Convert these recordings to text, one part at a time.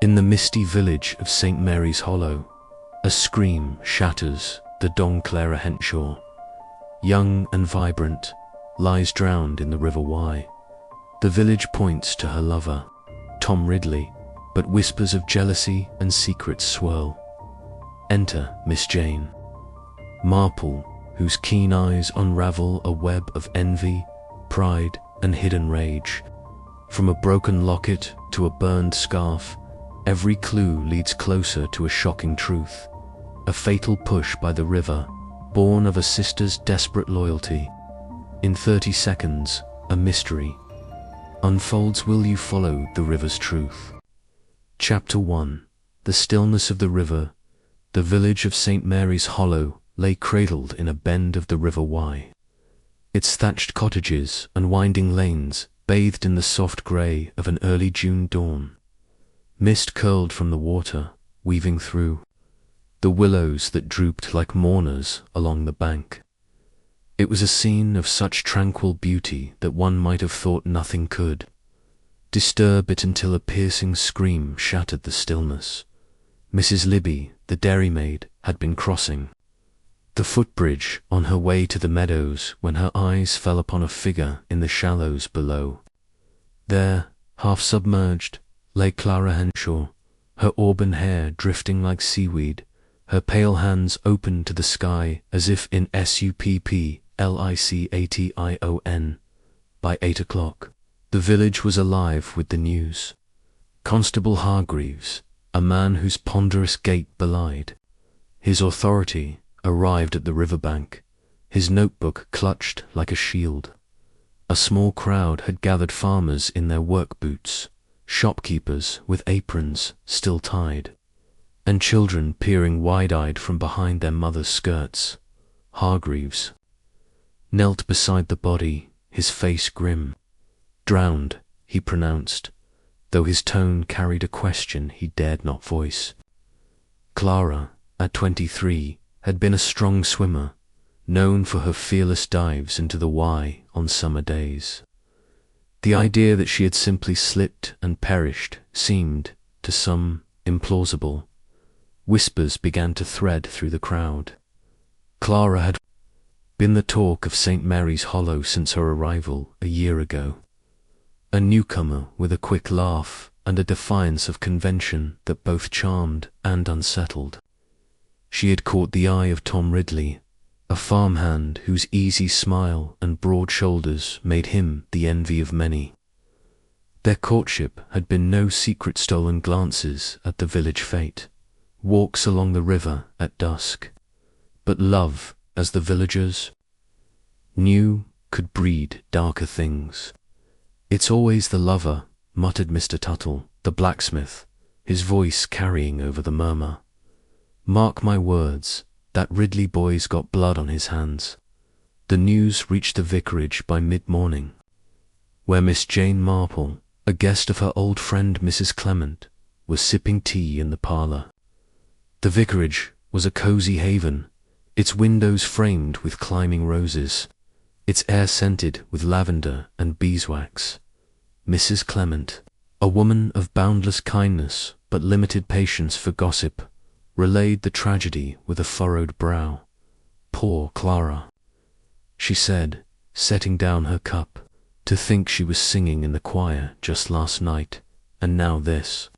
In the misty village of St. Mary's Hollow, a scream shatters the dawn. Clara Henshaw, young and vibrant, lies drowned in the River Wye. The village points to her lover, Tom Ridley, but whispers of jealousy and secrets swirl. Enter Miss Jane Marple, whose keen eyes unravel a web of envy, pride, and hidden rage. From a broken locket to a burned scarf, every clue leads closer to a shocking truth. A fatal push by the river, born of a sister's desperate loyalty. In 30 seconds, a mystery unfolds. Will you follow the river's truth? Chapter 1. The stillness of the river. The village of St. Mary's Hollow lay cradled in a bend of the River Wye. Its thatched cottages and winding lanes bathed in the soft grey of an early June dawn. Mist curled from the water, weaving through the willows that drooped like mourners along the bank. It was a scene of such tranquil beauty that one might have thought nothing could disturb it until a piercing scream shattered the stillness. Mrs. Libby, the dairymaid, had been crossing the footbridge on her way to the meadows when her eyes fell upon a figure in the shallows below. There, half submerged, lay Clara Henshaw, her auburn hair drifting like seaweed, her pale hands open to the sky as if in suppplication. By 8 o'clock, the village was alive with the news. Constable Hargreaves, a man whose ponderous gait belied his authority, arrived at the riverbank, his notebook clutched like a shield. A small crowd had gathered, farmers in their work boots, shopkeepers with aprons still tied, and children peering wide-eyed from behind their mothers' skirts. Hargreaves knelt beside the body, his face grim. Drowned, he pronounced, though his tone carried a question he dared not voice. Clara, at 23, had been a strong swimmer, known for her fearless dives into the Wye on summer days. The idea that she had simply slipped and perished seemed, to some, implausible. Whispers began to thread through the crowd. Clara had been the talk of St. Mary's Hollow since her arrival a year ago. A newcomer with a quick laugh and a defiance of convention that both charmed and unsettled. She had caught the eye of Tom Ridley, a farmhand whose easy smile and broad shoulders made him the envy of many. Their courtship had been no secret stolen glances at the village fete, walks along the river at dusk, but love, as the villagers knew, could breed darker things. "It's always the lover," muttered Mr. Tuttle, the blacksmith, his voice carrying over the murmur. "Mark my words, that Ridley boy's got blood on his hands." The news reached the vicarage by mid-morning, where Miss Jane Marple, a guest of her old friend Mrs. Clement, was sipping tea in the parlour. The vicarage was a cosy haven, its windows framed with climbing roses, its air scented with lavender and beeswax. Mrs. Clement, a woman of boundless kindness but limited patience for gossip, relayed the tragedy with a furrowed brow. "Poor Clara," she said, setting down her cup. "To think she was singing in the choir just last night, and now this.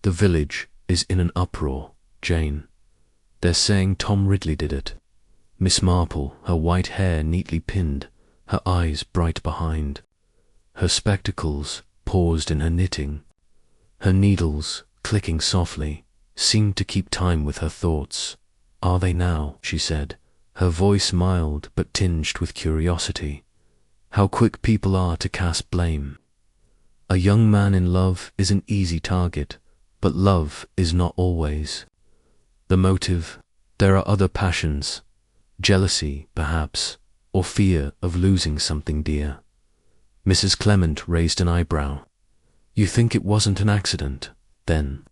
The village is in an uproar, Jane. They're saying Tom Ridley did it." Miss Marple, her white hair neatly pinned, her eyes bright behind, her spectacles paused in her knitting, her needles, clicking softly, seemed to keep time with her thoughts. "Are they now?" she said, her voice mild but tinged with curiosity. "How quick people are to cast blame. A young man in love is an easy target, but love is not always the motive. There are other passions, jealousy, perhaps, or fear of losing something dear." Mrs. Clement raised an eyebrow. "You think it wasn't an accident, then?"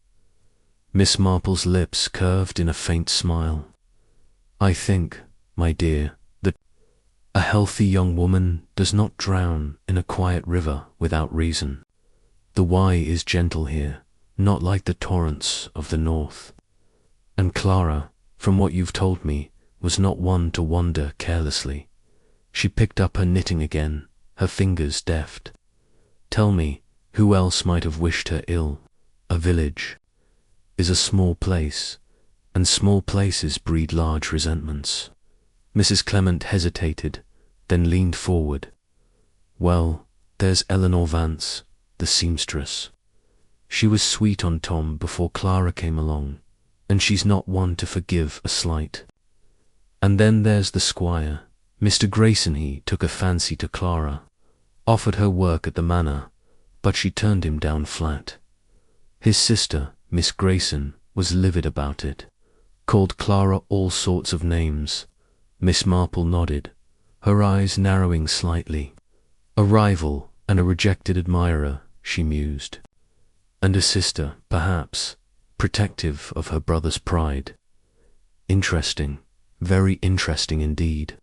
Miss Marple's lips curved in a faint smile. "I think, my dear, that a healthy young woman does not drown in a quiet river without reason. The Wye is gentle here, not like the torrents of the north. And Clara, from what you've told me, was not one to wander carelessly. She picked up her knitting again, her fingers deft. Tell me, who else might have wished her ill? A village is a small place, and small places breed large resentments. Mrs. Clement hesitated, then leaned forward. Well, there's Eleanor Vance, the seamstress. She was sweet on Tom before Clara came along, and she's not one to forgive a slight. And then there's the squire, Mr. Grayson. He took a fancy to Clara, offered her work at the manor, but she turned him down flat. His sister, Miss Grayson, was livid about it, called Clara all sorts of names. Miss Marple nodded, her eyes narrowing slightly. A rival and a rejected admirer, she mused. And a sister, perhaps, protective of her brother's pride. Interesting, very interesting indeed.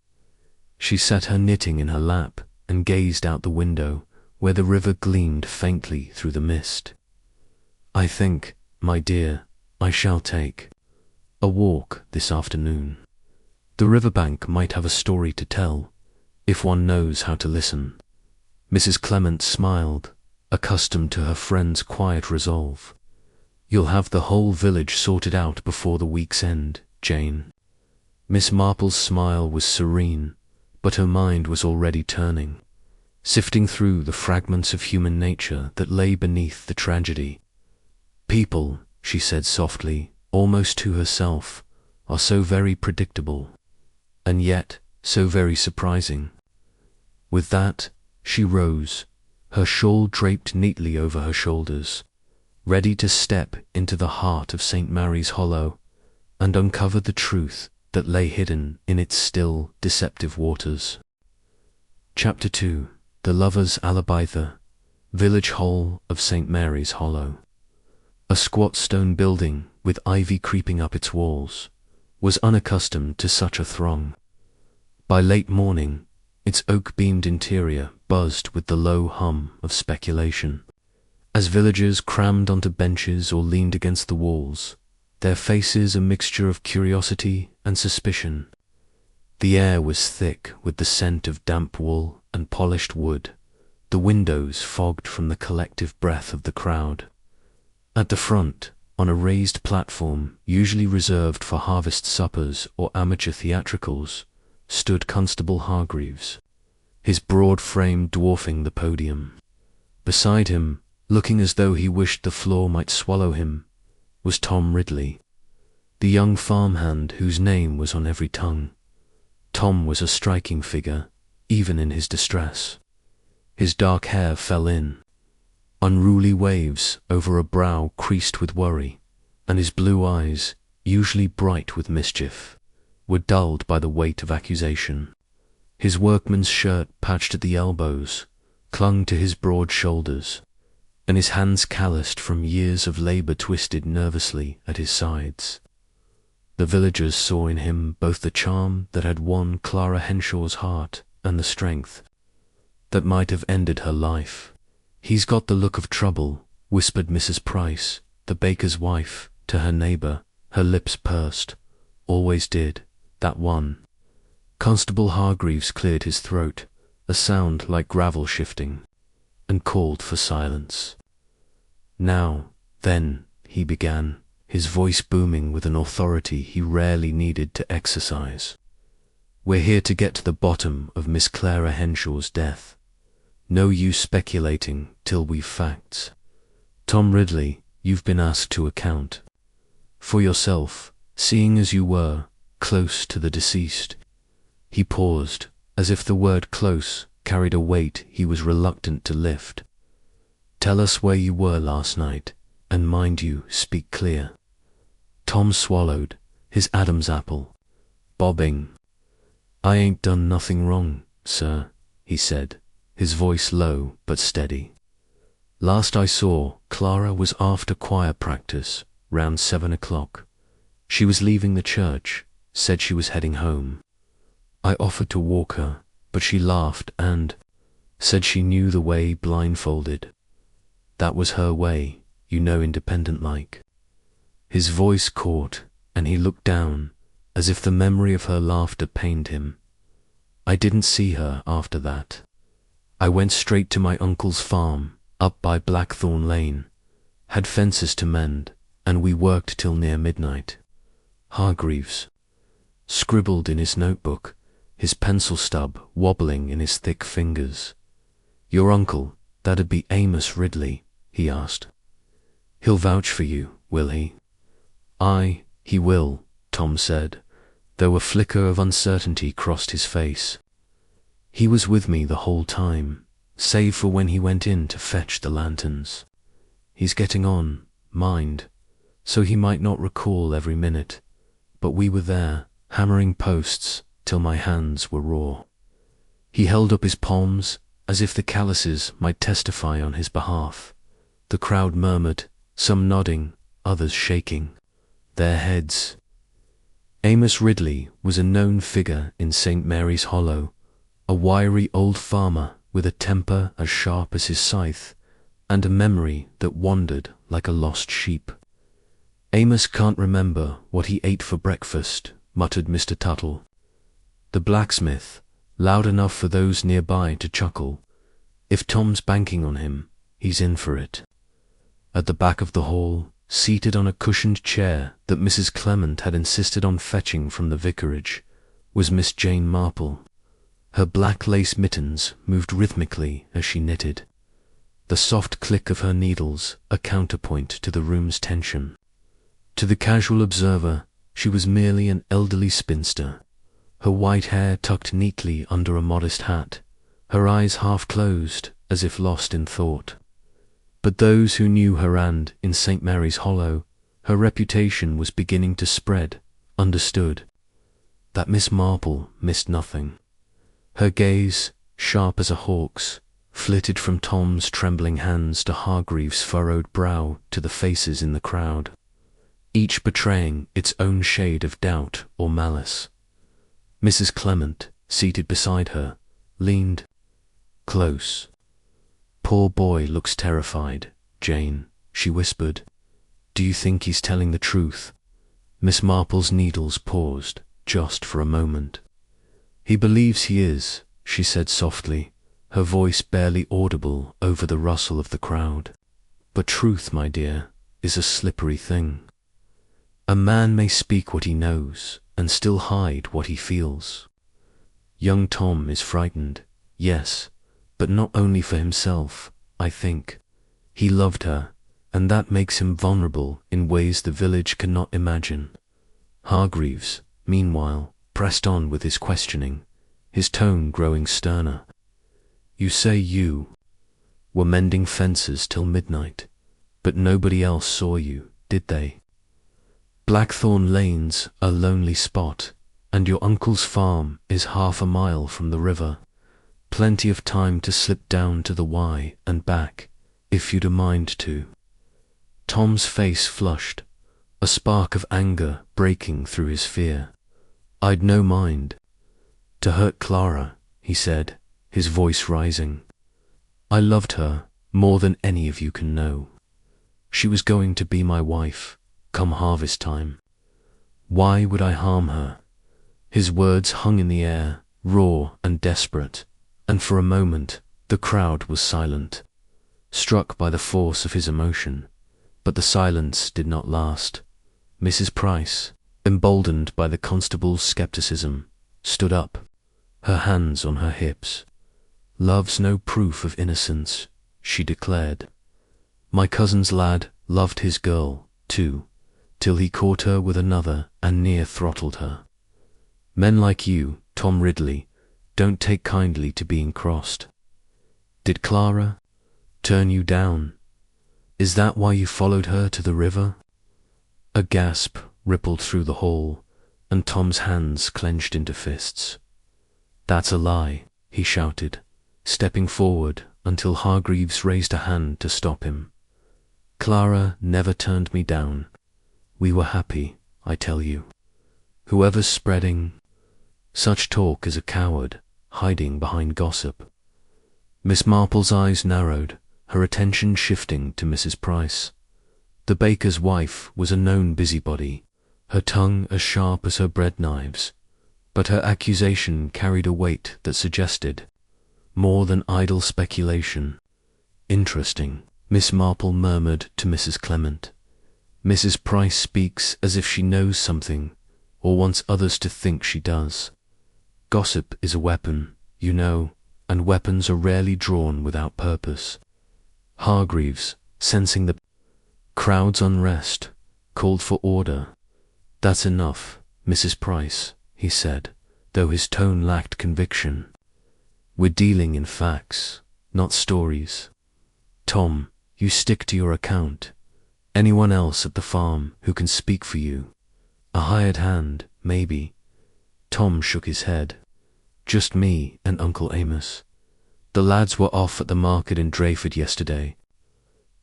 She sat her knitting in her lap and gazed out the window, where the river gleamed faintly through the mist. I think, my dear, I shall take a walk this afternoon. The riverbank might have a story to tell, if one knows how to listen. Mrs. Clement smiled, accustomed to her friend's quiet resolve. You'll have the whole village sorted out before the week's end, Jane. Miss Marple's smile was serene, but her mind was already turning, sifting through the fragments of human nature that lay beneath the tragedy. People, she said softly, almost to herself, are so very predictable, and yet so very surprising. With that, she rose, her shawl draped neatly over her shoulders, ready to step into the heart of St. Mary's Hollow and uncover the truth that lay hidden in its still, deceptive waters. Chapter 2. The Lovers' Alibi. Village Hall of St. Mary's Hollow. A squat stone building, with ivy creeping up its walls, was unaccustomed to such a throng. By late morning, its oak-beamed interior buzzed with the low hum of speculation. As villagers crammed onto benches or leaned against the walls, their faces a mixture of curiosity and suspicion. The air was thick with the scent of damp wool and polished wood, the windows fogged from the collective breath of the crowd. At the front, on a raised platform usually reserved for harvest suppers or amateur theatricals, stood Constable Hargreaves, his broad frame dwarfing the podium. Beside him, looking as though he wished the floor might swallow him, was Tom Ridley, the young farmhand whose name was on every tongue. Tom was a striking figure, even in his distress. His dark hair fell in unruly waves over a brow creased with worry, and his blue eyes, usually bright with mischief, were dulled by the weight of accusation. His workman's shirt, patched at the elbows, clung to his broad shoulders, and his hands calloused from years of labour twisted nervously at his sides. The villagers saw in him both the charm that had won Clara Henshaw's heart and the strength that might have ended her life. "He's got the look of trouble," whispered Mrs. Price, the baker's wife, to her neighbour, her lips pursed. "Always did, that one." Constable Hargreaves cleared his throat, a sound like gravel shifting, and called for silence. "Now, then," he began, his voice booming with an authority he rarely needed to exercise. "We're here to get to the bottom of Miss Clara Henshaw's death. No use speculating till we've facts. Tom Ridley, you've been asked to account for yourself, seeing as you were close to the deceased." He paused, as if the word close carried a weight he was reluctant to lift. "Tell us where you were last night, and mind you speak clear." Tom swallowed, his Adam's apple bobbing. "I ain't done nothing wrong, sir," he said, his voice low but steady. "Last I saw, Clara was after choir practice, round 7 o'clock. She was leaving the church, said she was heading home. I offered to walk her, but she laughed and said she knew the way blindfolded. That was her way, independent-like. His voice caught, and he looked down, as if the memory of her laughter pained him. I didn't see her after that. I went straight to my uncle's farm, up by Blackthorn Lane, had fences to mend, and we worked till near midnight. Hargreaves scribbled in his notebook, his pencil stub wobbling in his thick fingers. Your uncle, that'd be Amos Ridley, he asked. He'll vouch for you, will he? Aye, he will, Tom said, though a flicker of uncertainty crossed his face. He was with me the whole time, save for when he went in to fetch the lanterns. He's getting on, mind, so he might not recall every minute, but we were there, hammering posts till my hands were raw. He held up his palms, as if the calluses might testify on his behalf. The crowd murmured, some nodding, others shaking their heads. Amos Ridley was a known figure in St. Mary's Hollow, a wiry old farmer with a temper as sharp as his scythe, and a memory that wandered like a lost sheep. Amos can't remember what he ate for breakfast, muttered Mr. Tuttle. The blacksmith, loud enough for those nearby to chuckle. If Tom's banking on him, he's in for it. At the back of the hall, seated on a cushioned chair that Mrs. Clement had insisted on fetching from the vicarage, was Miss Jane Marple. Her black lace mittens moved rhythmically as she knitted, the soft click of her needles a counterpoint to the room's tension. To the casual observer, she was merely an elderly spinster, her white hair tucked neatly under a modest hat, her eyes half closed as if lost in thought. But those who knew her and, in St. Mary's Hollow, her reputation was beginning to spread, understood that Miss Marple missed nothing. Her gaze, sharp as a hawk's, flitted from Tom's trembling hands to Hargreaves' furrowed brow to the faces in the crowd, each betraying its own shade of doubt or malice. Mrs. Clement, seated beside her, leaned close. Poor boy looks terrified, Jane, she whispered. Do you think he's telling the truth? Miss Marple's needles paused, just for a moment. He believes he is, she said softly, her voice barely audible over the rustle of the crowd. But truth, my dear, is a slippery thing. A man may speak what he knows and still hide what he feels. Young Tom is frightened, yes, but not only for himself, I think. He loved her, and that makes him vulnerable in ways the village cannot imagine. Hargreaves, meanwhile, pressed on with his questioning, his tone growing sterner. You say you were mending fences till midnight, but nobody else saw you, did they? Blackthorn Lane's a lonely spot, and your uncle's farm is half a mile from the river. Plenty of time to slip down to the Y and back, if you'd a mind to. Tom's face flushed, a spark of anger breaking through his fear. I'd no mind to hurt Clara, he said, his voice rising. I loved her more than any of you can know. She was going to be my wife, come harvest time. Why would I harm her? His words hung in the air, raw and desperate, and for a moment the crowd was silent, struck by the force of his emotion. But the silence did not last. Mrs. Price, emboldened by the constable's skepticism, stood up, her hands on her hips. Love's no proof of innocence, she declared. My cousin's lad loved his girl, too, till he caught her with another and near throttled her. Men like you, Tom Ridley, don't take kindly to being crossed. Did Clara turn you down? Is that why you followed her to the river? A gasp rippled through the hall, and Tom's hands clenched into fists. That's a lie, he shouted, stepping forward until Hargreaves raised a hand to stop him. Clara never turned me down. We were happy, I tell you. Whoever's spreading such talk is a coward, hiding behind gossip. Miss Marple's eyes narrowed, her attention shifting to Mrs. Price. The baker's wife was a known busybody, her tongue as sharp as her bread knives, but her accusation carried a weight that suggested more than idle speculation. "Interesting," Miss Marple murmured to Mrs. Clement. "Mrs. Price speaks as if she knows something, or wants others to think she does. Gossip is a weapon, you know, and weapons are rarely drawn without purpose." Hargreaves, sensing the crowd's unrest, called for order. "That's enough, Mrs. Price," he said, though his tone lacked conviction. "We're dealing in facts, not stories. Tom, you stick to your account. Anyone else at the farm who can speak for you? A hired hand, maybe?" Tom shook his head. "Just me and Uncle Amos. The lads were off at the market in Drayford yesterday.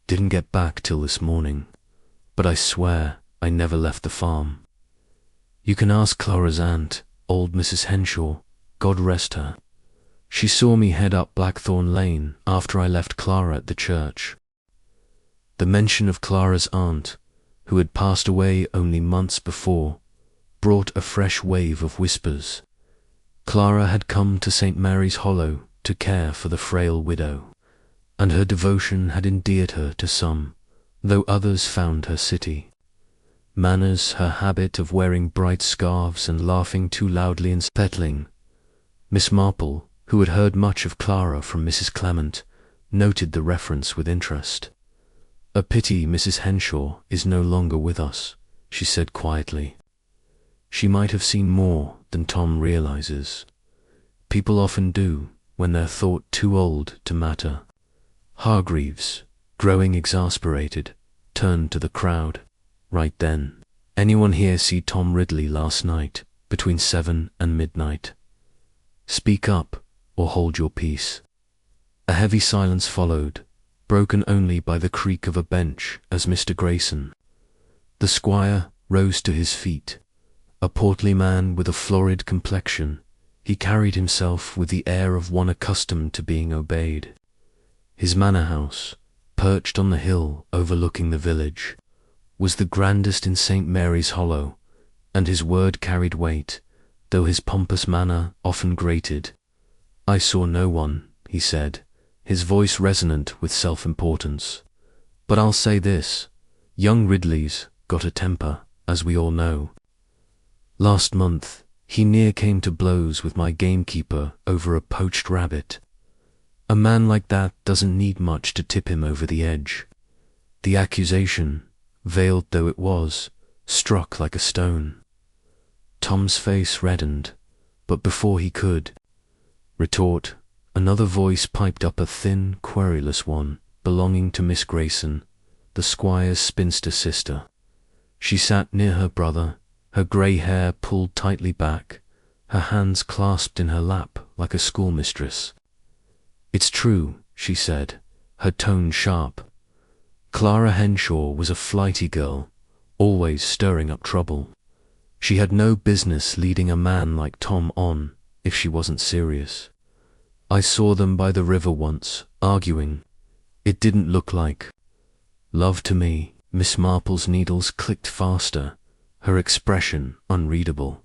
Didn't get back till this morning, but I swear I never left the farm. You can ask Clara's aunt, old Mrs. Henshaw, God rest her. She saw me head up Blackthorn Lane after I left Clara at the church." The mention of Clara's aunt, who had passed away only months before, brought a fresh wave of whispers. Clara had come to St. Mary's Hollow to care for the frail widow, and her devotion had endeared her to some, though others found her city. Manners, her habit of wearing bright scarves and laughing too loudly and pettling. Miss Marple, who had heard much of Clara from Mrs. Clement, noted the reference with interest. "A pity Mrs. Henshaw is no longer with us," she said quietly. "She might have seen more than Tom realizes. People often do when they're thought too old to matter." Hargreaves, growing exasperated, turned to the crowd. "Right then, anyone here see Tom Ridley last night, between 7 and midnight? Speak up, or hold your peace." A heavy silence followed, broken only by the creak of a bench as Mr. Grayson, the squire, rose to his feet. A portly man with a florid complexion, he carried himself with the air of one accustomed to being obeyed. His manor house, perched on the hill overlooking the village, was the grandest in St. Mary's Hollow, and his word carried weight, though his pompous manner often grated. "I saw no one," he said, his voice resonant with self-importance. "But I'll say this, young Ridley's got a temper, as we all know. Last month, he near came to blows with my gamekeeper over a poached rabbit. A man like that doesn't need much to tip him over the edge." The accusation, veiled though it was, struck like a stone. Tom's face reddened, but before he could retort, another voice piped up, a thin, querulous one, belonging to Miss Grayson, the squire's spinster sister. She sat near her brother, her grey hair pulled tightly back, her hands clasped in her lap like a schoolmistress. "It's true," she said, her tone sharp. "Clara Henshaw was a flighty girl, always stirring up trouble. She had no business leading a man like Tom on if she wasn't serious. I saw them by the river once, arguing. It didn't look like love to me." Miss Marple's needles clicked faster, her expression unreadable.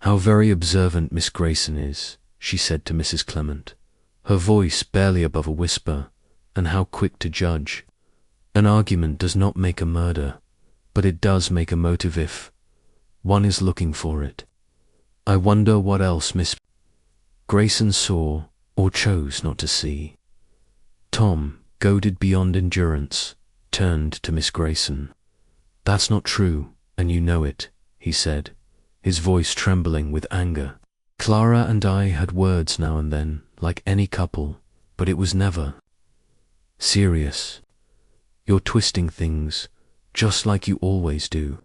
"How very observant Miss Grayson is," she said to Mrs. Clement, her voice barely above a whisper, "and how quick to judge. An argument does not make a murder, but it does make a motive if one is looking for it. I wonder what else Miss Grayson saw or chose not to see." Tom, goaded beyond endurance, turned to Miss Grayson. "That's not true, and you know it," he said, his voice trembling with anger. "Clara and I had words now and then, like any couple, but it was never serious. You're twisting things, just like you always do."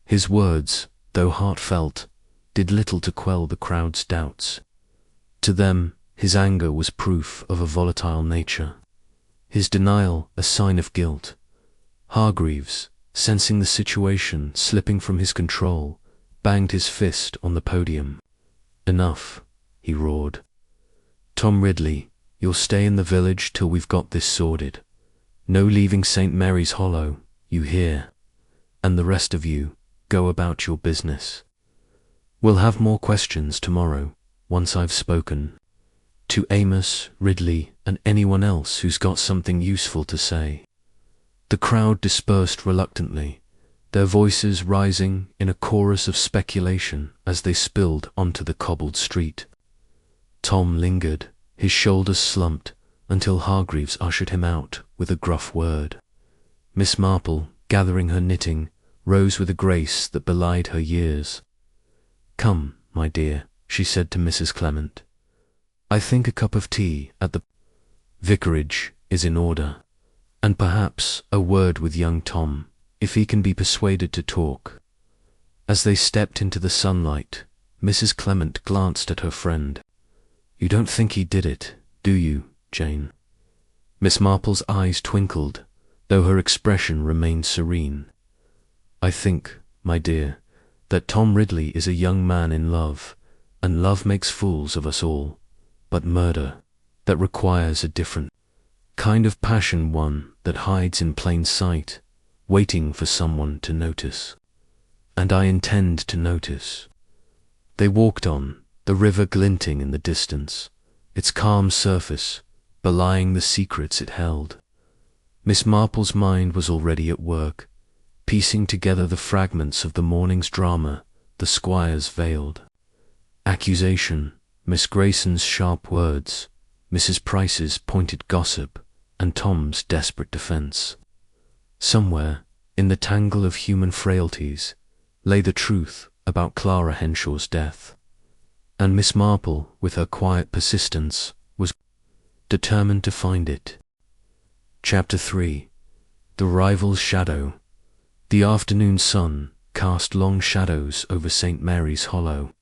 His words, though heartfelt, did little to quell the crowd's doubts. To them, his anger was proof of a volatile nature, his denial a sign of guilt. Hargreaves, sensing the situation slipping from his control, banged his fist on the podium. "Enough," he roared. "Tom Ridley, you'll stay in the village till we've got this sorted. No leaving St. Mary's Hollow, you hear? And the rest of you, go about your business. We'll have more questions tomorrow, once I've spoken to Amos, Ridley, and anyone else who's got something useful to say." The crowd dispersed reluctantly, their voices rising in a chorus of speculation as they spilled onto the cobbled street. Tom lingered, his shoulders slumped, until Hargreaves ushered him out with a gruff word. Miss Marple, gathering her knitting, rose with a grace that belied her years. "Come, my dear," she said to Mrs. Clement. "I think a cup of tea at the vicarage is in order, and perhaps a word with young Tom, if he can be persuaded to talk." As they stepped into the sunlight, Mrs. Clement glanced at her friend. "You don't think he did it, do you, Jane?" Miss Marple's eyes twinkled, though her expression remained serene. "I think, my dear, that Tom Ridley is a young man in love, and love makes fools of us all, but murder, that requires a different kind of passion, one that hides in plain sight, waiting for someone to notice. And I intend to notice." They walked on, the river glinting in the distance, its calm surface belying the secrets it held. Miss Marple's mind was already at work, piecing together the fragments of the morning's drama, the squire's veiled accusation, Miss Grayson's sharp words, Mrs. Price's pointed gossip, and Tom's desperate defense. Somewhere, in the tangle of human frailties, lay the truth about Clara Henshaw's death. And Miss Marple, with her quiet persistence, was determined to find it. Chapter 3. The Rival's Shadow. The afternoon sun cast long shadows over St. Mary's Hollow,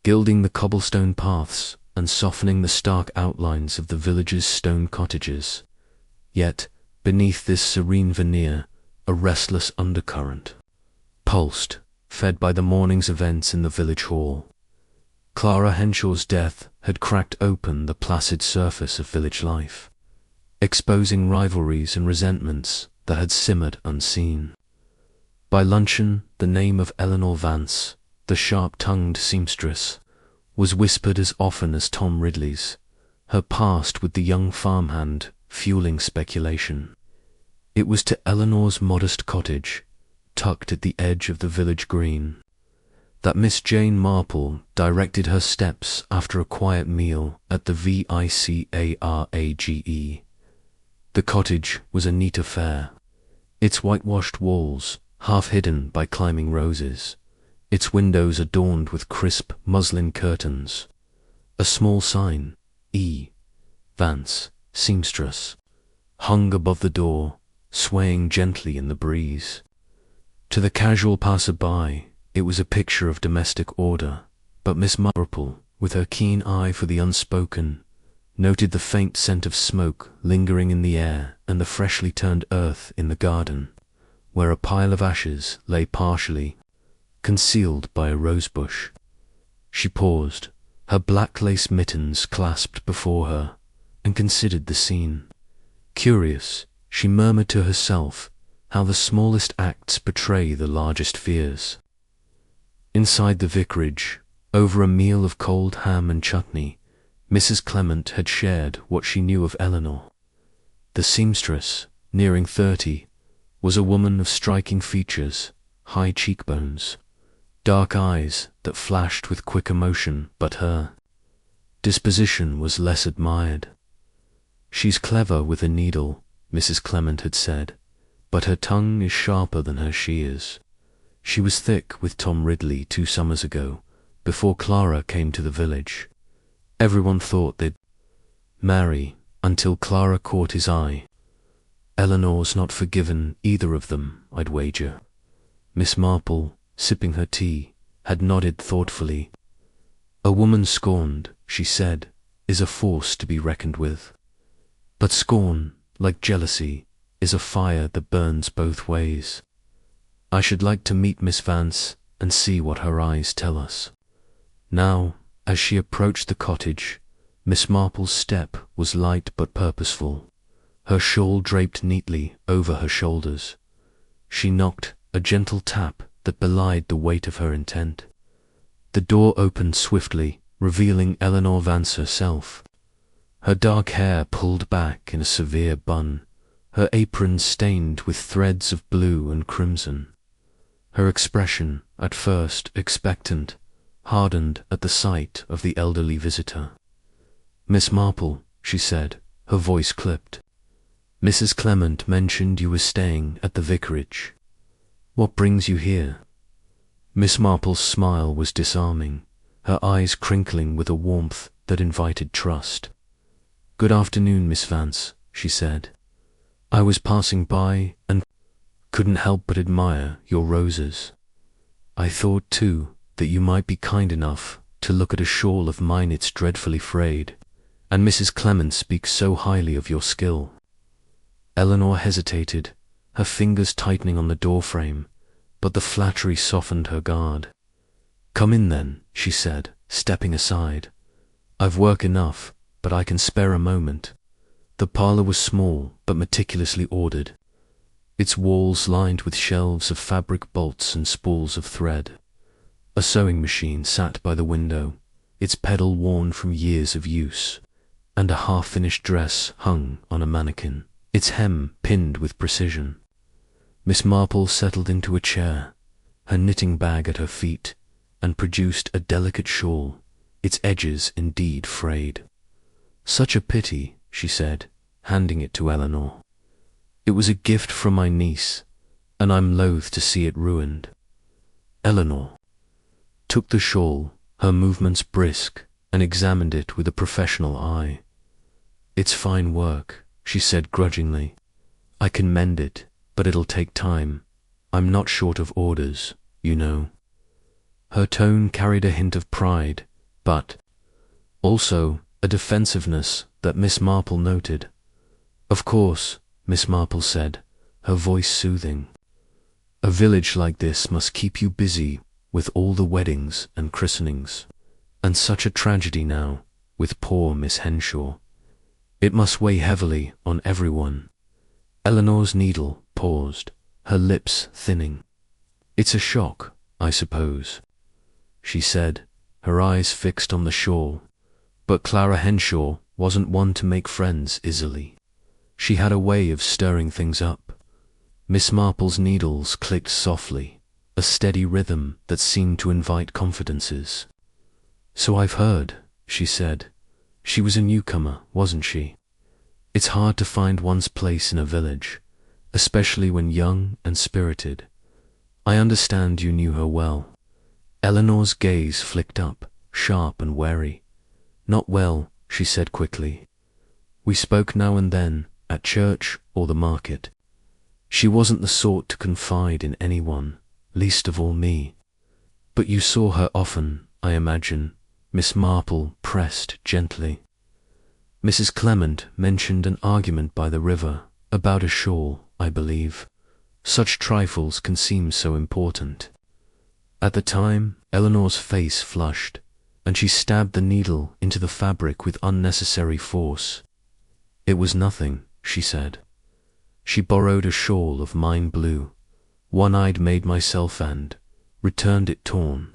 gilding the cobblestone paths and softening the stark outlines of the village's stone cottages. Yet, beneath this serene veneer, a restless undercurrent pulsed, fed by the morning's events in the village hall. Clara Henshaw's death had cracked open the placid surface of village life, exposing rivalries and resentments that had simmered unseen. By luncheon, the name of Eleanor Vance, the sharp-tongued seamstress, was whispered as often as Tom Ridley's, her past with the young farmhand fueling speculation. It was to Eleanor's modest cottage, tucked at the edge of the village green, that Miss Jane Marple directed her steps after a quiet meal at the Vicarage. The cottage was a neat affair, its whitewashed walls half hidden by climbing roses, its windows adorned with crisp muslin curtains, a small sign, E. Vance, seamstress, hung above the door, swaying gently in the breeze. To the casual passer-by, it was a picture of domestic order, but Miss Marple, with her keen eye for the unspoken, noted the faint scent of smoke lingering in the air and the freshly turned earth in the garden, where a pile of ashes lay partially concealed by a rosebush. She paused, her black lace mittens clasped before her, and considered the scene. Curious, she murmured to herself how the smallest acts betray the largest fears. Inside the vicarage, over a meal of cold ham and chutney, Mrs. Clement had shared what she knew of Eleanor. The seamstress, nearing 30, was a woman of striking features, high cheekbones, dark eyes that flashed with quick emotion, but her disposition was less admired. "She's clever with a needle," Mrs. Clement had said, "but her tongue is sharper than her shears. She was thick with Tom Ridley 2 summers ago, before Clara came to the village. Everyone thought they'd marry, until Clara caught his eye. Eleanor's not forgiven either of them, I'd wager." Miss Marple, sipping her tea, had nodded thoughtfully. "A woman scorned," she said, "is a force to be reckoned with. But scorn, like jealousy, is a fire that burns both ways. I should like to meet Miss Vance and see what her eyes tell us." Now, as she approached the cottage, Miss Marple's step was light but purposeful, her shawl draped neatly over her shoulders. she knocked, a gentle tap that belied the weight of her intent. The door opened swiftly, revealing Eleanor Vance herself. Her dark hair pulled back in a severe bun, her apron stained with threads of blue and crimson. Her expression, at first expectant, hardened at the sight of the elderly visitor. "Miss Marple," she said, her voice clipped. "Mrs. Clement mentioned you were staying at the vicarage. What brings you here?" Miss Marple's smile was disarming, her eyes crinkling with a warmth that invited trust. "Good afternoon, Miss Vance," she said. "I was passing by and couldn't help but admire your roses. I thought, too, that you might be kind enough to look at a shawl of mine. It's dreadfully frayed, and Mrs. Clement speaks so highly of your skill." Eleanor hesitated, her fingers tightening on the doorframe, but the flattery softened her guard. "Come in then," she said, stepping aside. "I've work enough, but I can spare a moment." The parlour was small but meticulously ordered, its walls lined with shelves of fabric bolts and spools of thread. A sewing machine sat by the window, its pedal worn from years of use, and a half-finished dress hung on a mannequin, its hem pinned with precision. Miss Marple settled into a chair, her knitting bag at her feet, and produced a delicate shawl, its edges indeed frayed. "Such a pity," she said, handing it to Eleanor. "It was a gift from my niece, and I'm loath to see it ruined." Eleanor took the shawl, her movements brisk, and examined it with a professional eye. "It's fine work," she said grudgingly. "I can mend it, but it'll take time. I'm not short of orders, you know." Her tone carried a hint of pride, but also a defensiveness that Miss Marple noted. "Of course," Miss Marple said, her voice soothing. "A village like this must keep you busy with all the weddings and christenings. And such a tragedy now, with poor Miss Henshaw. It must weigh heavily on everyone." Eleanor's needle paused, her lips thinning. "It's a shock, I suppose," she said, her eyes fixed on the shawl. But Clara Henshaw wasn't one to make friends easily. She had a way of stirring things up. Miss Marple's needles clicked softly, a steady rhythm that seemed to invite confidences. "So I've heard," she said. "She was a newcomer, wasn't she? It's hard to find one's place in a village, especially when young and spirited. I understand you knew her well." Eleanor's gaze flicked up, sharp and wary. "Not well," she said quickly. "We spoke now and then, at church or the market. She wasn't the sort to confide in anyone, least of all me." "But you saw her often, I imagine," Miss Marple pressed gently. "Mrs. Clement mentioned an argument by the river, about a shawl, I believe. Such trifles can seem so important." At the time, Eleanor's face flushed, and she stabbed the needle into the fabric with unnecessary force. "It was nothing," she said. "She borrowed a shawl of mine blue, one I'd made myself and returned it torn.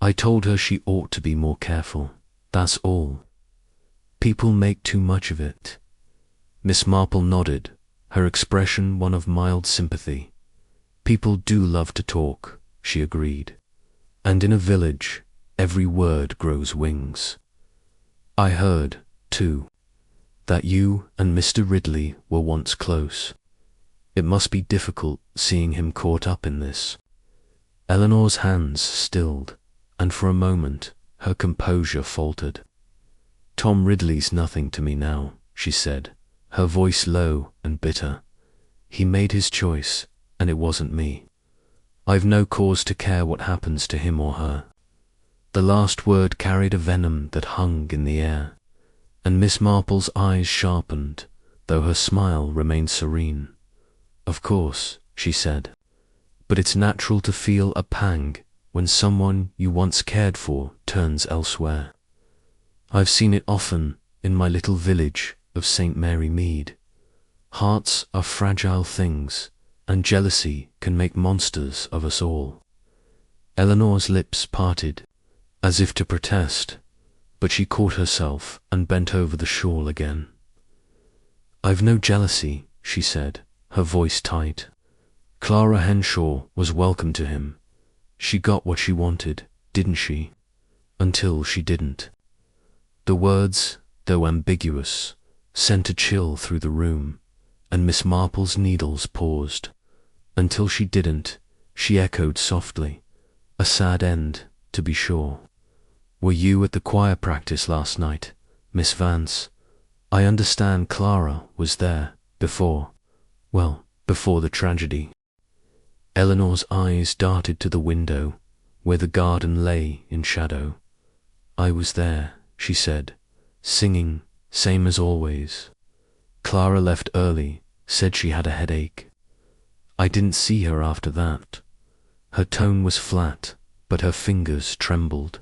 I told her she ought to be more careful, that's all. People make too much of it." Miss Marple nodded, her expression one of mild sympathy. "People do love to talk," she agreed. "And in a village, every word grows wings. I heard, too, that you and Mr. Ridley were once close. It must be difficult seeing him caught up in this." Eleanor's hands stilled, and for a moment her composure faltered. "Tom Ridley's nothing to me now," she said, her voice low and bitter. "He made his choice, and it wasn't me. I've no cause to care what happens to him or her." The last word carried a venom that hung in the air, and Miss Marple's eyes sharpened, though her smile remained serene. "Of course," she said, "but it's natural to feel a pang when someone you once cared for turns elsewhere. I've seen it often in my little village of St. Mary Mead. Hearts are fragile things, and jealousy can make monsters of us all. Eleanor's lips parted, as if to protest, but she caught herself and bent over the shawl again. "I've no jealousy," she said, her voice tight. Clara Henshaw was welcome to him. She got what she wanted, didn't she? Until she didn't. The words, though ambiguous, sent a chill through the room, and Miss Marple's needles paused. Until she didn't, she echoed softly. A sad end, to be sure. "Were you at the choir practice last night, Miss Vance? I understand Clara was there before the tragedy." Eleanor's eyes darted to the window, where the garden lay in shadow. "I was there," she said, "singing, same as always. Clara left early, said she had a headache. I didn't see her after that." Her tone was flat, but her fingers trembled.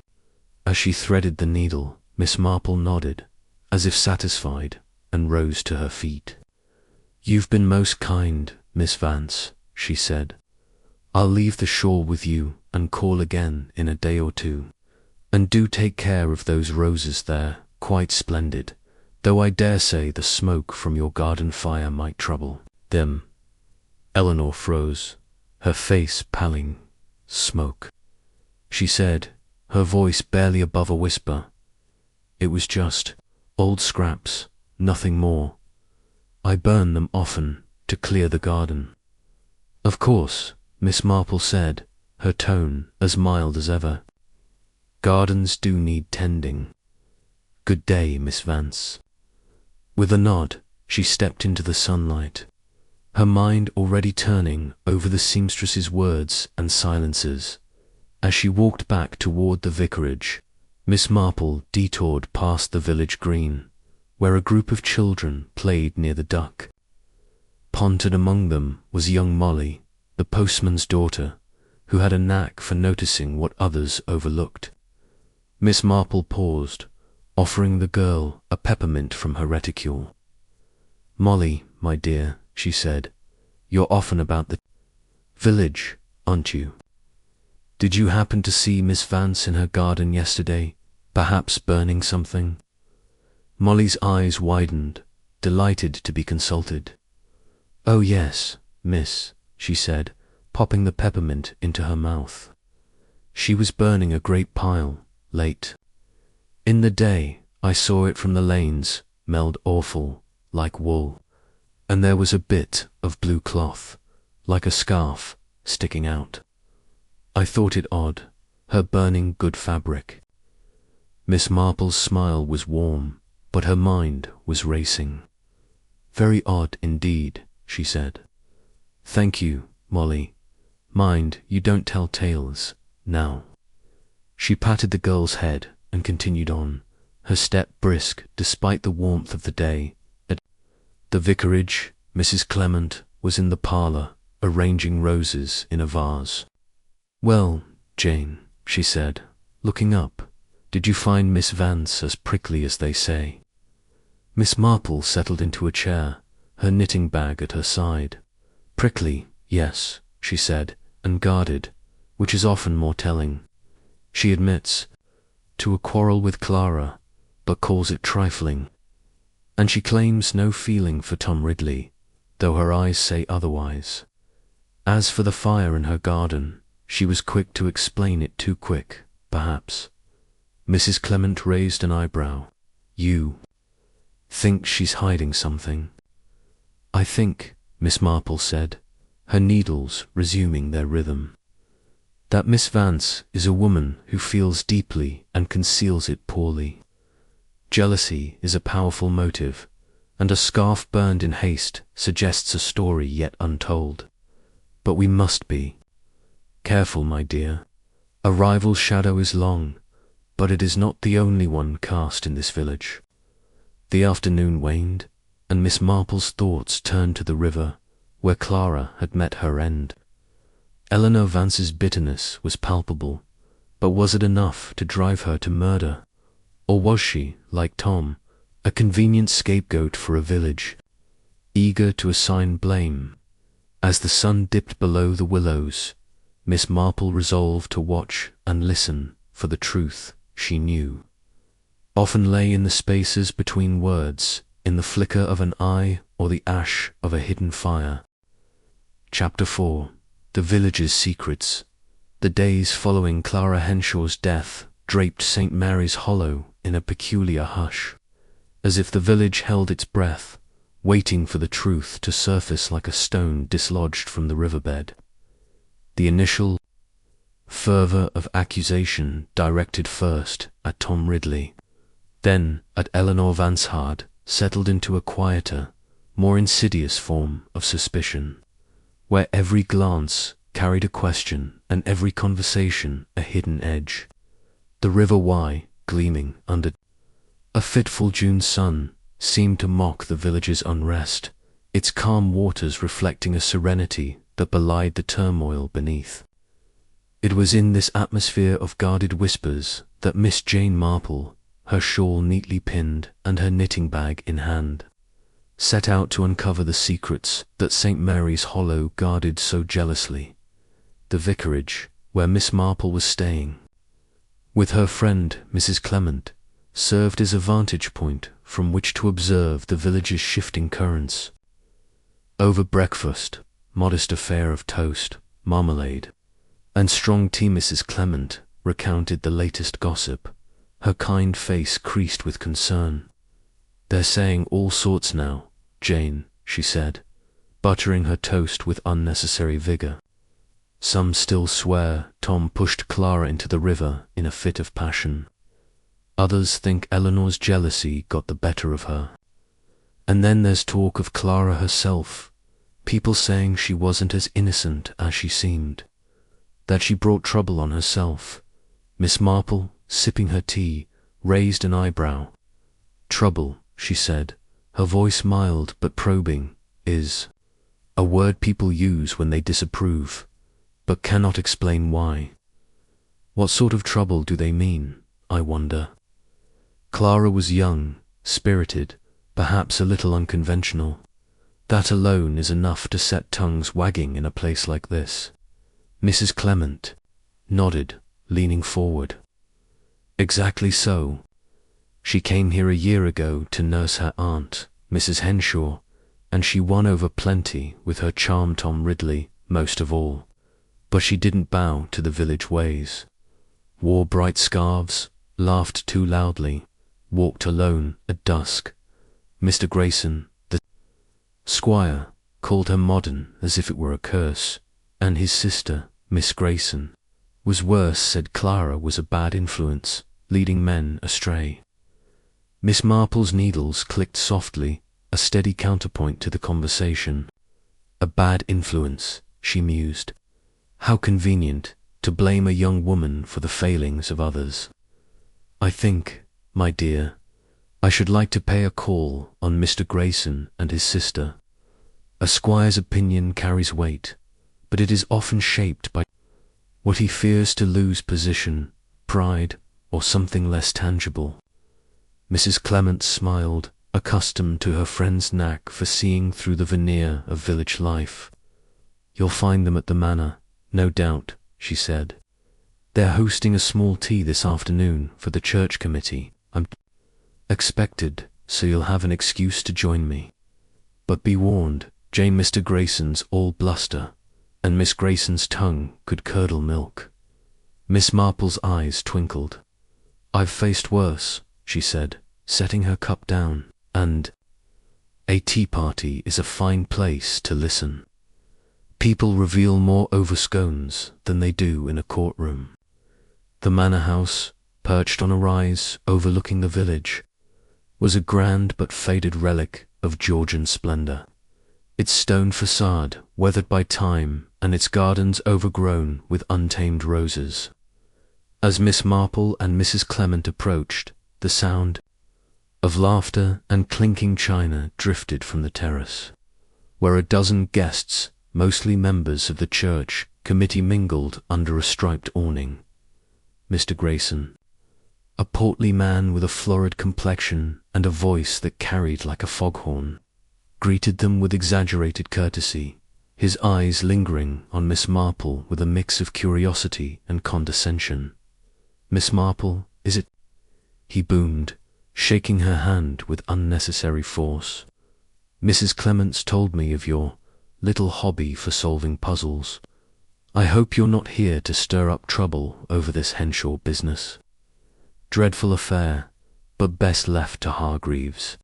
As she threaded the needle, Miss Marple nodded, as if satisfied, and rose to her feet. "You've been most kind, Miss Vance," she said. "I'll leave the shawl with you and call again in a day or two. And do take care of those roses there, quite splendid, though I dare say the smoke from your garden fire might trouble them." Eleanor froze, her face paling. "Smoke," she said, her voice barely above a whisper. "It was just old scraps, nothing more. I burn them often to clear the garden." "Of course," Miss Marple said, her tone as mild as ever. "Gardens do need tending. Good day, Miss Vance." With a nod, she stepped into the sunlight, her mind already turning over the seamstress's words and silences. As she walked back toward the vicarage, Miss Marple detoured past the village green, where a group of children played near the duck. Ponted among them was young Molly, the postman's daughter, who had a knack for noticing what others overlooked. Miss Marple paused, offering the girl a peppermint from her reticule. "Molly, my dear," she said, "you're often about the village, aren't you? Did you happen to see Miss Vance in her garden yesterday, perhaps burning something?" Molly's eyes widened, delighted to be consulted. "Oh yes, miss," she said, popping the peppermint into her mouth. "She was burning a great pile, late in the day. I saw it from the lanes, smelled awful, like wool, and there was a bit of blue cloth, like a scarf, sticking out. I thought it odd, her burning good fabric." Miss Marple's smile was warm, but her mind was racing. "Very odd indeed," she said. "Thank you, Molly. Mind, you don't tell tales, now." She patted the girl's head and continued on, her step brisk despite the warmth of the day. At the vicarage, Mrs. Clement was in the parlour, arranging roses in a vase. "Well, Jane," she said, looking up, "did you find Miss Vance as prickly as they say?" Miss Marple settled into a chair, her knitting bag at her side. "Prickly, yes," she said, "and guarded, which is often more telling. She admits to a quarrel with Clara, but calls it trifling. And she claims no feeling for Tom Ridley, though her eyes say otherwise. As for the fire in her garden, she was quick to explain it too quick, perhaps." Mrs. Clement raised an eyebrow. "You think she's hiding something?" "I think," Miss Marple said, her needles resuming their rhythm, "that Miss Vance is a woman who feels deeply and conceals it poorly. Jealousy is a powerful motive, and a scarf burned in haste suggests a story yet untold. But we must be careful, my dear. A rival's shadow is long, but it is not the only one cast in this village." The afternoon waned, and Miss Marple's thoughts turned to the river, where Clara had met her end. Eleanor Vance's bitterness was palpable, but was it enough to drive her to murder? Or was she, like Tom, a convenient scapegoat for a village, eager to assign blame? As the sun dipped below the willows, Miss Marple resolved to watch and listen for the truth she knew. Often lay in the spaces between words, in the flicker of an eye or the ash of a hidden fire. Chapter 4. The Village's Secrets. The days following Clara Henshaw's death draped St. Mary's Hollow in a peculiar hush, as if the village held its breath, waiting for the truth to surface like a stone dislodged from the riverbed. The initial fervour of accusation directed first at Tom Ridley, then at Eleanor Vanshard, settled into a quieter, more insidious form of suspicion, where every glance carried a question and every conversation a hidden edge. The River Wye, gleaming under a fitful June sun, seemed to mock the village's unrest, its calm waters reflecting a serenity that belied the turmoil beneath. It was in this atmosphere of guarded whispers that Miss Jane Marple, her shawl neatly pinned and her knitting bag in hand, set out to uncover the secrets that St. Mary's Hollow guarded so jealously. The vicarage, where Miss Marple was staying, with her friend Mrs. Clement, served as a vantage point from which to observe the village's shifting currents. Over breakfast, modest affair of toast, marmalade, and strong tea, Mrs. Clement recounted the latest gossip, her kind face creased with concern. "They're saying all sorts now, Jane," she said, buttering her toast with unnecessary vigour. "Some still swear Tom pushed Clara into the river in a fit of passion. Others think Eleanor's jealousy got the better of her. And then there's talk of Clara herself, people saying she wasn't as innocent as she seemed, that she brought trouble on herself." Miss Marple, sipping her tea, raised an eyebrow. "Trouble," she said, her voice mild but probing, "is a word people use when they disapprove, but cannot explain why. What sort of trouble do they mean, I wonder?" Clara was young, spirited, perhaps a little unconventional. That alone is enough to set tongues wagging in a place like this. Mrs. Clement nodded, leaning forward. "Exactly so. She came here a year ago to nurse her aunt, Mrs. Henshaw, and she won over plenty with her charm Tom Ridley, most of all. But she didn't bow to the village ways. Wore bright scarves, laughed too loudly, walked alone at dusk. Mr. Grayson, the squire, called her modern as if it were a curse, and his sister, Miss Grayson, was worse, said Clara was a bad influence, leading men astray." Miss Marple's needles clicked softly, a steady counterpoint to the conversation. A bad influence, she mused. How convenient to blame a young woman for the failings of others. "I think, my dear, I should like to pay a call on Mr. Grayson and his sister. A squire's opinion carries weight, but it is often shaped by what he fears to lose: position, pride, or something less tangible." Mrs. Clement smiled, accustomed to her friend's knack for seeing through the veneer of village life. "You'll find them at the manor, no doubt," she said. "They're hosting a small tea this afternoon for the church committee. I'm expected, so you'll have an excuse to join me. But be warned, Jane, Mr. Grayson's all bluster, and Miss Grayson's tongue could curdle milk." Miss Marple's eyes twinkled. "I've faced worse," she said, setting her cup down, "and a tea party is a fine place to listen. People reveal more over scones than they do in a courtroom." The manor house, perched on a rise overlooking the village, was a grand but faded relic of Georgian splendour. Its stone facade weathered by time and its gardens overgrown with untamed roses. As Miss Marple and Mrs. Clement approached, the sound of laughter and clinking china drifted from the terrace, where a dozen guests, mostly members of the church committee, mingled under a striped awning. Mr. Grayson, a portly man with a florid complexion and a voice that carried like a foghorn, greeted them with exaggerated courtesy, his eyes lingering on Miss Marple with a mix of curiosity and condescension. "Miss Marple, is it?" he boomed, shaking her hand with unnecessary force. "Mrs. Clements told me of your little hobby for solving puzzles. I hope you're not here to stir up trouble over this Henshaw business. Dreadful affair, but best left to Hargreaves."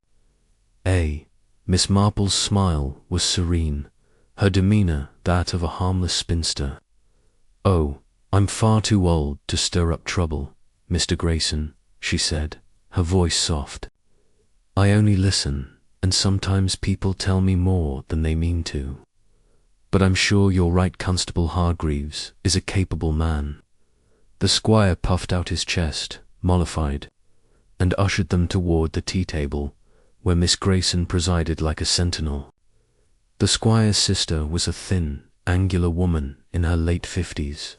Miss Marple's smile was serene, her demeanour that of a harmless spinster. "Oh, I'm far too old to stir up trouble, Mr. Grayson," she said, her voice soft. "I only listen, and sometimes people tell me more than they mean to. But I'm sure you're right, Constable Hargreaves is a capable man." The squire puffed out his chest, mollified, and ushered them toward the tea-table, where Miss Grayson presided like a sentinel. The squire's sister was a thin, angular woman in her late 50s.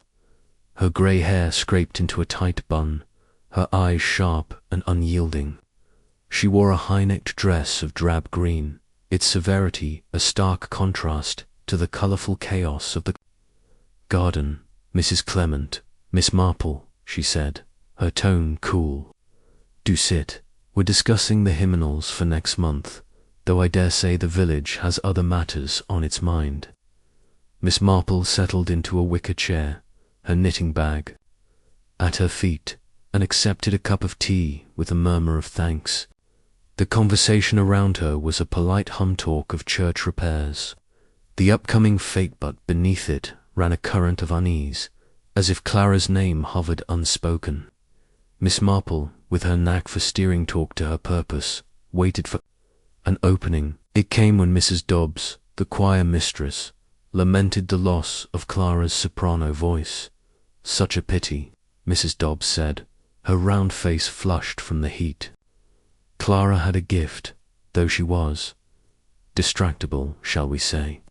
Her grey hair scraped into a tight bun, her eyes sharp and unyielding. She wore a high-necked dress of drab green, its severity a stark contrast to the colourful chaos of the garden. "Mrs. Clement, Miss Marple," she said, her tone cool. "Do sit. We're discussing the hymnals for next month, though I dare say the village has other matters on its mind." Miss Marple settled into a wicker chair, her knitting bag at her feet, and accepted a cup of tea with a murmur of thanks. The conversation around her was a polite hum-talk of church repairs, the upcoming fete, but beneath it ran a current of unease, as if Clara's name hovered unspoken. Miss Marple, with her knack for steering talk to her purpose, waited for an opening. It came when Mrs. Dobbs, the choir mistress, lamented the loss of Clara's soprano voice. "Such a pity," Mrs. Dobbs said, her round face flushed from the heat. Clara had a gift, though she was distractible, shall we say,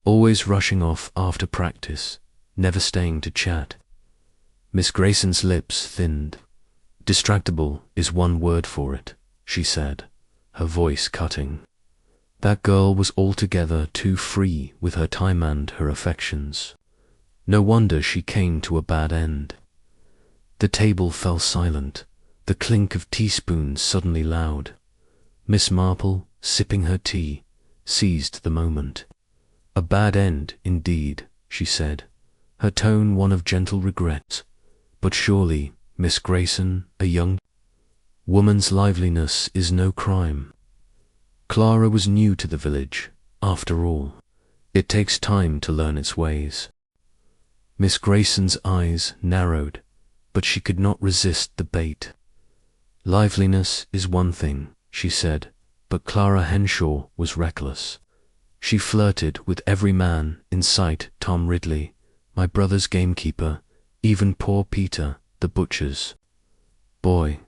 always rushing off after practice, never staying to chat. Miss Grayson's lips thinned. "Distractible is one word for it," she said, her voice cutting. That girl was altogether too free with her time and her affections. No wonder she came to a bad end. The table fell silent, the clink of teaspoons suddenly loud. Miss Marple, sipping her tea, seized the moment. "A bad end, indeed," she said, her tone one of gentle regret. "But surely, Miss Grayson, a young woman's liveliness is no crime." Clara was new to the village, after all. It takes time to learn its ways. Miss Grayson's eyes narrowed, but she could not resist the bait. "Liveliness is one thing," she said, but Clara Henshaw was reckless. She flirted with every man in sight, Tom Ridley, my brother's gamekeeper, even poor Peter, the butcher's boy,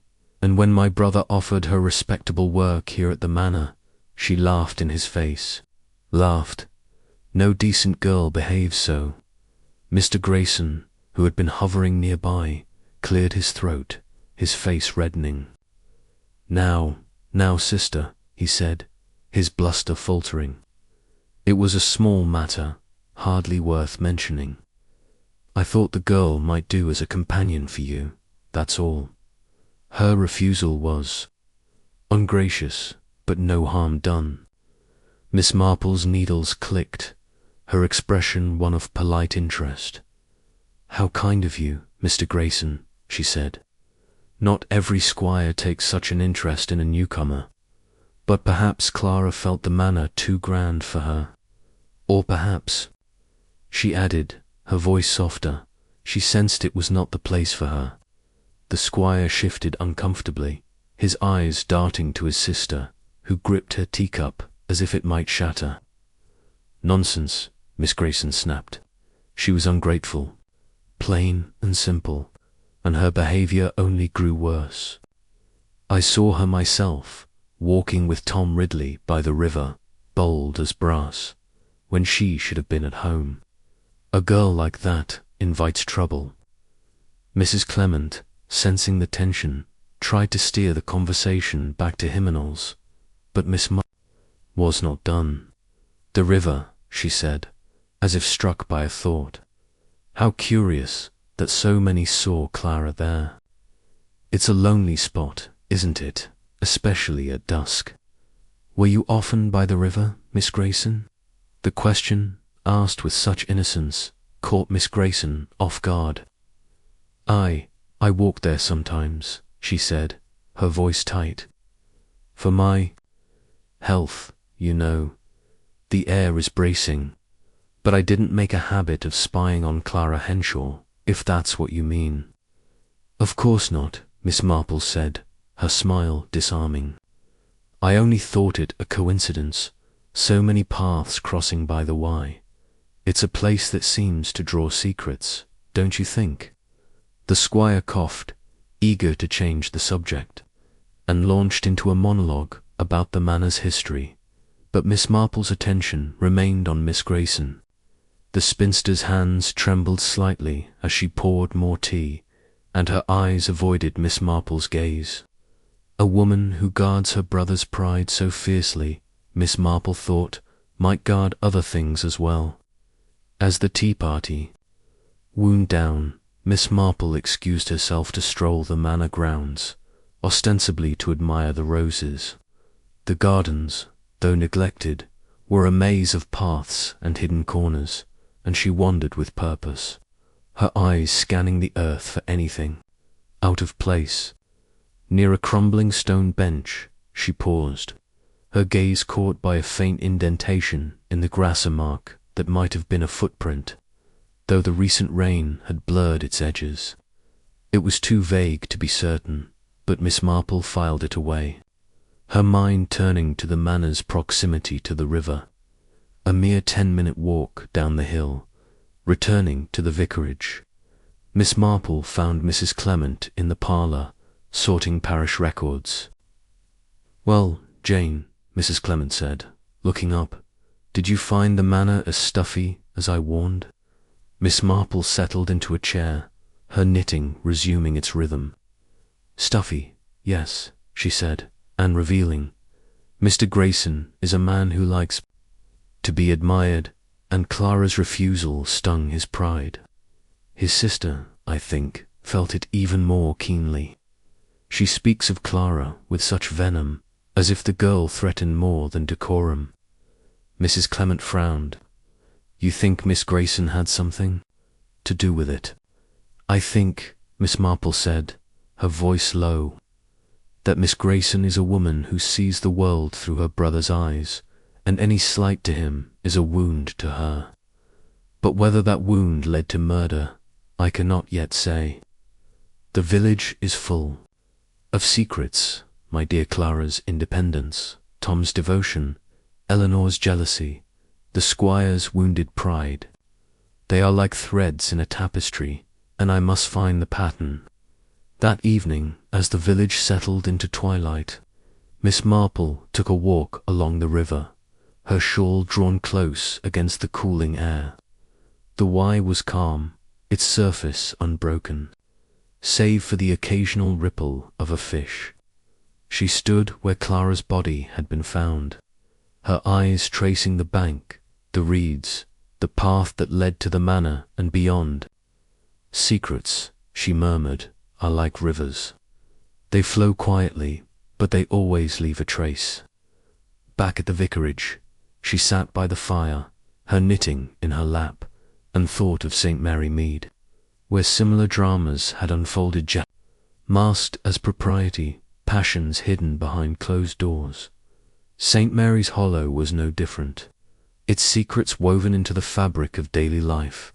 and when my brother offered her respectable work here at the manor, she laughed in his face. Laughed. No decent girl behaves so. Mr. Grayson, who had been hovering nearby, cleared his throat, his face reddening. Now, sister," he said, his bluster faltering. "It was a small matter, hardly worth mentioning. I thought the girl might do as a companion for you, that's all. Her refusal was ungracious, but no harm done." Miss Marple's needles clicked, her expression one of polite interest. "How kind of you, Mr. Grayson," she said. "Not every squire takes such an interest in a newcomer." But perhaps Clara felt the manor too grand for her. Or perhaps, she added, her voice softer, she sensed it was not the place for her. The squire shifted uncomfortably, his eyes darting to his sister, who gripped her teacup as if it might shatter. "Nonsense," Miss Grayson snapped. She was ungrateful, plain and simple, and her behaviour only grew worse. "I saw her myself, walking with Tom Ridley by the river, bold as brass, when she should have been at home. A girl like that invites trouble." Mrs. Clement, sensing the tension, tried to steer the conversation back to hymnals, but Miss was not done. "The river," she said, as if struck by a thought. How curious that so many saw Clara there. It's a lonely spot, isn't it, especially at dusk. Were you often by the river, Miss Grayson? The question, asked with such innocence, caught Miss Grayson off guard. I walk there sometimes, she said, her voice tight. For my health, you know. The air is bracing. But I didn't make a habit of spying on Clara Henshaw, if that's what you mean. Of course not, Miss Marple said, her smile disarming. I only thought it a coincidence, so many paths crossing by the Y. It's a place that seems to draw secrets, don't you think? The squire coughed, eager to change the subject, and launched into a monologue about the manor's history, but Miss Marple's attention remained on Miss Grayson. The spinster's hands trembled slightly as she poured more tea, and her eyes avoided Miss Marple's gaze. A woman who guards her brother's pride so fiercely, Miss Marple thought, might guard other things as well. As the tea party wound down, Miss Marple excused herself to stroll the manor grounds, ostensibly to admire the roses. The gardens, though neglected, were a maze of paths and hidden corners, and she wandered with purpose, her eyes scanning the earth for anything out of place. Near a crumbling stone bench, she paused, her gaze caught by a faint indentation in the grasser mark that might have been a footprint, though the recent rain had blurred its edges. It was too vague to be certain, but Miss Marple filed it away, her mind turning to the manor's proximity to the river, a mere 10-minute walk down the hill. Returning to the vicarage, Miss Marple found Mrs. Clement in the parlour, sorting parish records. Well, Jane, Mrs. Clement said, looking up, did you find the manor as stuffy as I warned? Miss Marple settled into a chair, her knitting resuming its rhythm. Stuffy, yes, she said, and revealing, Mr. Grayson is a man who likes to be admired, and Clara's refusal stung his pride. His sister, I think, felt it even more keenly. She speaks of Clara with such venom, as if the girl threatened more than decorum. Mrs. Clement frowned. You think Miss Grayson had something to do with it? I think, Miss Marple said, her voice low, that Miss Grayson is a woman who sees the world through her brother's eyes, and any slight to him is a wound to her. But whether that wound led to murder, I cannot yet say. The village is full of secrets, my dear Clara's independence, Tom's devotion, Eleanor's jealousy, the squire's wounded pride. They are like threads in a tapestry, and I must find the pattern. That evening, as the village settled into twilight, Miss Marple took a walk along the river, her shawl drawn close against the cooling air. The Y was calm, its surface unbroken, save for the occasional ripple of a fish. She stood where Clara's body had been found, her eyes tracing the bank, the reeds, the path that led to the manor and beyond. Secrets, she murmured, are like rivers. They flow quietly, but they always leave a trace. Back at the vicarage, she sat by the fire, her knitting in her lap, and thought of St. Mary Mead, where similar dramas had unfolded, masked as propriety, passions hidden behind closed doors. St. Mary's Hollow was no different, its secrets woven into the fabric of daily life.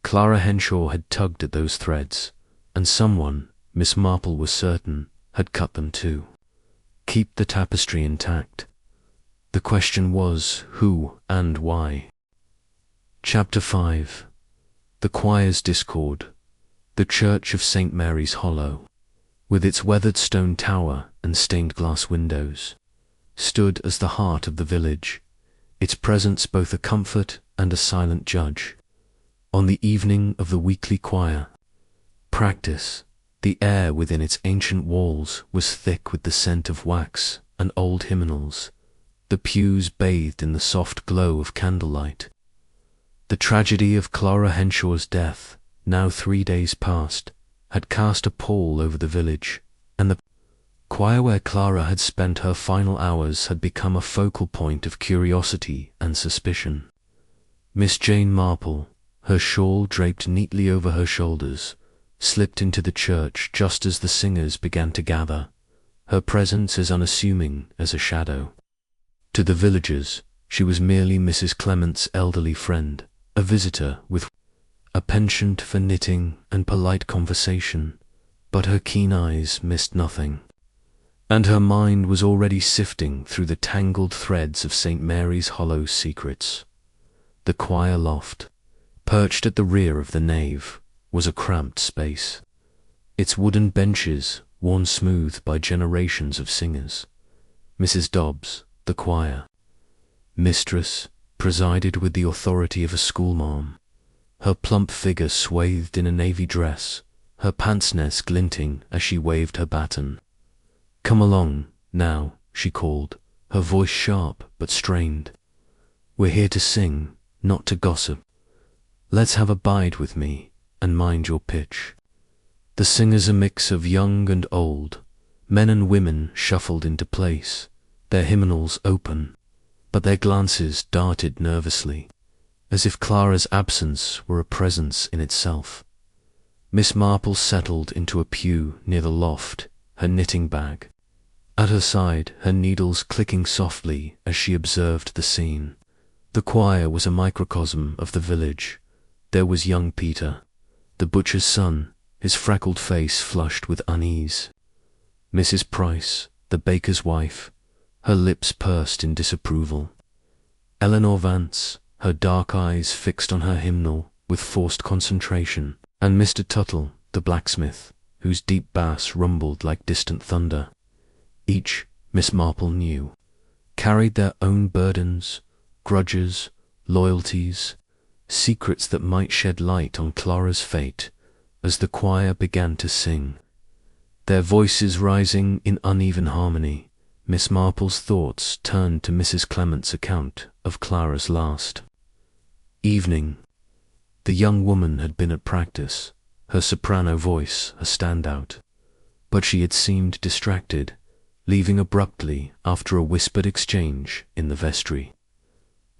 Clara Henshaw had tugged at those threads, and someone, Miss Marple was certain, had cut them too. Keep the tapestry intact. The question was who and why. Chapter 5. The Choir's Discord. The Church of St. Mary's Hollow, with its weathered stone tower and stained glass windows, stood as the heart of the village, its presence both a comfort and a silent judge. On the evening of the weekly choir practice, the air within its ancient walls was thick with the scent of wax and old hymnals, the pews bathed in the soft glow of candlelight. The tragedy of Clara Henshaw's death, now 3 days past, had cast a pall over the village, and the choir where Clara had spent her final hours had become a focal point of curiosity and suspicion. Miss Jane Marple, her shawl draped neatly over her shoulders, slipped into the church just as the singers began to gather, her presence as unassuming as a shadow. To the villagers, she was merely Mrs. Clement's elderly friend, a visitor with a penchant for knitting and polite conversation, but her keen eyes missed nothing, and her mind was already sifting through the tangled threads of St. Mary's Hollow secrets. The choir loft, perched at the rear of the nave, was a cramped space, its wooden benches worn smooth by generations of singers. Mrs. Dobbs, the choir mistress, presided with the authority of a schoolmarm, her plump figure swathed in a navy dress, her pince-nez glinting as she waved her baton. "Come along, now," she called, her voice sharp but strained. "We're here to sing, not to gossip. Let's have a bide with me, and mind your pitch." The singers, a mix of young and old, men and women, shuffled into place, their hymnals open, but their glances darted nervously, as if Clara's absence were a presence in itself. Miss Marple settled into a pew near the loft, her knitting bag at her side, her needles clicking softly as she observed the scene. The choir was a microcosm of the village. There was young Peter, the butcher's son, his freckled face flushed with unease. Mrs. Price, the baker's wife, her lips pursed in disapproval. Eleanor Vance, her dark eyes fixed on her hymnal with forced concentration, and Mr. Tuttle, the blacksmith, whose deep bass rumbled like distant thunder. Each, Miss Marple knew, carried their own burdens, grudges, loyalties, secrets that might shed light on Clara's fate as the choir began to sing. Their voices rising in uneven harmony, Miss Marple's thoughts turned to Mrs. Clement's account of Clara's last evening. The young woman had been at practice, her soprano voice a standout, but she had seemed distracted, leaving abruptly after a whispered exchange in the vestry.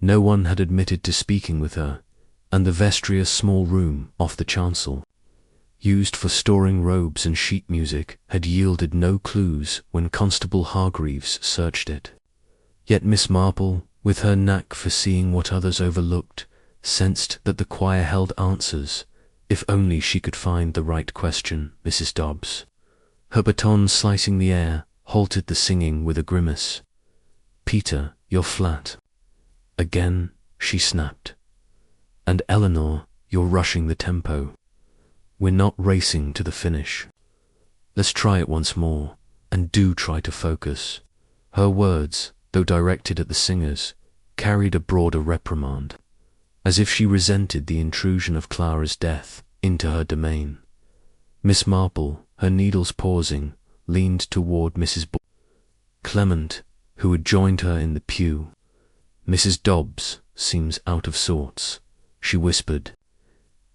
No one had admitted to speaking with her, and the vestry, a small room off the chancel, used for storing robes and sheet music, had yielded no clues when Constable Hargreaves searched it. Yet Miss Marple, with her knack for seeing what others overlooked, sensed that the choir held answers, if only she could find the right question. Mrs. Dobbs, her baton slicing the air, halted the singing with a grimace. "Peter, you're flat." Again she snapped. "And Eleanor, you're rushing the tempo. We're not racing to the finish. Let's try it once more, and do try to focus." Her words, though directed at the singers, carried a broader reprimand, as if she resented the intrusion of Clara's death into her domain. Miss Marple, her needles pausing, leaned toward Mrs. Clement, who had joined her in the pew. "Mrs. Dobbs seems out of sorts," she whispered.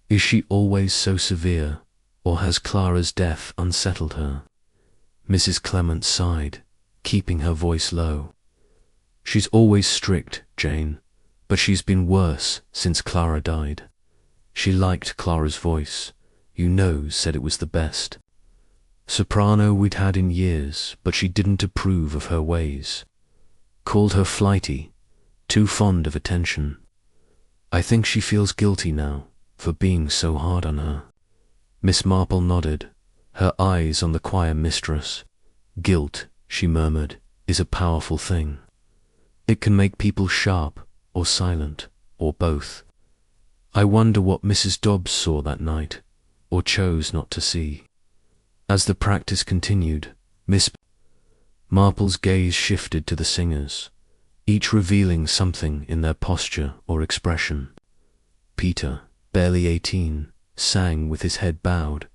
"Is she always so severe, or has Clara's death unsettled her?" Mrs. Clement sighed, keeping her voice low. "She's always strict, Jane, but she's been worse since Clara died. She liked Clara's voice, said it was the best. Soprano we'd had in years, but she didn't approve of her ways. Called her flighty, too fond of attention. I think she feels guilty now for being so hard on her." Miss Marple nodded, her eyes on the choir mistress. "Guilt," she murmured, "is a powerful thing. It can make people sharp or silent, or both. I wonder what Mrs. Dobbs saw that night, or chose not to see." As the practice continued, Miss Marple's gaze shifted to the singers, each revealing something in their posture or expression. Peter, barely 18, sang with his head bowed,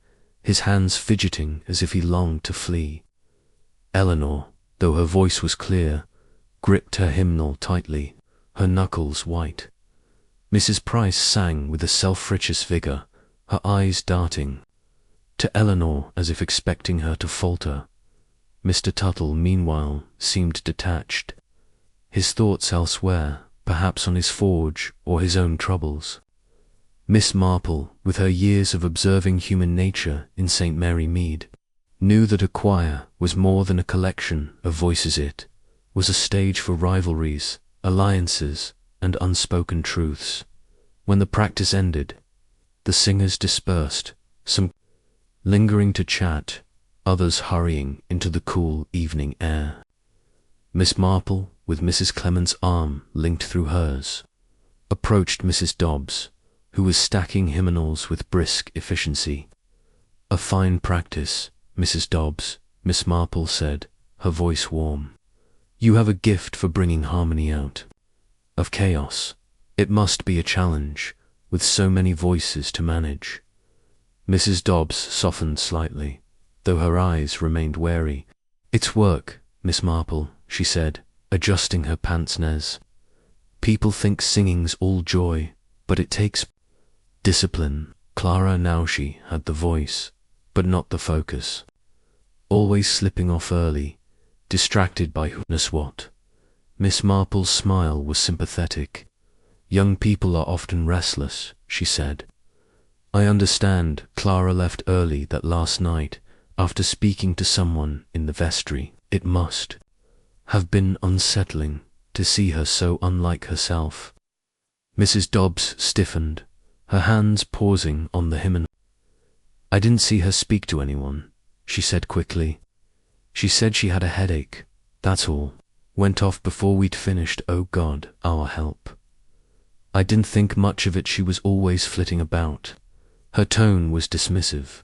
his hands fidgeting as if he longed to flee. Eleanor, though her voice was clear, gripped her hymnal tightly, her knuckles white. Mrs. Price sang with a self-righteous vigour, her eyes darting to Eleanor as if expecting her to falter. Mr. Tuttle, meanwhile, seemed detached, his thoughts elsewhere, perhaps on his forge or his own troubles. Miss Marple, with her years of observing human nature in St. Mary Mead, knew that a choir was more than a collection of voices. It was a stage for rivalries, alliances, and unspoken truths. When the practice ended, the singers dispersed, some lingering to chat, others hurrying into the cool evening air. Miss Marple, with Mrs. Clement's arm linked through hers, approached Mrs. Dobbs, who was stacking hymnals with brisk efficiency. "A fine practice, Mrs. Dobbs," Miss Marple said, her voice warm. "You have a gift for bringing harmony out of chaos. It must be a challenge, with so many voices to manage." Mrs. Dobbs softened slightly, though her eyes remained wary. "It's work, Miss Marple," she said, adjusting her pince-nez. "People think singing's all joy, but it takes discipline." Clara, now she had the voice, but not the focus, always slipping off early, distracted by who knows what. Miss Marple's smile was sympathetic. "Young people are often restless," she said. "I understand Clara left early that last night after speaking to someone in the vestry. It must have been unsettling to see her so unlike herself." Mrs. Dobbs stiffened, her hands pausing on the hymn. "I didn't see her speak to anyone," she said quickly. "She said she had a headache, that's all. Went off before we'd finished 'Oh God, our help.' I didn't think much of it. She was always flitting about." Her tone was dismissive,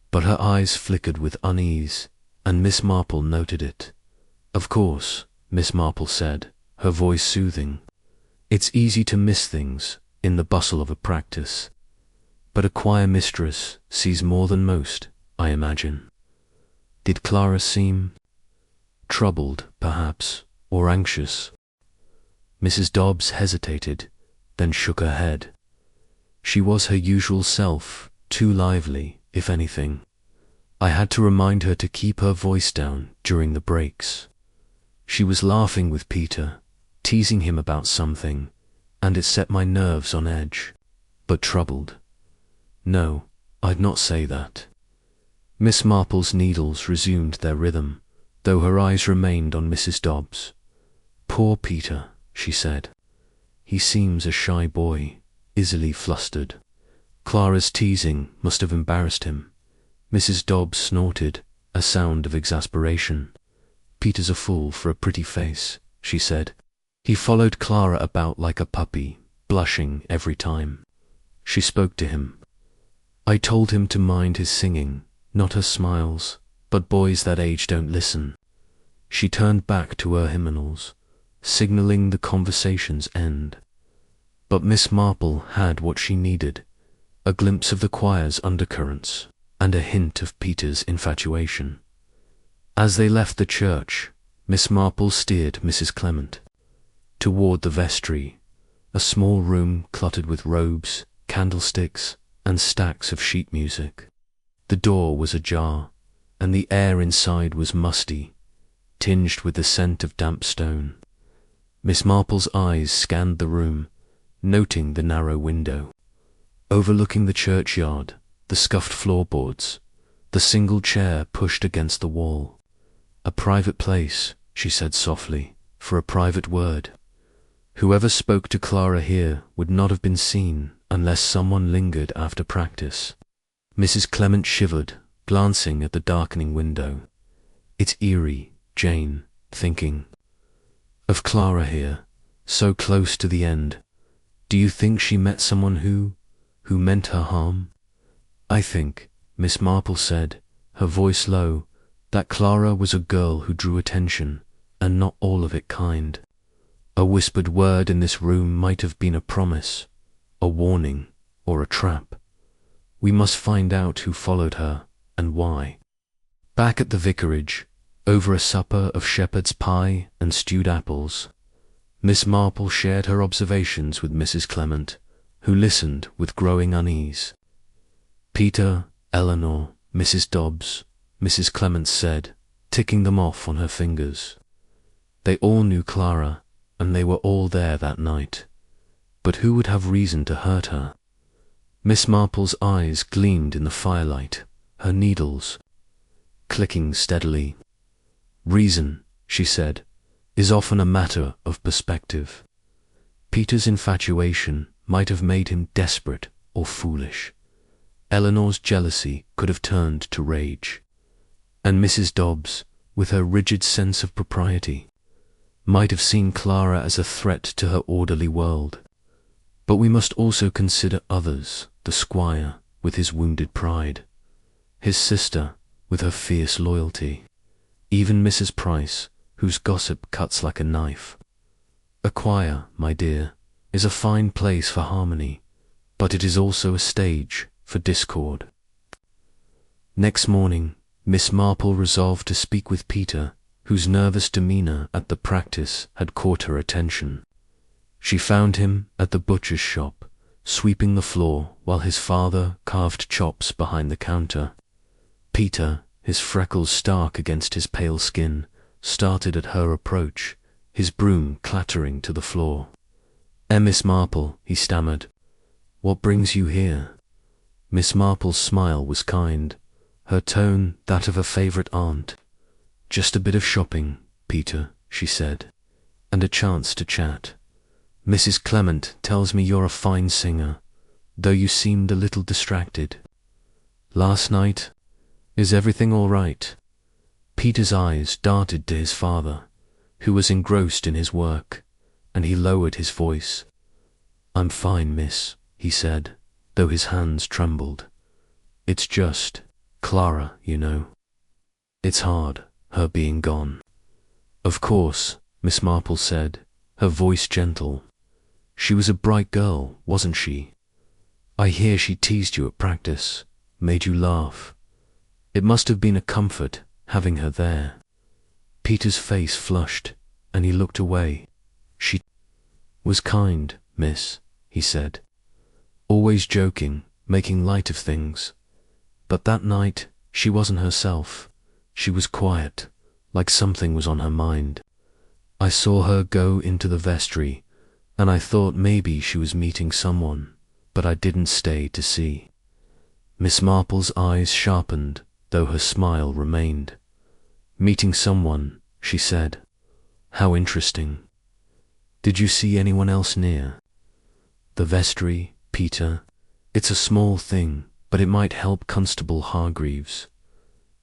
but her eyes flickered with unease, and Miss Marple noted it. "Of course," Miss Marple said, her voice soothing. "It's easy to miss things in the bustle of a practice, but a choir mistress sees more than most, I imagine." Did Clara seem troubled, perhaps, or anxious? Mrs. Dobbs hesitated, then shook her head. She was her usual self, too lively, if anything. I had to remind her to keep her voice down during the breaks. She was laughing with Peter, teasing him about something, and it set my nerves on edge. But troubled? No, I'd not say that. Miss Marple's needles resumed their rhythm, though her eyes remained on Mrs. Dobbs. "Poor Peter," she said. "He seems a shy boy, easily flustered. Clara's teasing must have embarrassed him." Mrs. Dobbs snorted, a sound of exasperation. "Peter's a fool for a pretty face," she said. "He followed Clara about like a puppy, blushing every time she spoke to him. I told him to mind his singing, not her smiles, but boys that age don't listen." She turned back to her hymnals, signalling the conversation's end. But Miss Marple had what she needed, a glimpse of the choir's undercurrents, and a hint of Peter's infatuation. As they left the church, Miss Marple steered Mrs. Clement toward the vestry, a small room cluttered with robes, candlesticks, and stacks of sheet music. The door was ajar, and the air inside was musty, tinged with the scent of damp stone. Miss Marple's eyes scanned the room, noting the narrow window overlooking the churchyard, the scuffed floorboards, the single chair pushed against the wall. "A private place," she said softly, "for a private word. Whoever spoke to Clara here would not have been seen unless someone lingered after practice." Mrs. Clement shivered, glancing at the darkening window. "It's eerie, Jane, thinking of Clara here, so close to the end. Do you think she met someone who meant her harm?" "I think," Miss Marple said, her voice low, "that Clara was a girl who drew attention, and not all of it kind. A whispered word in this room might have been a promise, a warning, or a trap. We must find out who followed her, and why." Back at the vicarage, over a supper of shepherd's pie and stewed apples, Miss Marple shared her observations with Mrs. Clement, who listened with growing unease. Peter, Eleanor, Mrs. Dobbs, Mrs. Clement said, ticking them off on her fingers. They all knew Clara, and they were all there that night. But who would have reason to hurt her? Miss Marple's eyes gleamed in the firelight, her needles clicking steadily. Reason, she said, is often a matter of perspective. Peter's infatuation might have made him desperate or foolish. Eleanor's jealousy could have turned to rage. And Mrs. Dobbs, with her rigid sense of propriety, might have seen Clara as a threat to her orderly world. But we must also consider others, the squire, with his wounded pride, his sister, with her fierce loyalty, even Mrs. Price, whose gossip cuts like a knife. A choir, my dear, is a fine place for harmony, but it is also a stage for discord. Next morning, Miss Marple resolved to speak with Peter, whose nervous demeanour at the practice had caught her attention. She found him at the butcher's shop, sweeping the floor while his father carved chops behind the counter. Peter, his freckles stark against his pale skin, started at her approach, his broom clattering to the floor. Miss Marple," he stammered, "what brings you here?" Miss Marple's smile was kind, her tone that of a favourite aunt. "Just a bit of shopping, Peter," she said, "and a chance to chat. Mrs. Clement tells me you're a fine singer, though you seemed a little distracted. Last night, is everything all right?" Peter's eyes darted to his father, who was engrossed in his work, and he lowered his voice. "I'm fine, miss," he said, though his hands trembled. "It's just Clara, you know. It's hard, her being gone." "Of course," Miss Marple said, her voice gentle. "She was a bright girl, wasn't she? I hear she teased you at practice, made you laugh. It must have been a comfort having her there." Peter's face flushed, and he looked away. "She was kind, miss," he said. "Always joking, making light of things. But that night she wasn't herself. She was quiet, like something was on her mind. I saw her go into the vestry, and I thought maybe she was meeting someone, but I didn't stay to see." Miss Marple's eyes sharpened, though her smile remained. "Meeting someone," she said. "How interesting. Did you see anyone else near?" "The vestry, Peter. It's a small thing, but it might help Constable Hargreaves."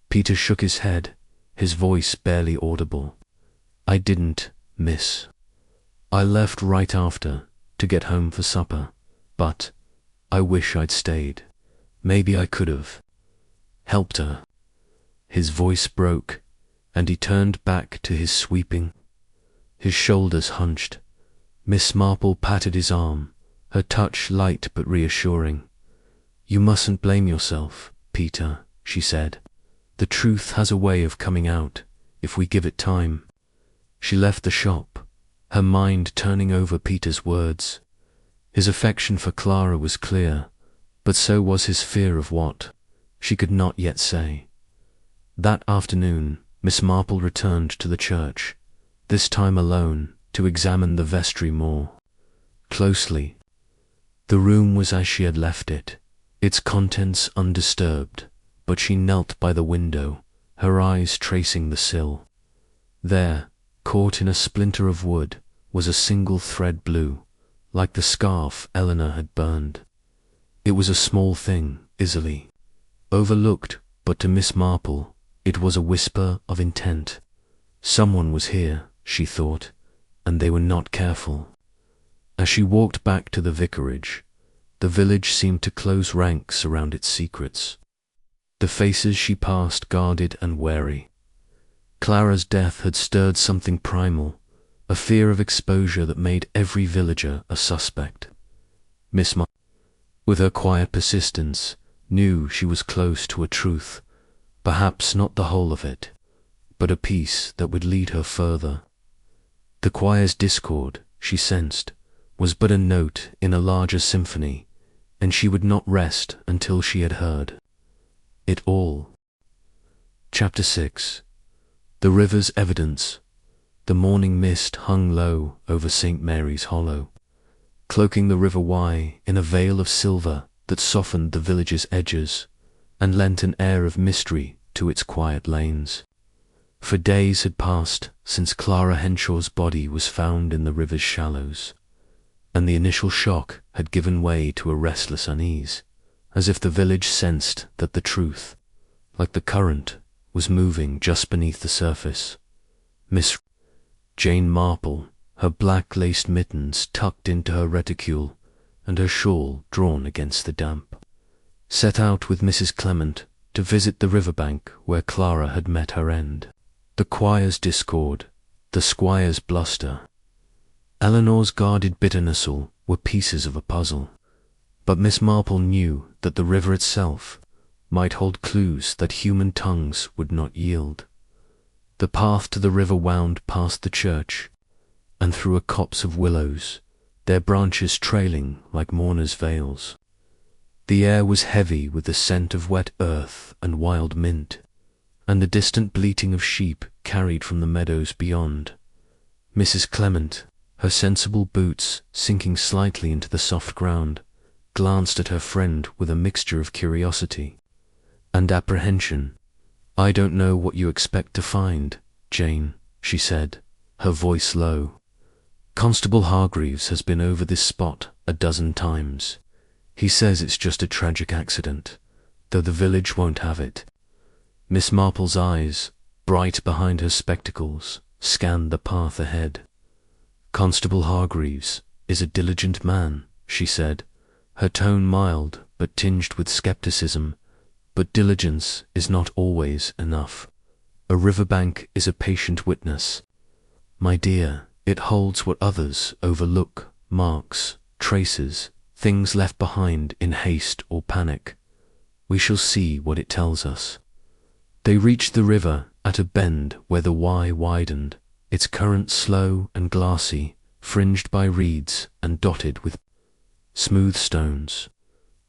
Peter shook his head, his voice barely audible. "I didn't, miss. I left right after, to get home for supper, but I wish I'd stayed. Maybe I could have helped her." His voice broke, and he turned back to his sweeping, his shoulders hunched. Miss Marple patted his arm, her touch light but reassuring. "You mustn't blame yourself, Peter," she said. "The truth has a way of coming out, if we give it time." She left the shop, her mind turning over Peter's words. His affection for Clara was clear, but so was his fear of what she could not yet say. That afternoon, Miss Marple returned to the church, this time alone, to examine the vestry more closely. The room was as she had left it, its contents undisturbed, but she knelt by the window, her eyes tracing the sill. There, caught in a splinter of wood, was a single thread blue, like the scarf Eleanor had burned. It was a small thing, easily overlooked, but to Miss Marple it was a whisper of intent. Someone was here, she thought, and they were not careful. As she walked back to the vicarage, the village seemed to close ranks around its secrets. The faces she passed guarded and wary. Clara's death had stirred something primal, a fear of exposure that made every villager a suspect. Miss Marple, with her quiet persistence, knew she was close to a truth, perhaps not the whole of it, but a piece that would lead her further. The choir's discord, she sensed, was but a note in a larger symphony, and she would not rest until she had heard it all. Chapter 6. The River's Evidence. The morning mist hung low over St. Mary's Hollow, cloaking the River Wye in a veil of silver that softened the village's edges and lent an air of mystery to its quiet lanes. For days had passed since Clara Henshaw's body was found in the river's shallows, and the initial shock had given way to a restless unease, as if the village sensed that the truth, like the current, was moving just beneath the surface. Miss Jane Marple, her black-laced mittens tucked into her reticule and her shawl drawn against the damp, set out with Mrs. Clement to visit the riverbank where Clara had met her end. The choir's discord, the squire's bluster, Eleanor's guarded bitternessul were pieces of a puzzle, but Miss Marple knew that the river itself might hold clues that human tongues would not yield. The path to the river wound past the church and through a copse of willows, their branches trailing like mourners' veils. The air was heavy with the scent of wet earth and wild mint, and the distant bleating of sheep carried from the meadows beyond. Mrs. Clement, her sensible boots sinking slightly into the soft ground, glanced at her friend with a mixture of curiosity and apprehension. "I don't know what you expect to find, Jane," she said, her voice low. "Constable Hargreaves has been over this spot a dozen times. He says it's just a tragic accident, though the village won't have it." Miss Marple's eyes, bright behind her spectacles, scanned the path ahead. "Constable Hargreaves is a diligent man," she said, her tone mild but tinged with skepticism. "But diligence is not always enough. A riverbank is a patient witness. My dear, it holds what others overlook: marks, traces, things left behind in haste or panic. We shall see what it tells us." They reached the river at a bend where the Wye widened, its current slow and glassy, fringed by reeds and dotted with smooth stones.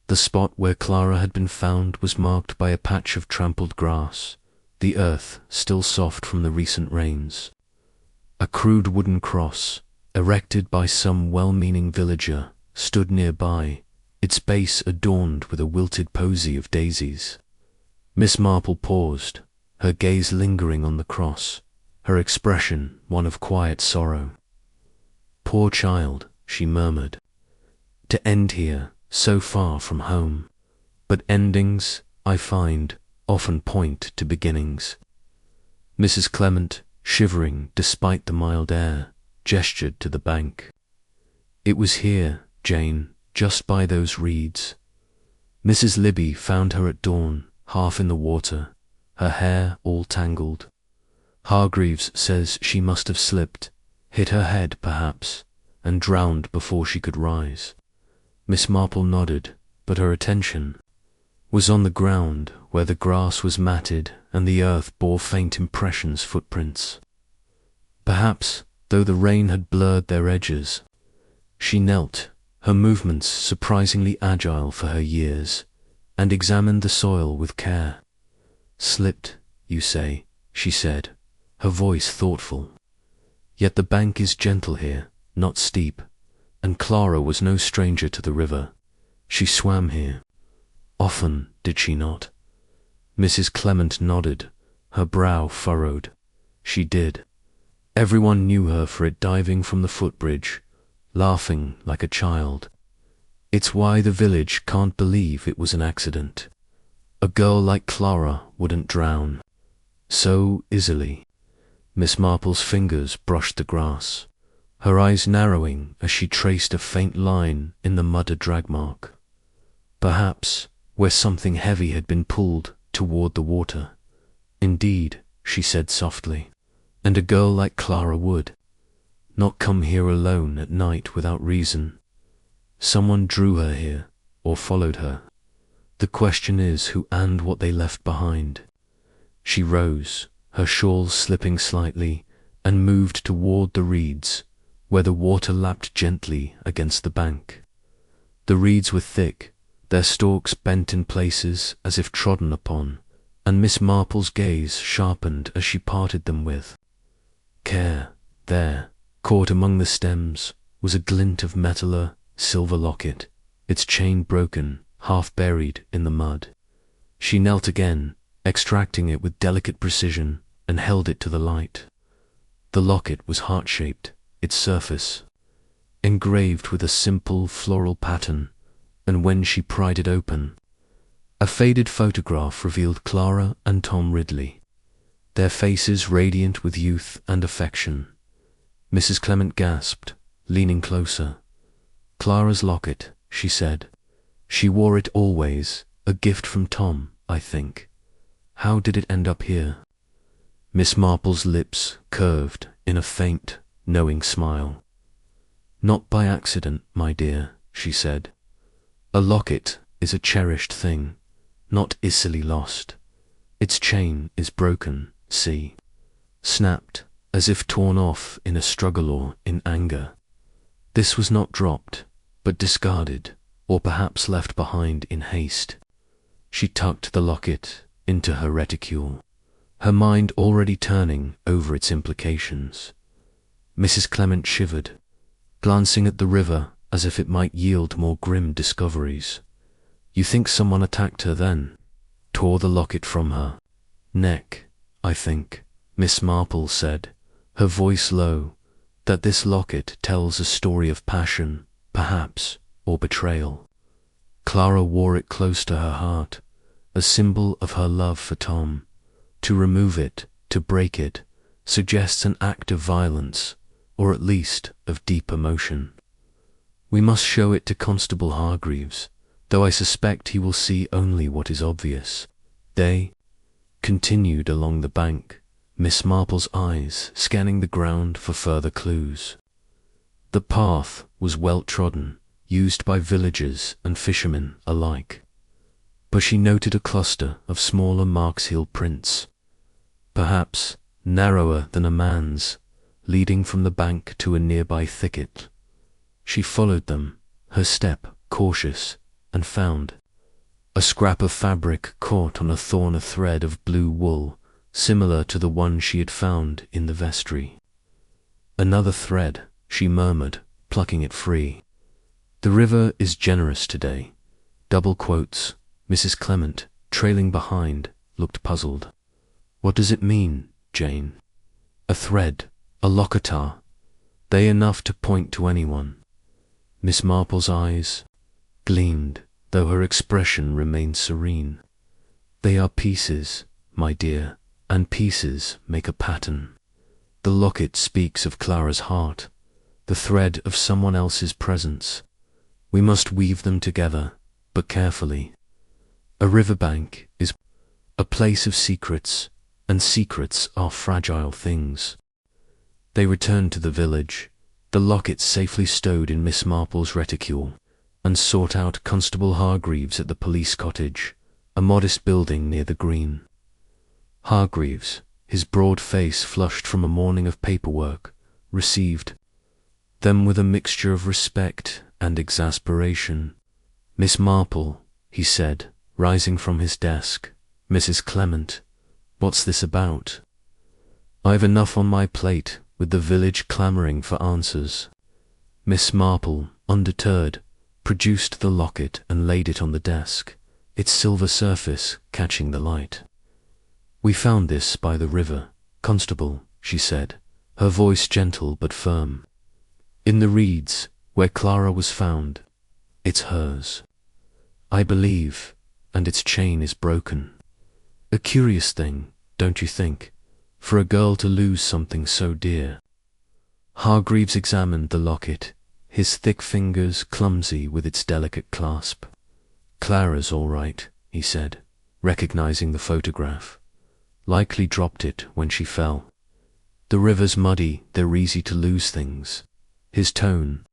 The spot where Clara had been found was marked by a patch of trampled grass, the earth still soft from the recent rains. A crude wooden cross, erected by some well-meaning villager, stood nearby, its base adorned with a wilted posy of daisies. Miss Marple paused, her gaze lingering on the cross, her expression one of quiet sorrow. "Poor child," she murmured, "to end here, so far from home. But endings, I find, often point to beginnings." Mrs. Clement, shivering despite the mild air, gestured to the bank. "It was here, Jane, just by those reeds." Mrs. Libby found her at dawn, half in the water, her hair all tangled. "Hargreaves says she must have slipped, hit her head perhaps, and drowned before she could rise." Miss Marple nodded, but her attention was on the ground where the grass was matted and the earth bore faint impressions, footprints. Perhaps, though the rain had blurred their edges. She knelt, her movements surprisingly agile for her years, and examined the soil with care. "Slipped, you say," she said, her voice thoughtful. "Yet the bank is gentle here, not steep, and Clara was no stranger to the river. She swam here often, did she not?" Mrs. Clement nodded, her brow furrowed. "She did. Everyone knew her for it, diving from the footbridge, laughing like a child. It's why the village can't believe it was an accident. A girl like Clara wouldn't drown so easily." Miss Marple's fingers brushed the grass, her eyes narrowing as she traced a faint line in the mud, a drag mark. Perhaps where something heavy had been pulled toward the water. "Indeed," she said softly, "and a girl like Clara would not come here alone at night without reason. Someone drew her here, or followed her. The question is who and what they left behind." She rose, her shawl slipping slightly, and moved toward the reeds, where the water lapped gently against the bank. The reeds were thick, their stalks bent in places as if trodden upon, and Miss Marple's gaze sharpened as she parted them with care. There, caught among the stems, was a glint of metallar silver locket, its chain broken, half buried in the mud. She knelt again, extracting it with delicate precision, and held it to the light. The locket was heart-shaped, its surface engraved with a simple floral pattern, and when she pried it open, a faded photograph revealed Clara and Tom Ridley, their faces radiant with youth and affection. Mrs. Clement gasped, leaning closer. "Clara's locket," she said. "She wore it always, a gift from Tom, I think. How did it end up here?" Miss Marple's lips curved in a faint, knowing smile. "Not by accident, my dear," she said. "A locket is a cherished thing, not easily lost. Its chain is broken, see, snapped, as if torn off in a struggle or in anger. This was not dropped, but discarded, or perhaps left behind in haste." She tucked the locket into her reticule, her mind already turning over its implications. Mrs. Clement shivered, glancing at the river as if it might yield more grim discoveries. "You think someone attacked her then? Tore the locket from her neck, I think," Miss Marple said, her voice low, "that this locket tells a story of passion, perhaps, or betrayal. Clara wore it close to her heart, a symbol of her love for Tom. To remove it, to break it, suggests an act of violence, or at least of deep emotion. We must show it to Constable Hargreaves, though I suspect he will see only what is obvious." They continued along the bank, Miss Marple's eyes scanning the ground for further clues. The path was well-trodden, used by villagers and fishermen alike, but she noted a cluster of smaller Mark's heel prints, perhaps narrower than a man's, leading from the bank to a nearby thicket. She followed them, her step cautious, and found a scrap of fabric caught on a thread of blue wool, similar to the one she had found in the vestry. "Another thread," she murmured, plucking it free. "The river is generous today." Double quotes. Mrs. Clement, trailing behind, looked puzzled. "What does it mean, Jane?" "A thread, a locketar. They enough to point to anyone." Miss Marple's eyes gleamed, though her expression remained serene. "They are pieces, my dear, and pieces make a pattern. The locket speaks of Clara's heart, the thread of someone else's presence. We must weave them together, but carefully. A riverbank is a place of secrets, and secrets are fragile things." They returned to the village, the locket safely stowed in Miss Marple's reticule, and sought out Constable Hargreaves at the police cottage, a modest building near the green. Hargreaves, his broad face flushed from a morning of paperwork, received them with a mixture of respect and exasperation. "Miss Marple," he said, rising from his desk. "Mrs. Clement, what's this about? I've enough on my plate, with the village clamouring for answers." Miss Marple, undeterred, produced the locket and laid it on the desk, its silver surface catching the light. "We found this by the river, Constable," she said, her voice gentle but firm. "In the reeds, where Clara was found. It's hers, I believe, and its chain is broken. A curious thing, don't you think, for a girl to lose something so dear?" Hargreaves examined the locket, his thick fingers clumsy with its delicate clasp. "Clara's all right," he said, recognizing the photograph. "Likely dropped it when she fell. The river's muddy, they're easy to lose things." His tone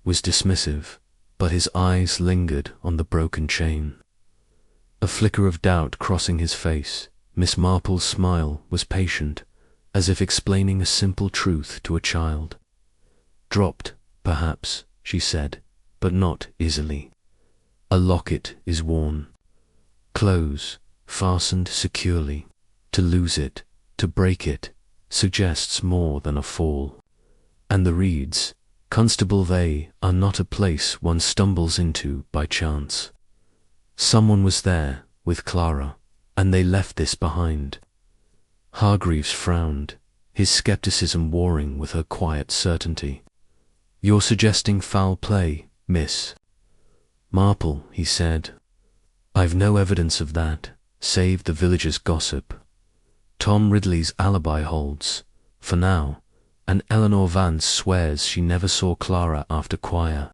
was dismissive, but his eyes lingered on the broken chain. A flicker of doubt crossing his face, Miss Marple's smile was patient, as if explaining a simple truth to a child. Dropped, perhaps, she said, but not easily. A locket is worn. Close, fastened securely. To lose it, to break it, suggests more than a fall. And the reeds, Constable, they are not a place one stumbles into by chance. Someone was there with Clara, and they left this behind. Hargreaves frowned, his skepticism warring with her quiet certainty. You're suggesting foul play, miss Marple, he said. I've no evidence of that, save the villagers' gossip. Tom Ridley's alibi holds, for now, and Eleanor Vance swears she never saw Clara after choir.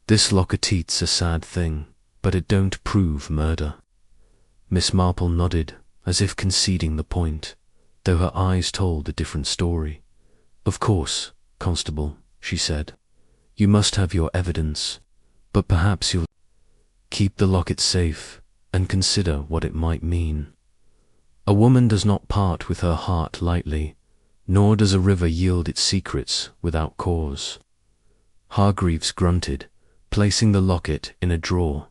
This locket's a sad thing, but it don't prove murder. Miss Marple nodded, as if conceding the point, though her eyes told a different story. Of course, Constable, she said. You must have your evidence, but perhaps you'll keep the locket safe and consider what it might mean. A woman does not part with her heart lightly, nor does a river yield its secrets without cause. Hargreaves grunted, placing the locket in a drawer,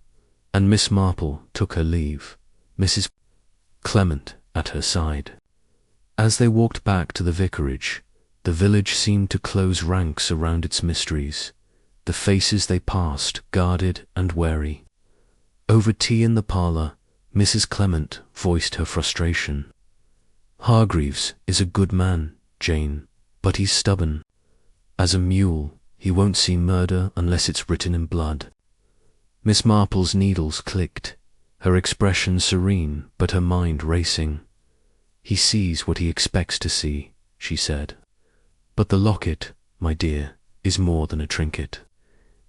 and Miss Marple took her leave, Mrs. Clement at her side. As they walked back to the vicarage, the village seemed to close ranks around its mysteries, the faces they passed guarded and wary. Over tea in the parlour, Mrs. Clement voiced her frustration. Hargreaves is a good man, Jane, but he's stubborn. As a mule, he won't see murder unless it's written in blood. Miss Marple's needles clicked, her expression serene but her mind racing. He sees what he expects to see, she said. But the locket, my dear, is more than a trinket.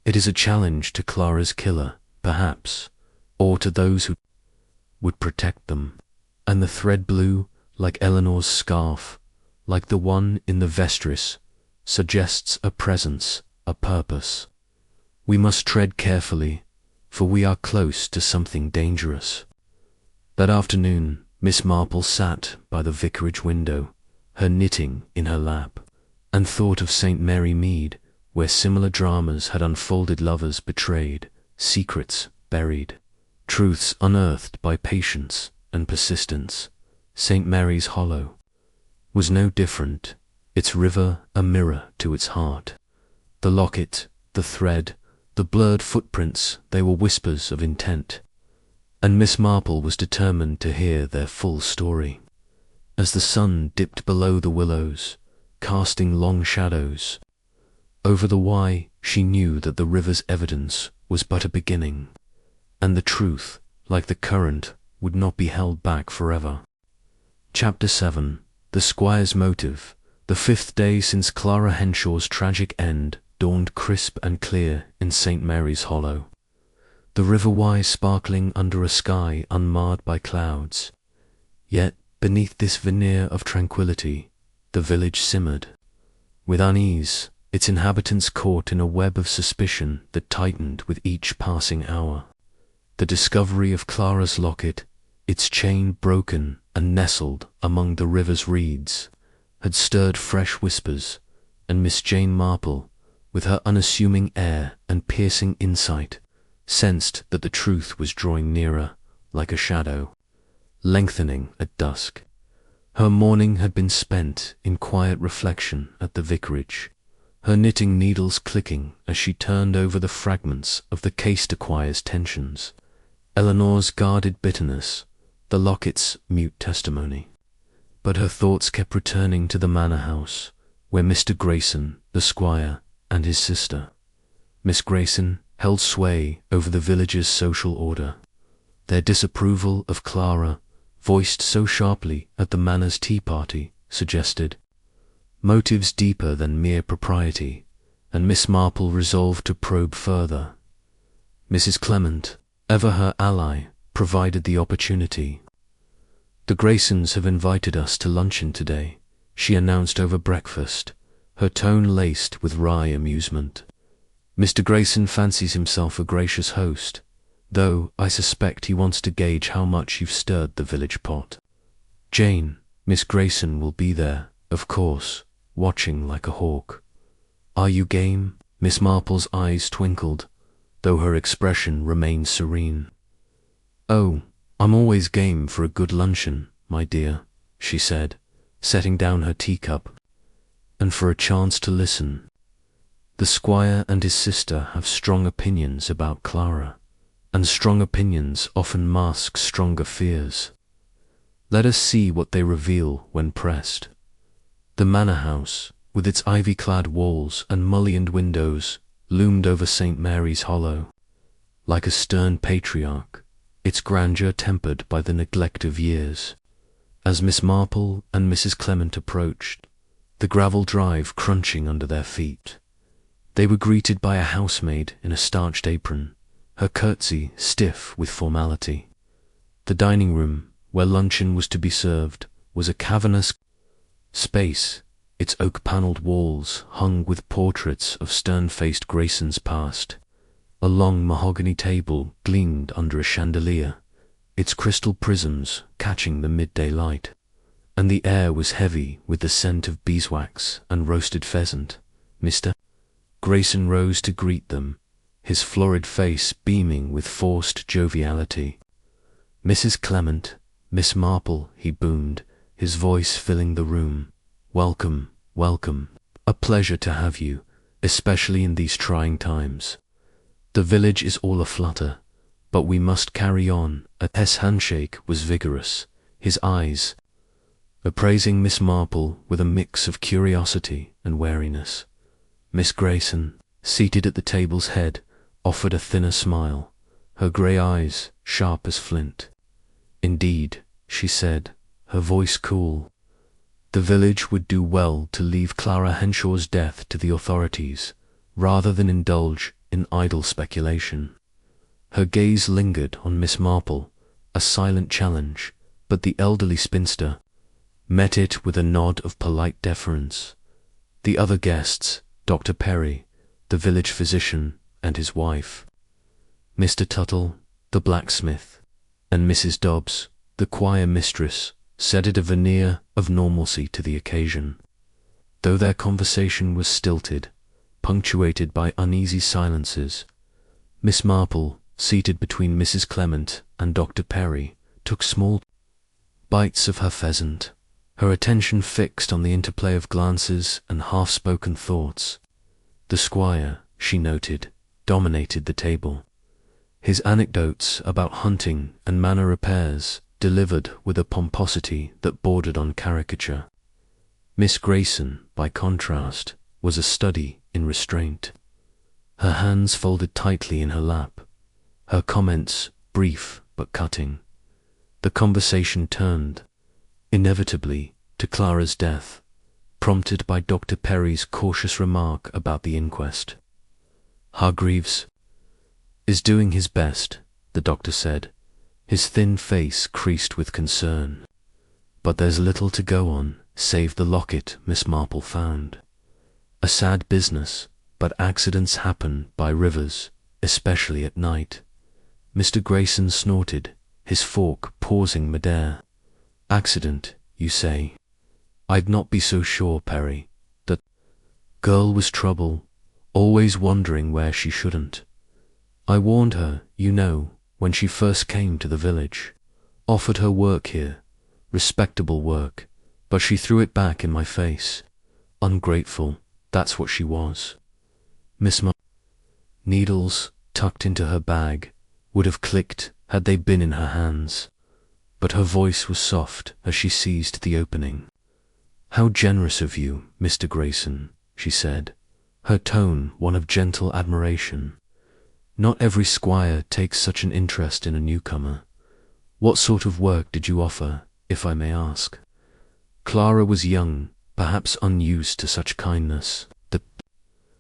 It is a challenge to Clara's killer, perhaps, or to those who would protect them. And the thread blue, like Eleanor's scarf, like the one in the vestris, suggests a presence, a purpose. We must tread carefully, for we are close to something dangerous. That afternoon, Miss Marple sat by the vicarage window, her knitting in her lap, and thought of St. Mary Mead, where similar dramas had unfolded, lovers betrayed, secrets buried, truths unearthed by patience and persistence. St. Mary's Hollow was no different, its river a mirror to its heart. The locket, the thread, the blurred footprints, they were whispers of intent, and Miss Marple was determined to hear their full story. As the sun dipped below the willows, casting long shadows over the Wye, she knew that the river's evidence was but a beginning, and the truth, like the current, would not be held back forever. Chapter 7. The Squire's Motive. The 5th day since Clara Henshaw's tragic end dawned crisp and clear in St. Mary's Hollow, the river Wye sparkling under a sky unmarred by clouds. Yet, beneath this veneer of tranquillity, the village simmered. With unease, its inhabitants caught in a web of suspicion that tightened with each passing hour. The discovery of Clara's locket, its chain broken and nestled among the river's reeds, had stirred fresh whispers, and Miss Jane Marple, with her unassuming air and piercing insight, sensed that the truth was drawing nearer, like a shadow, lengthening at dusk. Her morning had been spent in quiet reflection at the vicarage, her knitting needles clicking as she turned over the fragments of the case to choir's tensions, Eleanor's guarded bitterness, the locket's mute testimony. But her thoughts kept returning to the manor house, where Mr. Grayson, the squire, and his sister, Miss Grayson, held sway over the village's social order. Their disapproval of Clara, voiced so sharply at the manor's tea party, suggested motives deeper than mere propriety, and Miss Marple resolved to probe further. Mrs. Clement, ever her ally, provided the opportunity. The Graysons have invited us to luncheon today, she announced over breakfast, her tone laced with wry amusement. Mr. Grayson fancies himself a gracious host, though I suspect he wants to gauge how much you've stirred the village pot. Jane, Miss Grayson will be there, of course, watching like a hawk. Are you game? Miss Marple's eyes twinkled, though her expression remained serene. Oh, I'm always game for a good luncheon, my dear, she said, setting down her teacup, and for a chance to listen. The squire and his sister have strong opinions about Clara, and strong opinions often mask stronger fears. Let us see what they reveal when pressed. The manor house, with its ivy-clad walls and mullioned windows, loomed over St. Mary's Hollow. Like a stern patriarch, its grandeur tempered by the neglect of years. As Miss Marple and Mrs. Clement approached, the gravel drive crunching under their feet, they were greeted by a housemaid in a starched apron, her curtsy stiff with formality. The dining room, where luncheon was to be served, was a cavernous space, its oak-panelled walls hung with portraits of stern-faced Grayson's past. A long mahogany table gleamed under a chandelier, its crystal prisms catching the midday light, and the air was heavy with the scent of beeswax and roasted pheasant. Mr. Grayson rose to greet them, his florid face beaming with forced joviality. Mrs. Clement, Miss Marple, he boomed, his voice filling the room. Welcome, welcome. A pleasure to have you, especially in these trying times. The village is all aflutter, but we must carry on. His handshake was vigorous, his eyes appraising Miss Marple with a mix of curiosity and wariness. Miss Grayson, seated at the table's head, offered a thinner smile, her grey eyes sharp as flint. Indeed, she said, her voice cool, the village would do well to leave Clara Henshaw's death to the authorities, rather than indulge in idle speculation. Her gaze lingered on Miss Marple, a silent challenge, but the elderly spinster met it with a nod of polite deference. The other guests, Dr. Perry, the village physician, and his wife, Mr. Tuttle, the blacksmith, and Mrs. Dobbs, the choir mistress, added a veneer of normalcy to the occasion. Though their conversation was stilted, punctuated by uneasy silences, Miss Marple, seated between Mrs. Clement and Dr. Perry, took small bites of her pheasant, her attention fixed on the interplay of glances and half-spoken thoughts. The squire, she noted, dominated the table, his anecdotes about hunting and manor repairs delivered with a pomposity that bordered on caricature. Miss Grayson, by contrast, was a study in restraint, her hands folded tightly in her lap, her comments brief but cutting. The conversation turned, inevitably, to Clara's death, prompted by Dr. Perry's cautious remark about the inquest. Hargreaves is doing his best, the doctor said, his thin face creased with concern. But there's little to go on, save the locket Miss Marple found. A sad business, but accidents happen by rivers, especially at night. Mr. Grayson snorted, his fork pausing midair. Accident, you say? I'd not be so sure, Perry. That girl was trouble, always wandering where she shouldn't. I warned her, you know, when she first came to the village, offered her work here, respectable work, but she threw it back in my face. Ungrateful, that's what she was. Miss Needles, tucked into her bag, would have clicked had they been in her hands, but her voice was soft as she seized the opening. How generous of you, Mr. Grayson, she said, her tone one of gentle admiration. Not every squire takes such an interest in a newcomer. What sort of work did you offer, if I may ask? Clara was young, perhaps unused to such kindness. The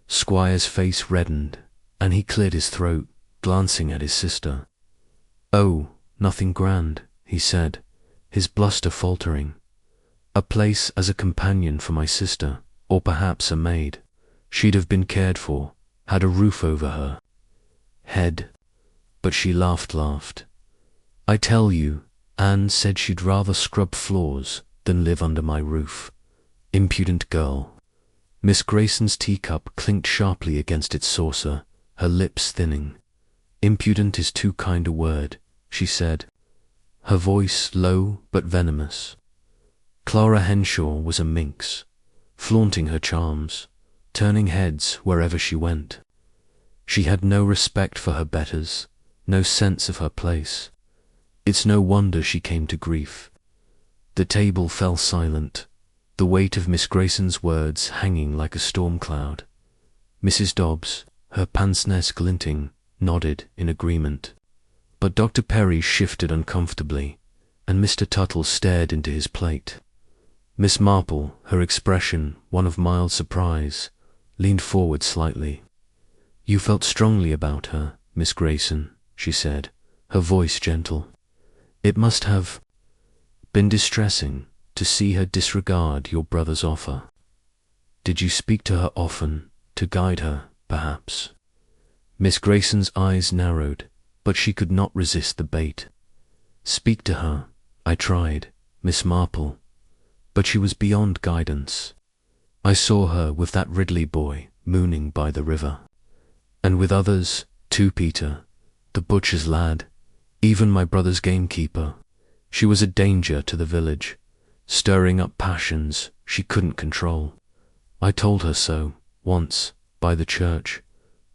squire's face reddened, and he cleared his throat, glancing at his sister. Oh, nothing grand, he said, his bluster faltering. A place as a companion for my sister, or perhaps a maid. She'd have been cared for, had a roof over her head. But she laughed. I tell you, Anne said she'd rather scrub floors than live under my roof. Impudent girl. Miss Grayson's teacup clinked sharply against its saucer, her lips thinning. "Impudent is too kind a word," she said, her voice low but venomous. Clara Henshaw was a minx, flaunting her charms, turning heads wherever she went. She had no respect for her betters, no sense of her place. It's no wonder she came to grief. The table fell silent, the weight of Miss Grayson's words hanging like a storm cloud. Mrs. Dobbs, her pince-nez glinting, nodded in agreement. But Dr. Perry shifted uncomfortably, and Mr. Tuttle stared into his plate. Miss Marple, her expression one of mild surprise, leaned forward slightly. "You felt strongly about her, Miss Grayson," she said, her voice gentle. "It must have been distressing to see her disregard your brother's offer. Did you speak to her often, to guide her, perhaps?" Miss Grayson's eyes narrowed, but she could not resist the bait. "Speak to her, I tried, Miss Marple, but she was beyond guidance. I saw her with that Ridley boy mooning by the river. And with others, too, Peter, the butcher's lad, even my brother's gamekeeper. She was a danger to the village, stirring up passions she couldn't control. I told her so, once, by the church,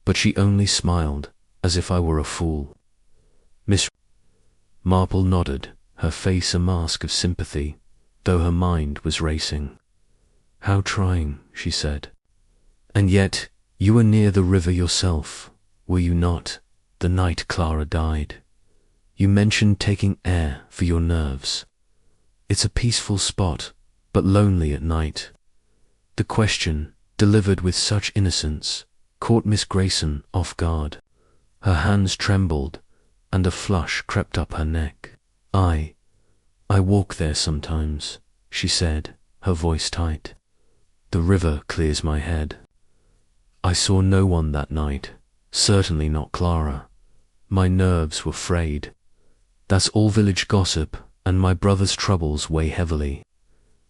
but she only smiled, as if I were a fool." Miss Marple nodded, her face a mask of sympathy, though her mind was racing. "How trying," she said. "And yet you were near the river yourself, were you not, the night Clara died? You mentioned taking air for your nerves. It's a peaceful spot, but lonely at night." The question, delivered with such innocence, caught Miss Grayson off guard. Her hands trembled, and a flush crept up her neck. I walk there sometimes," she said, her voice tight. "The river clears my head. I saw no one that night, certainly not Clara. My nerves were frayed. That's all village gossip, and my brother's troubles weigh heavily."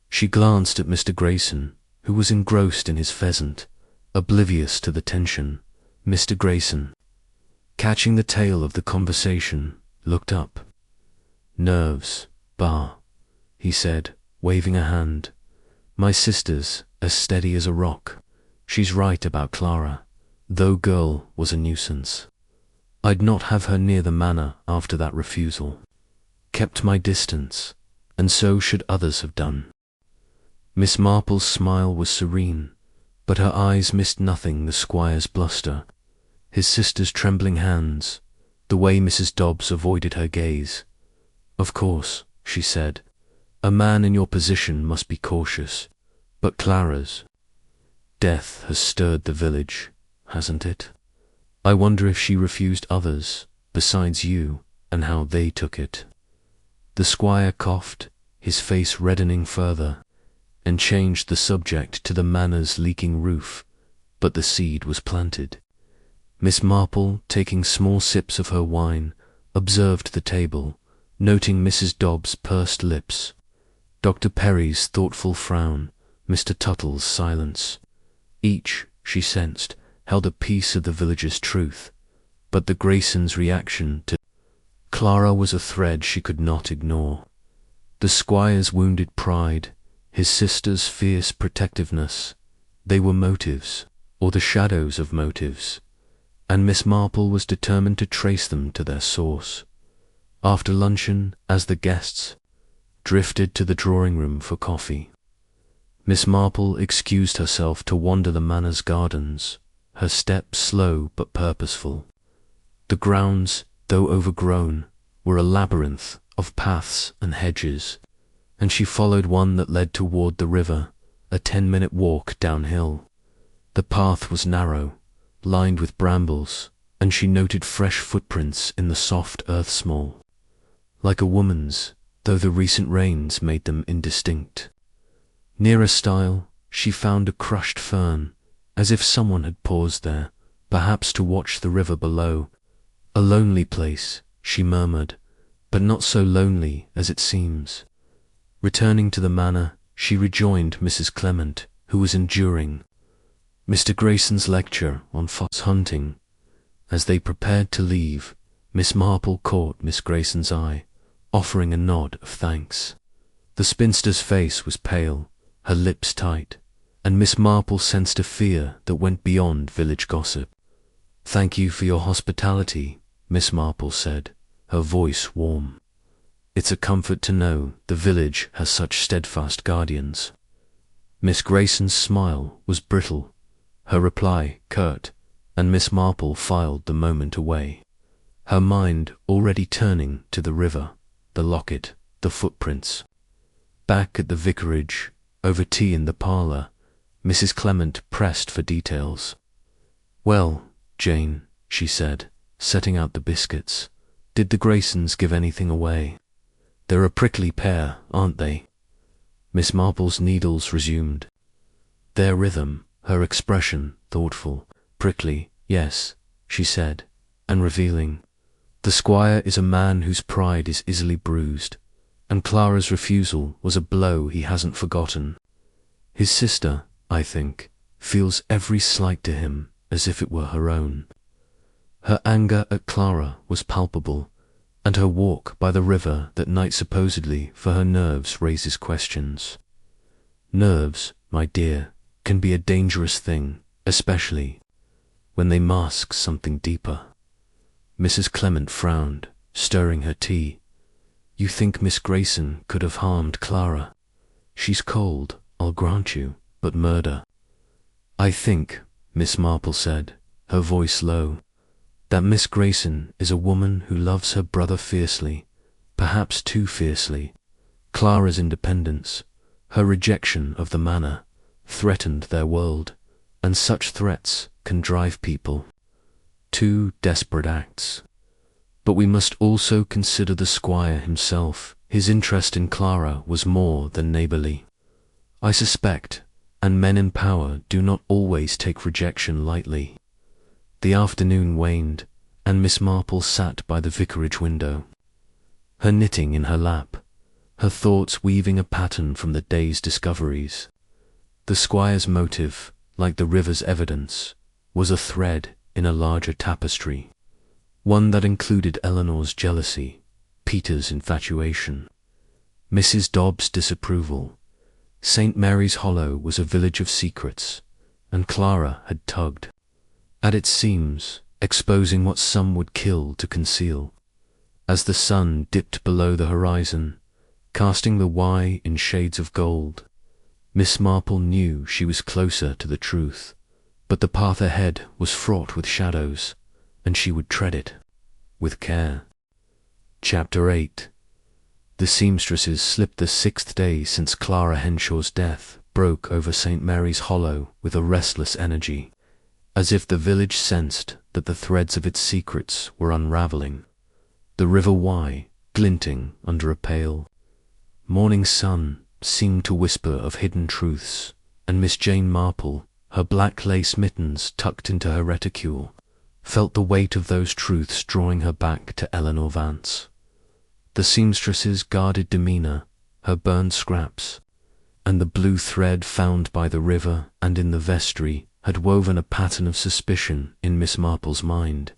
She glanced at Mr. Grayson, who was engrossed in his pheasant, oblivious to the tension. Mr. Grayson, catching the tail of the conversation, looked up. "Nerves, bah," he said, waving a hand. "My sister's as steady as a rock. She's right about Clara, though girl was a nuisance. I'd not have her near the manor after that refusal. Kept my distance, and so should others have done." Miss Marple's smile was serene, but her eyes missed nothing the squire's bluster, his sister's trembling hands, the way Mrs. Dobbs avoided her gaze. "Of course," she said, "a man in your position must be cautious, but Clara's death has stirred the village, hasn't it? I wonder if she refused others, besides you, and how they took it." The squire coughed, his face reddening further, and changed the subject to the manor's leaking roof, but the seed was planted. Miss Marple, taking small sips of her wine, observed the table, noting Mrs. Dobbs' pursed lips, Dr. Perry's thoughtful frown, Mr. Tuttle's silence. Each, she sensed, held a piece of the village's truth, but the Graysons' reaction to Clara was a thread she could not ignore. The squire's wounded pride, his sister's fierce protectiveness, they were motives, or the shadows of motives, and Miss Marple was determined to trace them to their source. After luncheon, as the guests drifted to the drawing-room for coffee, Miss Marple excused herself to wander the manor's gardens, her step slow but purposeful. The grounds, though overgrown, were a labyrinth of paths and hedges, and she followed one that led toward the river, a 10-minute walk downhill. The path was narrow, lined with brambles, and she noted fresh footprints in the soft earth small, like a woman's, though the recent rains made them indistinct. Near a stile, she found a crushed fern, as if someone had paused there, perhaps to watch the river below. "A lonely place," she murmured, "but not so lonely as it seems." Returning to the manor, she rejoined Mrs. Clement, who was enduring, Mr. Grayson's lecture on fox hunting. As they prepared to leave, Miss Marple caught Miss Grayson's eye, offering a nod of thanks. The spinster's face was pale, her lips tight, and Miss Marple sensed a fear that went beyond village gossip. "Thank you for your hospitality," Miss Marple said, her voice warm. "It's a comfort to know the village has such steadfast guardians." Miss Grayson's smile was brittle, her reply curt, and Miss Marple filed the moment away, her mind already turning to the river, the locket, the footprints. Back at the vicarage, over tea in the parlour, Mrs. Clement pressed for details. "Well, Jane," she said, setting out the biscuits, "did the Graysons give anything away? They're a prickly pair, aren't they?" Miss Marple's needles resumed. Their rhythm, her expression thoughtful. "Prickly, yes," she said, and revealing. "The squire is a man whose pride is easily bruised, and Clara's refusal was a blow he hasn't forgotten. His sister, I think, feels every slight to him as if it were her own." Her anger at Clara was palpable, and her walk by the river that night supposedly for her nerves raises questions. Nerves, my dear, can be a dangerous thing, especially when they mask something deeper. Mrs. Clement frowned, stirring her tea. "You think Miss Grayson could have harmed Clara? She's cold, I'll grant you, but murder—" "I think," Miss Marple said, her voice low, "that Miss Grayson is a woman who loves her brother fiercely, perhaps too fiercely. Clara's independence, her rejection of the manor, threatened their world, and such threats can drive people to desperate acts. But we must also consider the squire himself. His interest in Clara was more than neighbourly, I suspect, and men in power do not always take rejection lightly." The afternoon waned, and Miss Marple sat by the vicarage window, her knitting in her lap, her thoughts weaving a pattern from the day's discoveries. The squire's motive, like the river's evidence, was a thread in a larger tapestry, one that included Eleanor's jealousy, Peter's infatuation, Mrs. Dobbs' disapproval. St. Mary's Hollow was a village of secrets, and Clara had tugged at its seams, exposing what some would kill to conceal. As the sun dipped below the horizon, casting the Y in shades of gold, Miss Marple knew she was closer to the truth, but the path ahead was fraught with shadows, and she would tread it with care. Chapter 8. The seamstresses slipped the 6th day since Clara Henshaw's death broke over St. Mary's Hollow with a restless energy, as if the village sensed that the threads of its secrets were unravelling. The River Wye, glinting under a pale morning sun, seemed to whisper of hidden truths, and Miss Jane Marple, her black lace mittens tucked into her reticule, felt the weight of those truths drawing her back to Eleanor Vance. The seamstress's guarded demeanour, her burned scraps, and the blue thread found by the river and in the vestry had woven a pattern of suspicion in Miss Marple's mind.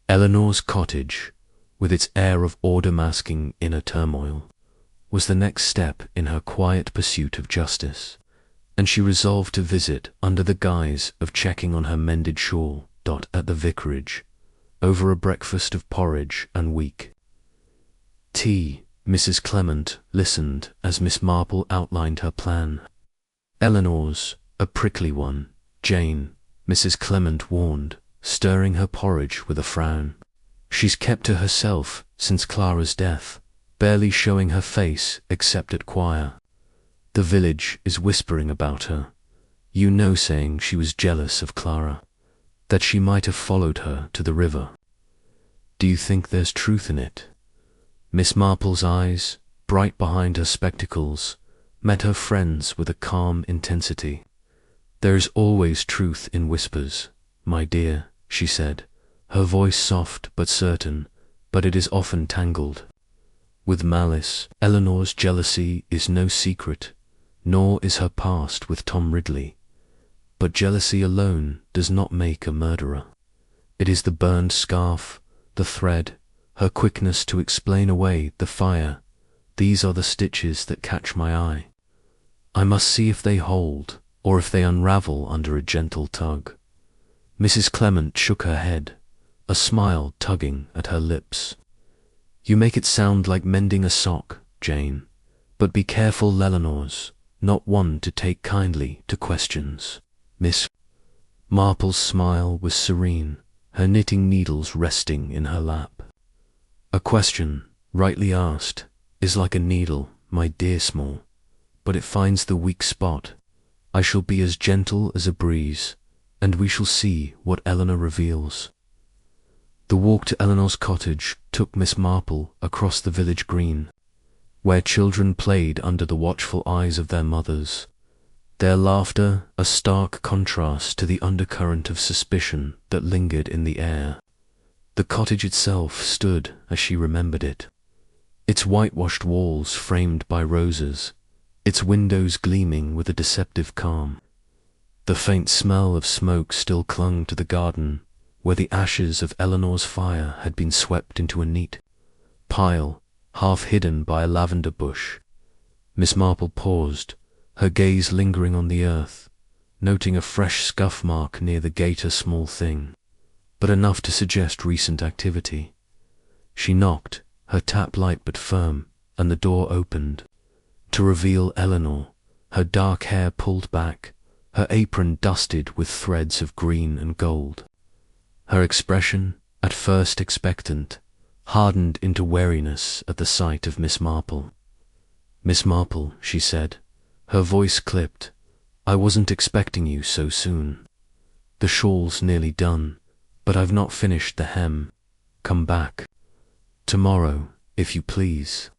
Eleanor's cottage, with its air of order masking inner turmoil, was the next step in her quiet pursuit of justice, and she resolved to visit under the guise of checking on her mended shawl at the vicarage, over a breakfast of porridge and weak tea. Mrs. Clement listened as Miss Marple outlined her plan. "Eleanor's a prickly one, Jane," Mrs. Clement warned, stirring her porridge with a frown. "She's kept to herself since Clara's death, barely showing her face except at choir. The village is whispering about her, you know, saying she was jealous of Clara, that she might have followed her to the river. Do you think there's truth in it?" Miss Marple's eyes, bright behind her spectacles, met her friend's with a calm intensity. "There is always truth in whispers, my dear," she said, her voice soft but certain, "but it is often tangled with malice. Eleanor's jealousy is no secret, nor is her past with Tom Ridley. but jealousy alone does not make a murderer. It is the burned scarf, the thread, her quickness to explain away the fire. These are the stitches that catch my eye. I must see if they hold, or if they unravel under a gentle tug. Mrs. Clement shook her head, a smile tugging at her lips. You make it sound like mending a sock, Jane, but be careful Eleanor's not one to take kindly to questions. Miss Marple's smile was serene, her knitting needles resting in her lap. A question, rightly asked, is like a needle, my dear Small, but it finds the weak spot. I shall be as gentle as a breeze, and we shall see what Eleanor reveals. The walk to Eleanor's cottage took Miss Marple across the village green, where children played under the watchful eyes of their mothers, their laughter a stark contrast to the undercurrent of suspicion that lingered in the air. The cottage itself stood as she remembered it, its whitewashed walls framed by roses, its windows gleaming with a deceptive calm. The faint smell of smoke still clung to the garden, where the ashes of Eleanor's fire had been swept into a neat pile, half hidden by a lavender bush. Miss Marple paused, her gaze lingering on the earth, noting a fresh scuff mark near the gate, a small thing, but enough to suggest recent activity. She knocked, her tap light but firm, and the door opened, to reveal Eleanor, her dark hair pulled back, her apron dusted with threads of green and gold. Her expression, at first expectant, hardened into wariness at the sight of Miss Marple. Miss Marple, she said, her voice clipped, I wasn't expecting you so soon. The shawl's nearly done, but I've not finished the hem. Come back tomorrow, if you please.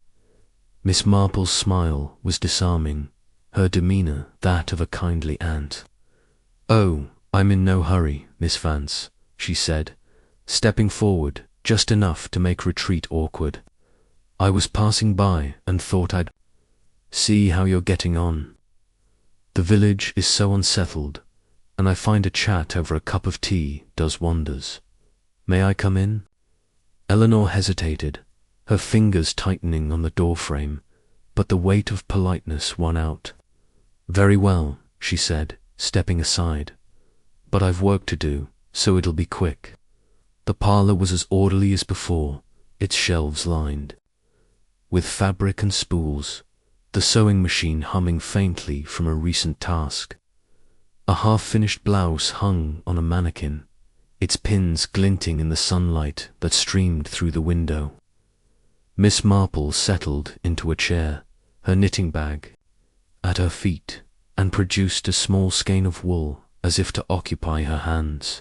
Miss Marple's smile was disarming, her demeanour that of a kindly aunt. Oh, I'm in no hurry, Miss Vance, she said, stepping forward just enough to make retreat awkward. I was passing by and thought I'd see how you're getting on. The village is so unsettled, and I find a chat over a cup of tea does wonders. May I come in? Eleanor hesitated, her fingers tightening on the doorframe, but the weight of politeness won out. Very well, she said, stepping aside. But I've work to do, so it'll be quick. The parlour was as orderly as before, its shelves lined with fabric and spools, the sewing machine humming faintly from a recent task. A half-finished blouse hung on a mannequin, its pins glinting in the sunlight that streamed through the window. Miss Marple settled into a chair, her knitting bag at her feet, and produced a small skein of wool as if to occupy her hands.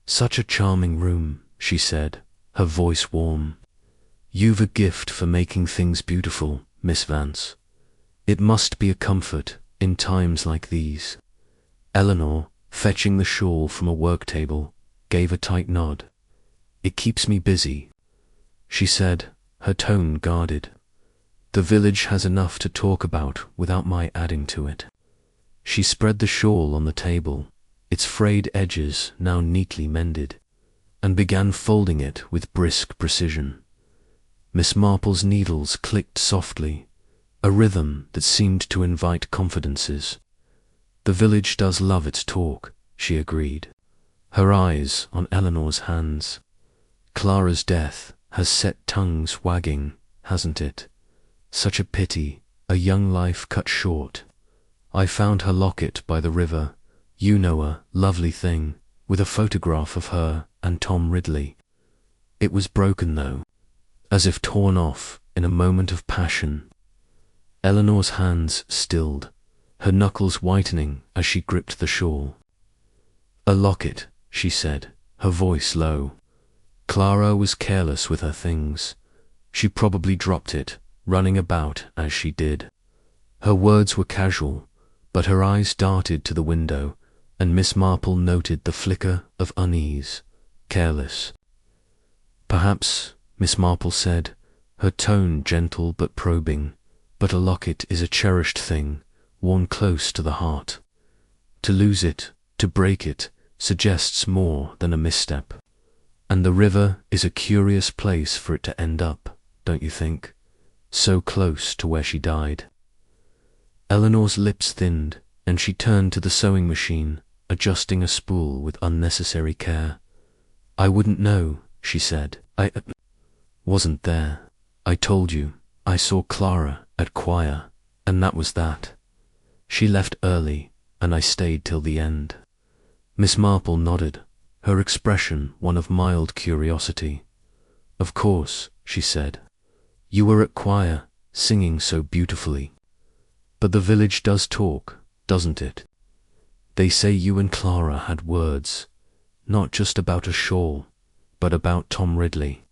Such a charming room, she said, her voice warm. You've a gift for making things beautiful, Miss Vance. It must be a comfort in times like these. Eleanor, fetching the shawl from a work table, gave a tight nod. It keeps me busy, she said, her tone guarded. The village has enough to talk about without my adding to it. She spread the shawl on the table, its frayed edges now neatly mended, and began folding it with brisk precision. Miss Marple's needles clicked softly, a rhythm that seemed to invite confidences. The village does love its talk, she agreed, her eyes on Eleanor's hands. Clara's death has set tongues wagging, hasn't it? Such a pity, a young life cut short. I found her locket by the river, you know, a lovely thing, with a photograph of her and Tom Ridley. It was broken though, as if torn off in a moment of passion. Eleanor's hands stilled, her knuckles whitening as she gripped the shawl. A locket, she said, her voice low. Clara was careless with her things. She probably dropped it, running about as she did. Her words were casual, but her eyes darted to the window, and Miss Marple noted the flicker of unease. Careless. Perhaps, Miss Marple said, her tone gentle but probing, but a locket is a cherished thing, worn close to the heart. To lose it To break it suggests more than a misstep. And the river is a curious place for it to end up, don't you think? So close to where she died. Eleanor's lips thinned, and she turned to the sewing machine, adjusting a spool with unnecessary care. I wouldn't know, she said. I wasn't there. I told you, I saw Clara at choir, and that was that. She left early, and I stayed till the end. Miss Marple nodded, her expression one of mild curiosity. Of course, she said. You were at choir, singing so beautifully. But the village does talk, doesn't it? They say you and Clara had words, not just about a shawl, but about Tom Ridley.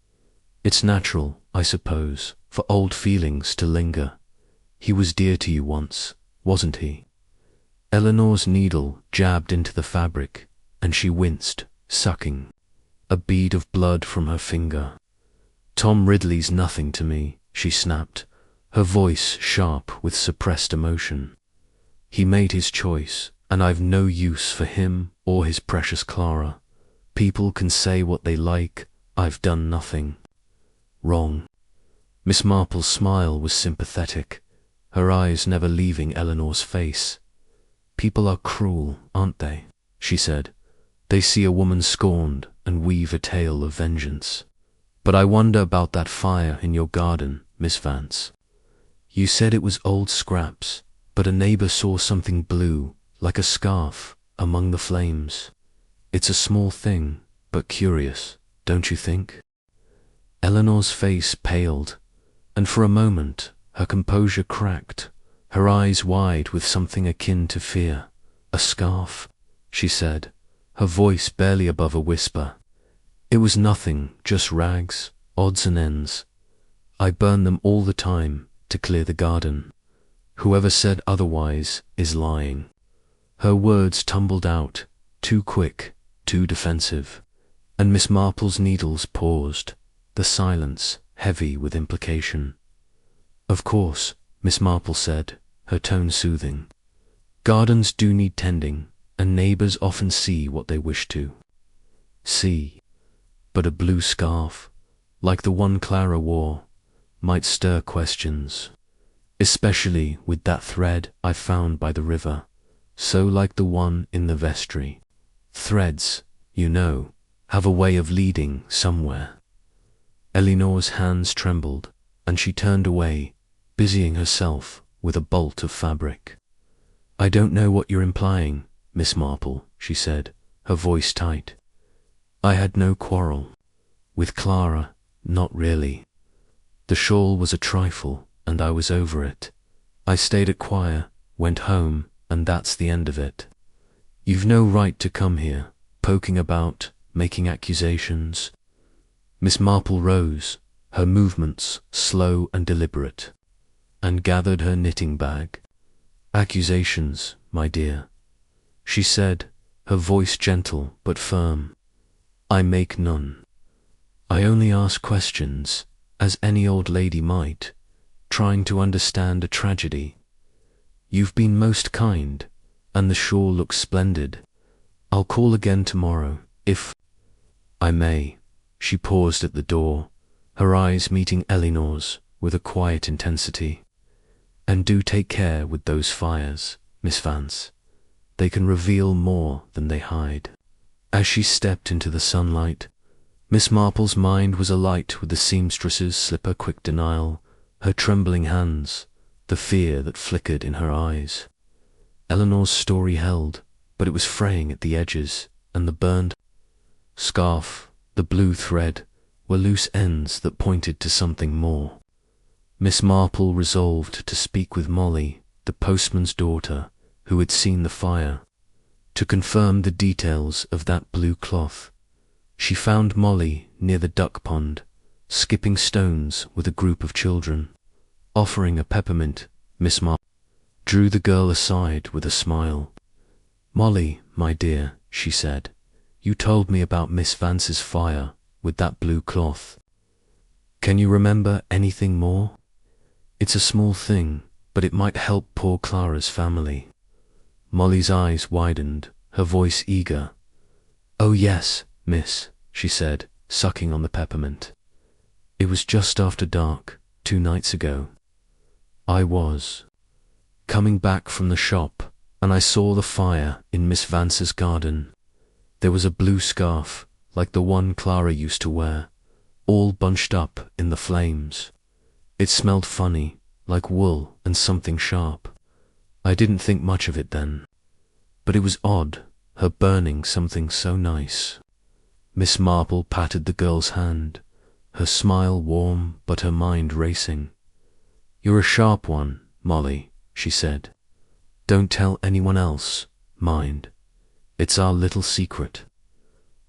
It's natural, I suppose, for old feelings to linger. He was dear to you once, wasn't he? Eleanor's needle jabbed into the fabric, and she winced, sucking a bead of blood from her finger. Tom Ridley's nothing to me, she snapped, her voice sharp with suppressed emotion. He made his choice, and I've no use for him or his precious Clara. People can say what they like, I've done nothing wrong. Miss Marple's smile was sympathetic, her eyes never leaving Eleanor's face. People are cruel, aren't they? She said. They see a woman scorned and weave a tale of vengeance. But I wonder about that fire in your garden, Miss Vance. You said it was old scraps, but a neighbor saw something blue, like a scarf, among the flames. It's a small thing, but curious, don't you think? Eleanor's face paled, and for a moment her composure cracked, her eyes wide with something akin to fear. A scarf, she said, her voice barely above a whisper. It was nothing, just rags, odds and ends. I burn them all the time to clear the garden. Whoever said otherwise is lying. Her words tumbled out, too quick, too defensive, and Miss Marple's needles paused, the silence heavy with implication. Of course, Miss Marple said, her tone soothing. Gardens do need tending, and neighbors often see what they wish to see. But a blue scarf, like the one Clara wore, might stir questions, especially with that thread I found by the river, so like the one in the vestry. Threads, you know, have a way of leading somewhere. Eleanor's hands trembled, and she turned away, busying herself with a bolt of fabric. I don't know what you're implying, Miss Marple, she said, her voice tight. I had no quarrel. With Clara, not really. The shawl was a trifle, and I was over it. I stayed at choir, went home, and that's the end of it. You've no right to come here, poking about, making accusations. Miss Marple rose, her movements slow and deliberate, and gathered her knitting bag. Accusations, my dear, she said, her voice gentle but firm. I make none. I only ask questions, as any old lady might, trying to understand a tragedy. You've been most kind, and the shawl looks splendid. I'll call again tomorrow, if I may. She paused at the door, her eyes meeting Eleanor's with a quiet intensity. And do take care with those fires, Miss Vance. They can reveal more than they hide. As she stepped into the sunlight, Miss Marple's mind was alight with the seamstress's slipper quick denial, her trembling hands, the fear that flickered in her eyes. Eleanor's story held, but it was fraying at the edges, and the burned scarf, the blue thread, were loose ends that pointed to something more. Miss Marple resolved to speak with Molly, the postman's daughter, who had seen the fire, to confirm the details of that blue cloth. She found Molly near the duck pond, skipping stones with a group of children. Offering a peppermint, Miss Marple drew the girl aside with a smile. Molly, my dear, she said, you told me about Miss Vance's fire with that blue cloth. Can you remember anything more? It's a small thing, but it might help poor Clara's family. Molly's eyes widened, her voice eager. "Oh yes, miss," she said, sucking on the peppermint. "It was just after dark, 2 nights ago. I was coming back from the shop, and I saw the fire in Miss Vance's garden. There was a blue scarf, like the one Clara used to wear, all bunched up in the flames. It smelled funny, like wool and something sharp. I didn't think much of it then. But it was odd, her burning something so nice." Miss Marple patted the girl's hand, her smile warm but her mind racing. "You're a sharp one, Molly," she said. "Don't tell anyone else, mind. It's our little secret."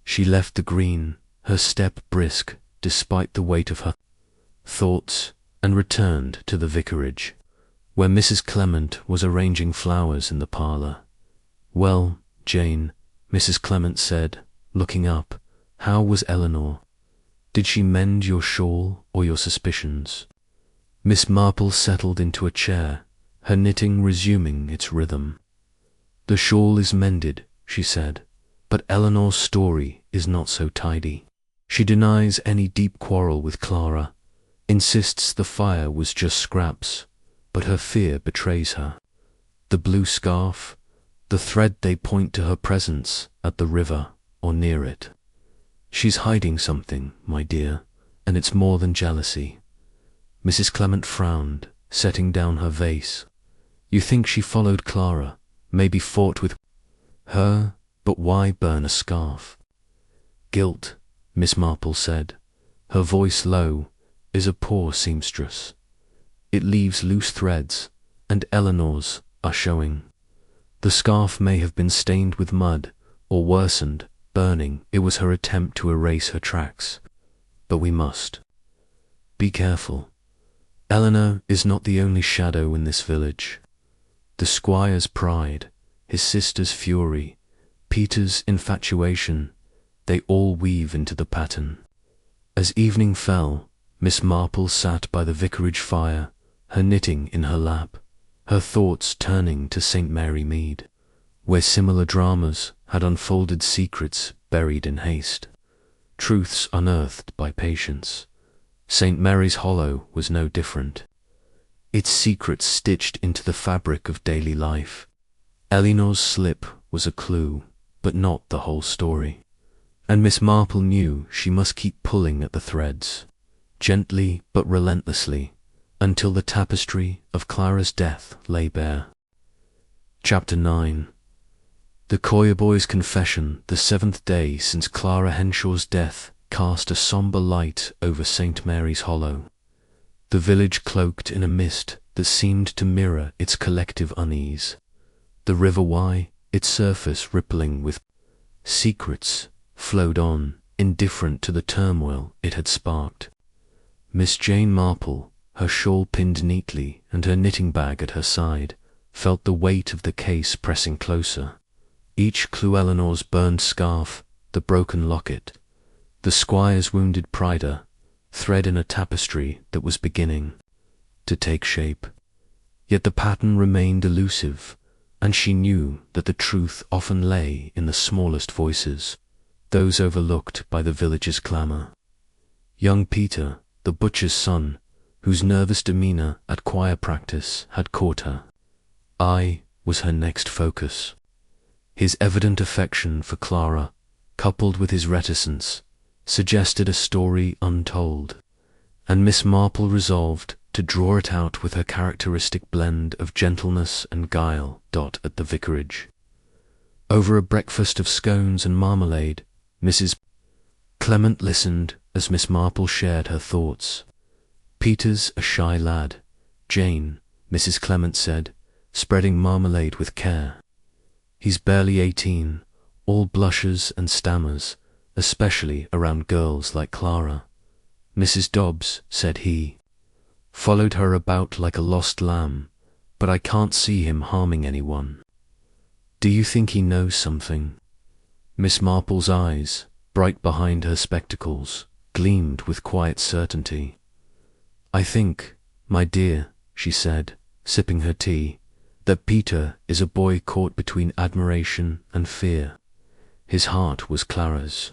She left the green, her step brisk despite the weight of her thoughts, and returned to the vicarage, where Mrs. Clement was arranging flowers in the parlour. "Well, Jane," Mrs. Clement said, looking up, "how was Eleanor? Did she mend your shawl or your suspicions?" Miss Marple settled into a chair, her knitting resuming its rhythm. "The shawl is mended," she said, "but Eleanor's story is not so tidy. She denies any deep quarrel with Clara, insists the fire was just scraps, but her fear betrays her. The blue scarf, the thread they point to her presence at the river or near it. She's hiding something, my dear, and it's more than jealousy." Mrs. Clement frowned, setting down her vase. "You think she followed Clara, maybe fought with her, but why burn a scarf?" "Guilt," Miss Marple said, her voice low, "is a poor seamstress. It leaves loose threads, and Eleanor's are showing. The scarf may have been stained with mud, or worsened, burning. It was her attempt to erase her tracks. But we must be careful. Eleanor is not the only shadow in this village. The squire's pride, his sister's fury, Peter's infatuation, they all weave into the pattern." As evening fell, Miss Marple sat by the vicarage fire, her knitting in her lap, her thoughts turning to St. Mary Mead, where similar dramas had unfolded secrets buried in haste, truths unearthed by patience. St. Mary's Hollow was no different. Its secrets stitched into the fabric of daily life. Eleanor's slip was a clue, but not the whole story. And Miss Marple knew she must keep pulling at the threads, gently but relentlessly, until the tapestry of Clara's death lay bare. Chapter 9. The Coyer boy's confession, the 7th day since Clara Henshaw's death, cast a sombre light over St. Mary's Hollow. The village cloaked in a mist that seemed to mirror its collective unease. The River Wye, its surface rippling with secrets, flowed on, indifferent to the turmoil it had sparked. Miss Jane Marple, her shawl pinned neatly and her knitting bag at her side, felt the weight of the case pressing closer. Each clue: Eleanor's burned scarf, the broken locket, the squire's wounded prider, thread in a tapestry that was beginning to take shape. Yet the pattern remained elusive, and she knew that the truth often lay in the smallest voices, those overlooked by the village's clamour. Young Peter, the butcher's son, whose nervous demeanour at choir practice had caught her eye, was her next focus. His evident affection for Clara, coupled with his reticence, suggested a story untold, and Miss Marple resolved to draw it out with her characteristic blend of gentleness and guile. At the vicarage, over a breakfast of scones and marmalade, Mrs. Clement listened as Miss Marple shared her thoughts. "Peter's a shy lad, Jane," Mrs. Clement said, spreading marmalade with care. "He's barely 18, all blushes and stammers, especially around girls like Clara. Mrs. Dobbs," said he, "followed her about like a lost lamb, but I can't see him harming anyone. Do you think he knows something?" Miss Marple's eyes, bright behind her spectacles, gleamed with quiet certainty. "I think, my dear," she said, sipping her tea, that Peter is a boy caught between admiration and fear. His heart was Clara's,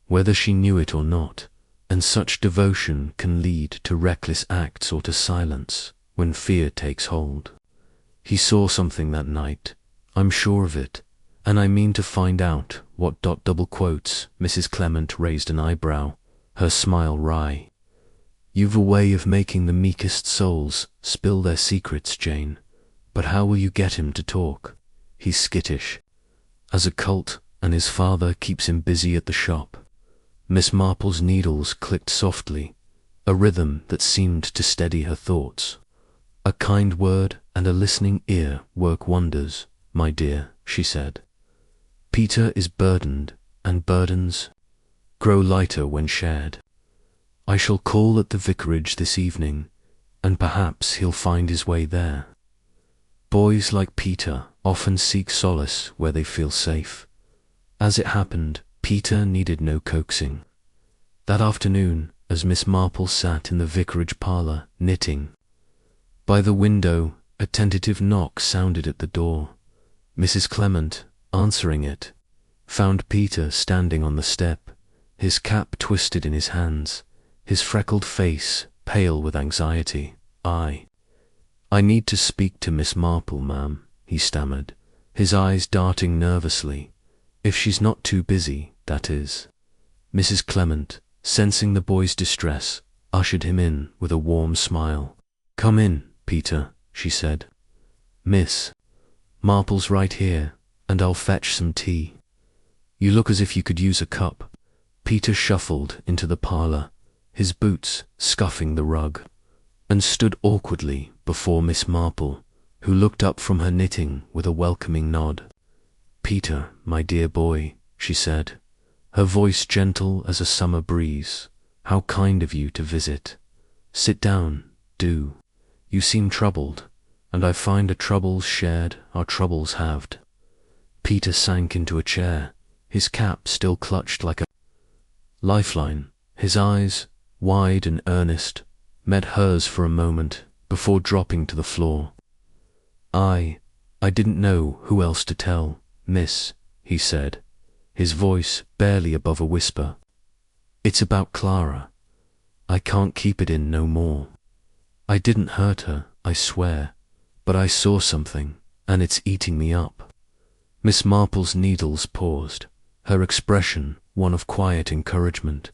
whether she knew it or not, and such devotion can lead to reckless acts or to silence when fear takes hold. He saw something that night, I'm sure of it, and I mean to find out what. Double quotes. Mrs. Clement raised an eyebrow, her smile wry. You've a way of making the meekest souls spill their secrets, Jane, but how will you get him to talk? He's skittish as a colt, and his father keeps him busy at the shop. Miss Marple's needles clicked softly, a rhythm that seemed to steady her thoughts. A kind word and a listening ear work wonders, my dear, she said. Peter is burdened, and burdens grow lighter when shared. I shall call at the vicarage this evening, and perhaps he'll find his way there. Boys like Peter often seek solace where they feel safe. As it happened, Peter needed no coaxing. That afternoon, as Miss Marple sat in the vicarage parlour, knitting by the window, a tentative knock sounded at the door. Mrs. Clement, answering it, found Peter standing on the step, his cap twisted in his hands, his freckled face pale with anxiety. I need to speak to Miss Marple, ma'am, he stammered, his eyes darting nervously. If she's not too busy, that is. Mrs. Clement, sensing the boy's distress, ushered him in with a warm smile. Come in, Peter, she said. Miss Marple's right here, and I'll fetch some tea. You look as if you could use a cup. Peter shuffled into the parlour, his boots scuffing the rug, and stood awkwardly before Miss Marple, who looked up from her knitting with a welcoming nod. Peter, my dear boy, she said, her voice gentle as a summer breeze, how kind of you to visit. Sit down, do. You seem troubled, and I find a troubles shared are troubles halved. Peter sank into a chair, his cap still clutched like a lifeline. His eyes, wide and earnest, met hers for a moment before dropping to the floor. I didn't know who else to tell, miss, he said, his voice barely above a whisper. It's about Clara. I can't keep it in no more. I didn't hurt her, I swear, but I saw something, and it's eating me up. Miss Marple's needles paused, her expression one of quiet encouragement.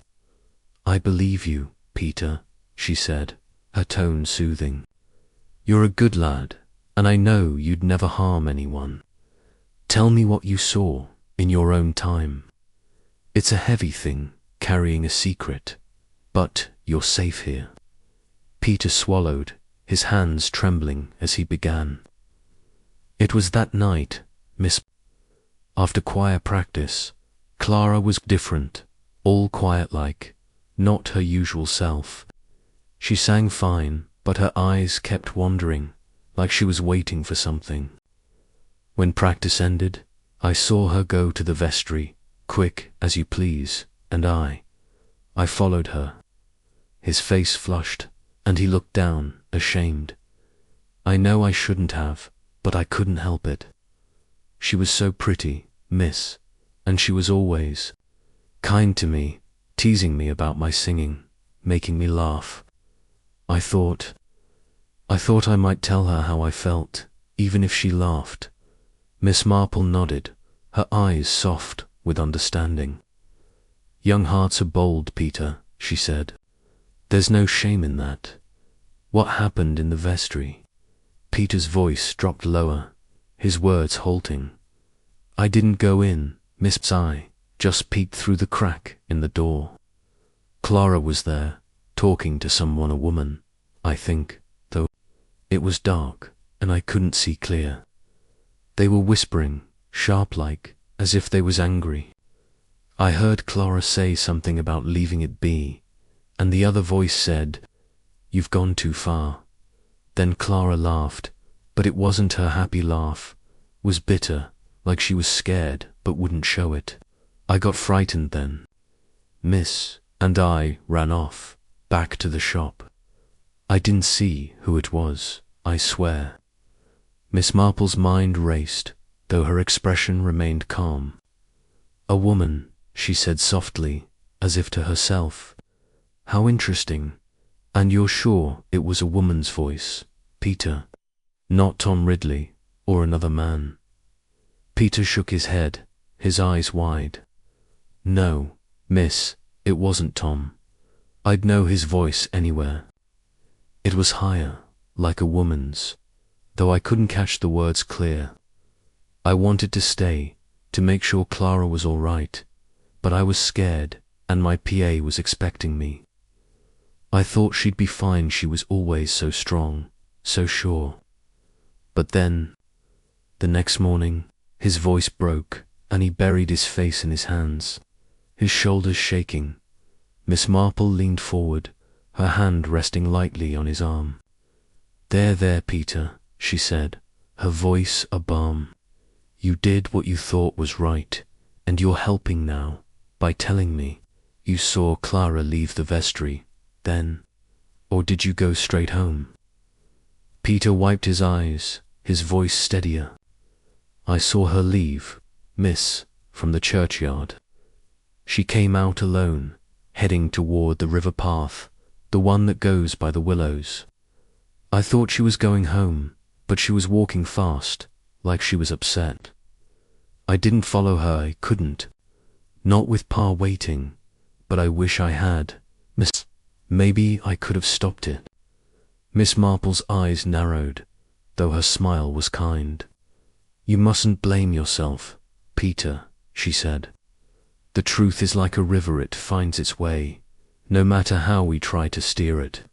I believe you, Peter, she said, her tone soothing. You're a good lad, and I know you'd never harm anyone. Tell me what you saw in your own time. It's a heavy thing, carrying a secret, but you're safe here. Peter swallowed, his hands trembling as he began. It was that night, Miss. After choir practice, Clara was different, all quiet-like, not her usual self. She sang fine, but her eyes kept wandering, like she was waiting for something. When practice ended, I saw her go to the vestry, quick as you please, and I followed her. His face flushed, and he looked down, ashamed. I know I shouldn't have, but I couldn't help it. She was so pretty, miss, and she was always kind to me, teasing me about my singing, making me laugh. I thought I might tell her how I felt, even if she laughed. Miss Marple nodded, her eyes soft with understanding. Young hearts are bold, Peter, she said. There's no shame in that. What happened in the vestry? Peter's voice dropped lower, his words halting. I didn't go in, Miss. I just peeked through the crack in the door. Clara was there, talking to someone, a woman, I think, though it was dark and I couldn't see clear. They were whispering, sharp-like, as if they was angry. I heard Clara say something about leaving it be, and the other voice said, You've gone too far. Then Clara laughed, but it wasn't her happy laugh, was bitter, like she was scared but wouldn't show it. I got frightened then, miss, and I ran off, back to the shop. I didn't see who it was, I swear. Miss Marple's mind raced, though her expression remained calm. A woman, she said softly, as if to herself. How interesting. And you're sure it was a woman's voice, Peter? Not Tom Ridley, or another man? Peter shook his head, his eyes wide. No, miss, it wasn't Tom. I'd know his voice anywhere. It was higher, like a woman's, though I couldn't catch the words clear. I wanted to stay, to make sure Clara was all right, but I was scared, and my PA was expecting me. I thought she'd be fine, she was always so strong, so sure. But then, the next morning, his voice broke, and he buried his face in his hands, his shoulders shaking. Miss Marple leaned forward, her hand resting lightly on his arm. There, Peter, she said, her voice a balm. You did what you thought was right, and you're helping now, by telling me. You saw Clara leave the vestry, then? Or did you go straight home? Peter wiped his eyes, his voice steadier. I saw her leave, miss, from the churchyard. She came out alone, heading toward the river path, the one that goes by the willows. I thought she was going home, but she was walking fast, like she was upset. I didn't follow her, I couldn't. Not with Pa waiting, but I wish I had, miss. Maybe I could have stopped it. Miss Marple's eyes narrowed, though her smile was kind. You mustn't blame yourself, Peter, she said. The truth is like a river, it finds its way, no matter how we try to steer it.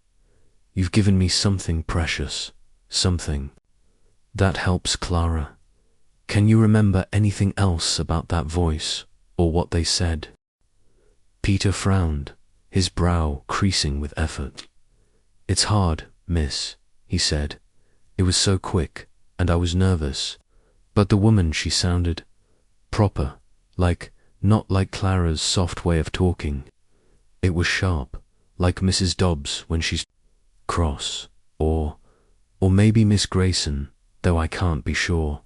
You've given me something precious, something that helps Clara. Can you remember anything else about that voice, or what they said? Peter frowned, his brow creasing with effort. It's hard, miss, he said. It was so quick, and I was nervous. But the woman, she sounded proper, not like Clara's soft way of talking. It was sharp, like Mrs. Dobbs when she's cross, or maybe Miss Grayson, though I can't be sure.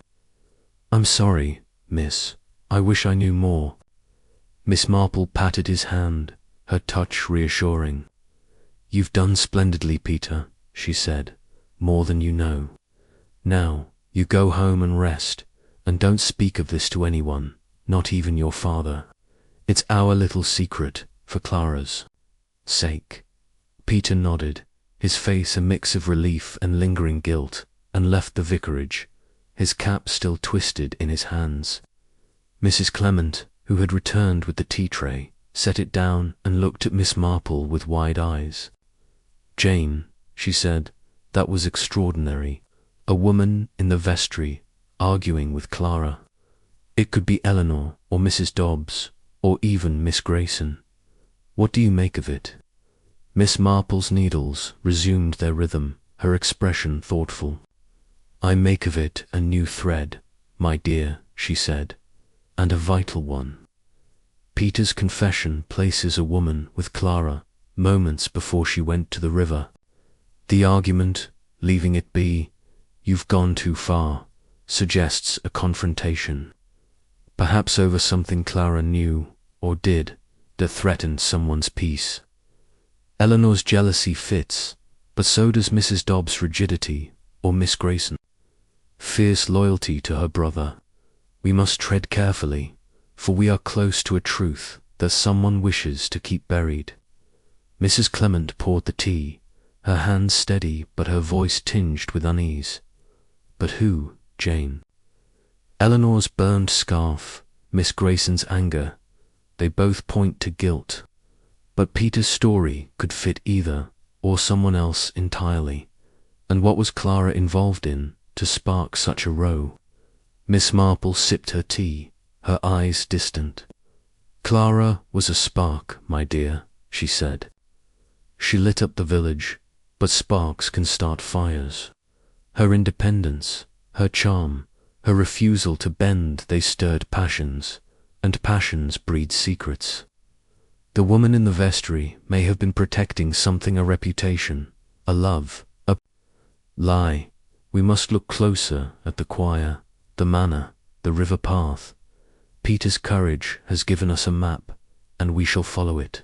I'm sorry, miss, I wish I knew more. Miss Marple patted his hand, her touch reassuring. You've done splendidly, Peter, she said, more than you know. Now, you go home and rest, and don't speak of this to anyone, not even your father. It's our little secret, for Clara's sake. Peter nodded, his face a mix of relief and lingering guilt, and left the vicarage, his cap still twisted in his hands. Mrs. Clement, who had returned with the tea tray, set it down and looked at Miss Marple with wide eyes. Jane, she said, that was extraordinary. A woman in the vestry, arguing with Clara. It could be Eleanor, or Mrs. Dobbs, or even Miss Grayson. What do you make of it? Miss Marple's needles resumed their rhythm, her expression thoughtful. I make of it a new thread, my dear, she said, and a vital one. Peter's confession places a woman with Clara moments before she went to the river. The argument, leaving it be, you've gone too far, suggests a confrontation. Perhaps over something Clara knew, or did, that threatened someone's peace. Eleanor's jealousy fits, but so does Mrs. Dobbs' rigidity, or Miss Grayson. Fierce loyalty to her brother. We must tread carefully, for we are close to a truth that someone wishes to keep buried. Mrs. Clement poured the tea, her hand steady but her voice tinged with unease. But who, Jane? Eleanor's burned scarf, Miss Grayson's anger, they both point to guilt. But Peter's story could fit either, or someone else entirely. And what was Clara involved in to spark such a row? Miss Marple sipped her tea, her eyes distant. Clara was a spark, my dear, she said. She lit up the village, but sparks can start fires. Her independence, her charm, her refusal to bend, they stirred passions, and passions breed secrets. The woman in the vestry may have been protecting something, a reputation, a love, a lie, We must look closer at the choir, the manor, the river path. Peter's courage has given us a map, and we shall follow it.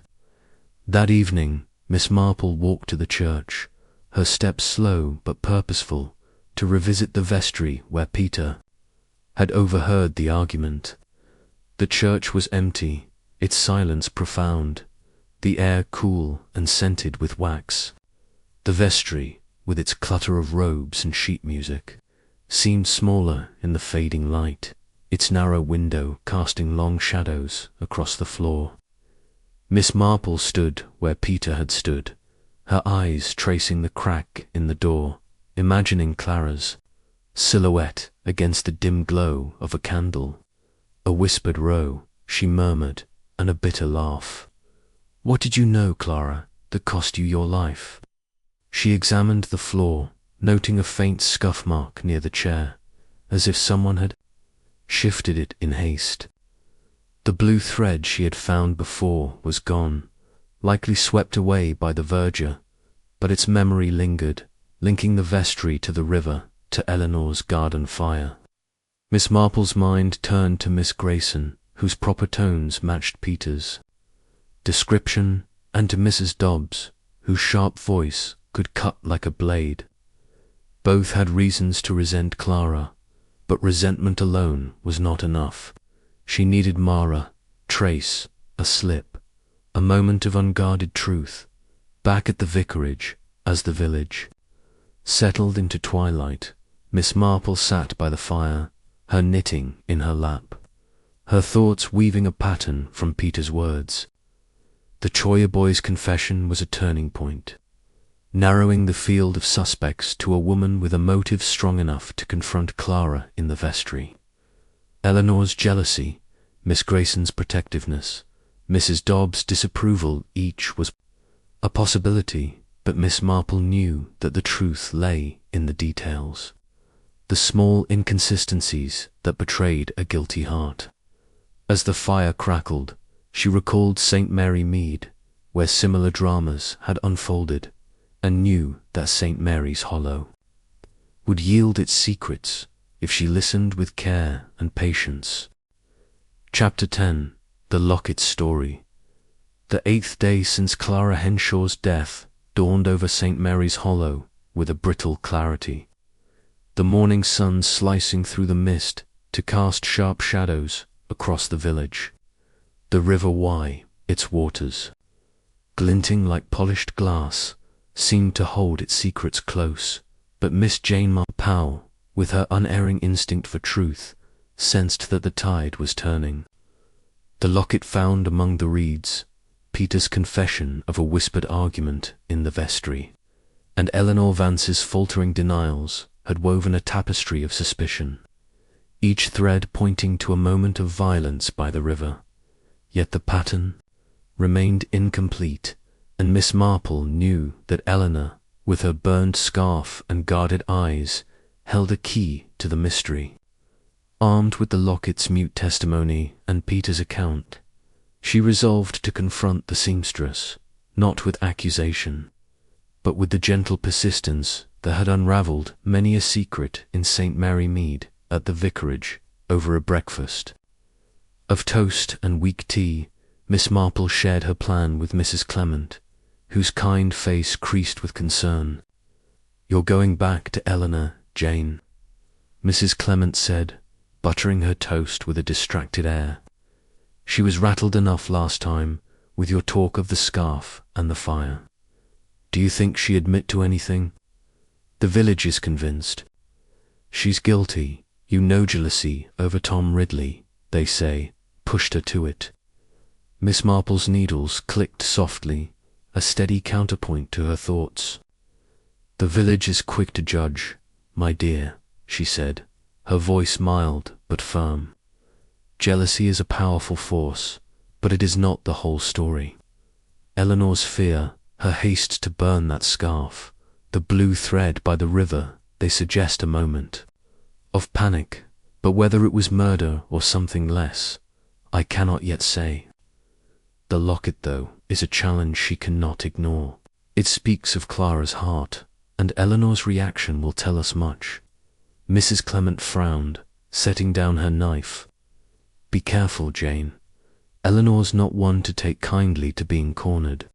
That evening, Miss Marple walked to the church, her steps slow but purposeful, to revisit the vestry where Peter had overheard the argument. The church was empty, its silence profound, the air cool and scented with wax. The vestry, with its clutter of robes and sheet music, seemed smaller in the fading light, its narrow window casting long shadows across the floor. Miss Marple stood where Peter had stood, her eyes tracing the crack in the door, imagining Clara's silhouette against the dim glow of a candle. A whispered row, she murmured, and a bitter laugh. "What did you know, Clara, that cost you your life?" She examined the floor, noting a faint scuff mark near the chair, as if someone had shifted it in haste. The blue thread she had found before was gone, likely swept away by the verger, but its memory lingered, linking the vestry to the river, to Eleanor's garden fire. Miss Marple's mind turned to Miss Grayson, whose proper tones matched Peter's description, and to Mrs. Dobbs, whose sharp voice could cut like a blade. Both had reasons to resent Clara, but resentment alone was not enough. She needed Mara, trace, a slip, a moment of unguarded truth. Back at the vicarage, as the village settled into twilight, Miss Marple sat by the fire, her knitting in her lap, her thoughts weaving a pattern from Peter's words. The Choir boy's confession was a turning point, narrowing the field of suspects to a woman with a motive strong enough to confront Clara in the vestry. Eleanor's jealousy, Miss Grayson's protectiveness, Mrs. Dobbs' disapproval, each was a possibility, but Miss Marple knew that the truth lay in the details, the small inconsistencies that betrayed a guilty heart. As the fire crackled, she recalled St. Mary Mead, where similar dramas had unfolded, and knew that St. Mary's Hollow would yield its secrets if she listened with care and patience. Chapter 10. The Locket Story. The 8th day since Clara Henshaw's death dawned over St. Mary's Hollow with a brittle clarity, the morning sun slicing through the mist to cast sharp shadows across the village. The River Wye, its waters, glinting like polished glass, seemed to hold its secrets close, but Miss Jane Marple, with her unerring instinct for truth, sensed that the tide was turning. The locket found among the reeds, Peter's confession of a whispered argument in the vestry, and Eleanor Vance's faltering denials had woven a tapestry of suspicion, each thread pointing to a moment of violence by the river. Yet the pattern remained incomplete, and Miss Marple knew that Eleanor, with her burned scarf and guarded eyes, held a key to the mystery. Armed with the locket's mute testimony and Peter's account, she resolved to confront the seamstress, not with accusation, but with the gentle persistence that had unravelled many a secret in St. Mary Mead at the vicarage over a breakfast of toast and weak tea. Miss Marple shared her plan with Mrs. Clement, whose kind face creased with concern. "You're going back to Eleanor, Jane," Mrs. Clement said, buttering her toast with a distracted air. "She was rattled enough last time with your talk of the scarf and the fire. Do you think she'd admit to anything? The village is convinced. She's guilty. You know jealousy over Tom Ridley, they say, pushed her to it." Miss Marple's needles clicked softly, a steady counterpoint to her thoughts. "The village is quick to judge, my dear," she said, her voice mild but firm. "Jealousy is a powerful force, but it is not the whole story. Eleanor's fear, her haste to burn that scarf, the blue thread by the river, they suggest a moment of panic, but whether it was murder or something less, I cannot yet say. The locket, though, is a challenge she cannot ignore. It speaks of Clara's heart, and Eleanor's reaction will tell us much. Mrs. Clement frowned, setting down her knife. Be careful, Jane. Eleanor's not one to take kindly to being cornered.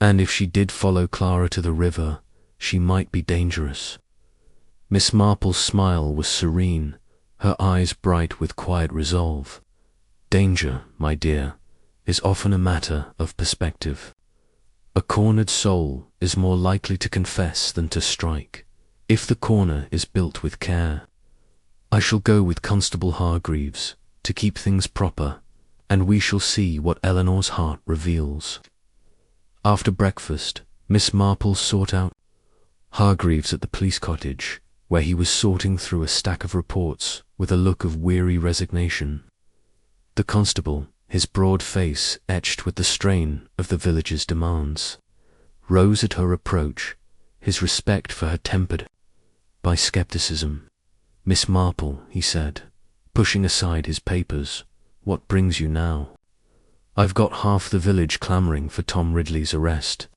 And if she did follow Clara to the river, she might be dangerous. Miss Marple's smile was serene, her eyes bright with quiet resolve. Danger, my dear, is often a matter of perspective. A cornered soul is more likely to confess than to strike, if the corner is built with care. I shall go with Constable Hargreaves to keep things proper, and we shall see what Eleanor's heart reveals. After breakfast, Miss Marple sought out Hargreaves at the police cottage, where he was sorting through a stack of reports with a look of weary resignation. The constable, his broad face etched with the strain of the village's demands, rose at her approach, his respect for her tempered by skepticism. Miss Marple, he said, pushing aside his papers, what brings you now? I've got half the village clamouring for Tom Ridley's arrest,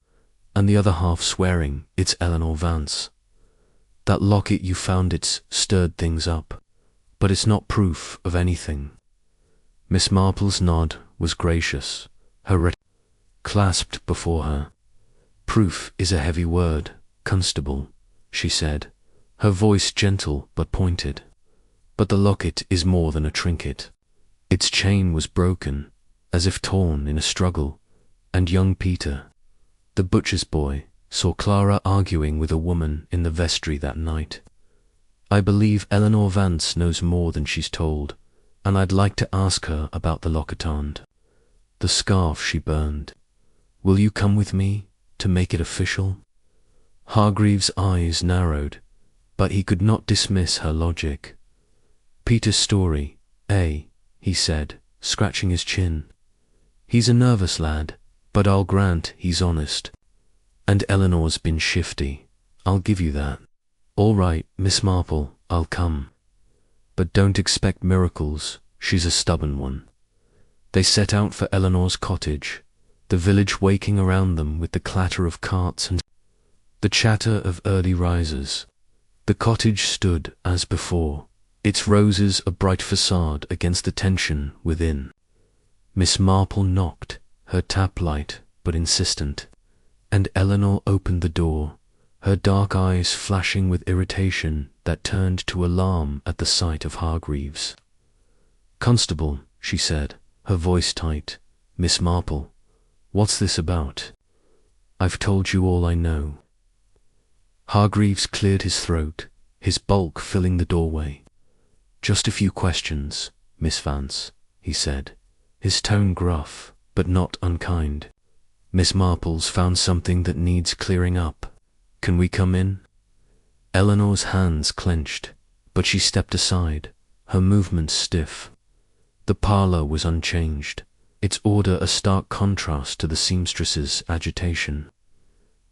and the other half swearing it's Eleanor Vance. That locket you found, it's stirred things up, but it's not proof of anything. Miss Marple's nod was gracious, her clasped before her. Proof is a heavy word, Constable, she said, her voice gentle but pointed. But the locket is more than a trinket. Its chain was broken, as if torn in a struggle, and young Peter, the butcher's boy, saw Clara arguing with a woman in the vestry that night. I believe Eleanor Vance knows more than she's told, and I'd like to ask her about the locket and the scarf she burned. Will you come with me to make it official? Hargreaves' eyes narrowed, but he could not dismiss her logic. Peter's story, he said, scratching his chin. He's a nervous lad, but I'll grant he's honest. And Eleanor's been shifty, I'll give you that. All right, Miss Marple, I'll come. But don't expect miracles, she's a stubborn one. They set out for Eleanor's cottage, the village waking around them with the clatter of carts and the chatter of early risers. The cottage stood as before, its roses a bright facade against the tension within. Miss Marple knocked, her tap light but insistent, and Eleanor opened the door, her dark eyes flashing with irritation that turned to alarm at the sight of Hargreaves. Constable, she said, her voice tight, Miss Marple, what's this about? I've told you all I know. Hargreaves cleared his throat, his bulk filling the doorway. Just a few questions, Miss Vance, he said, his tone gruff, but not unkind. Miss Marple's found something that needs clearing up. Can we come in? Eleanor's hands clenched, but she stepped aside, her movements stiff. The parlour was unchanged, its order a stark contrast to the seamstress's agitation.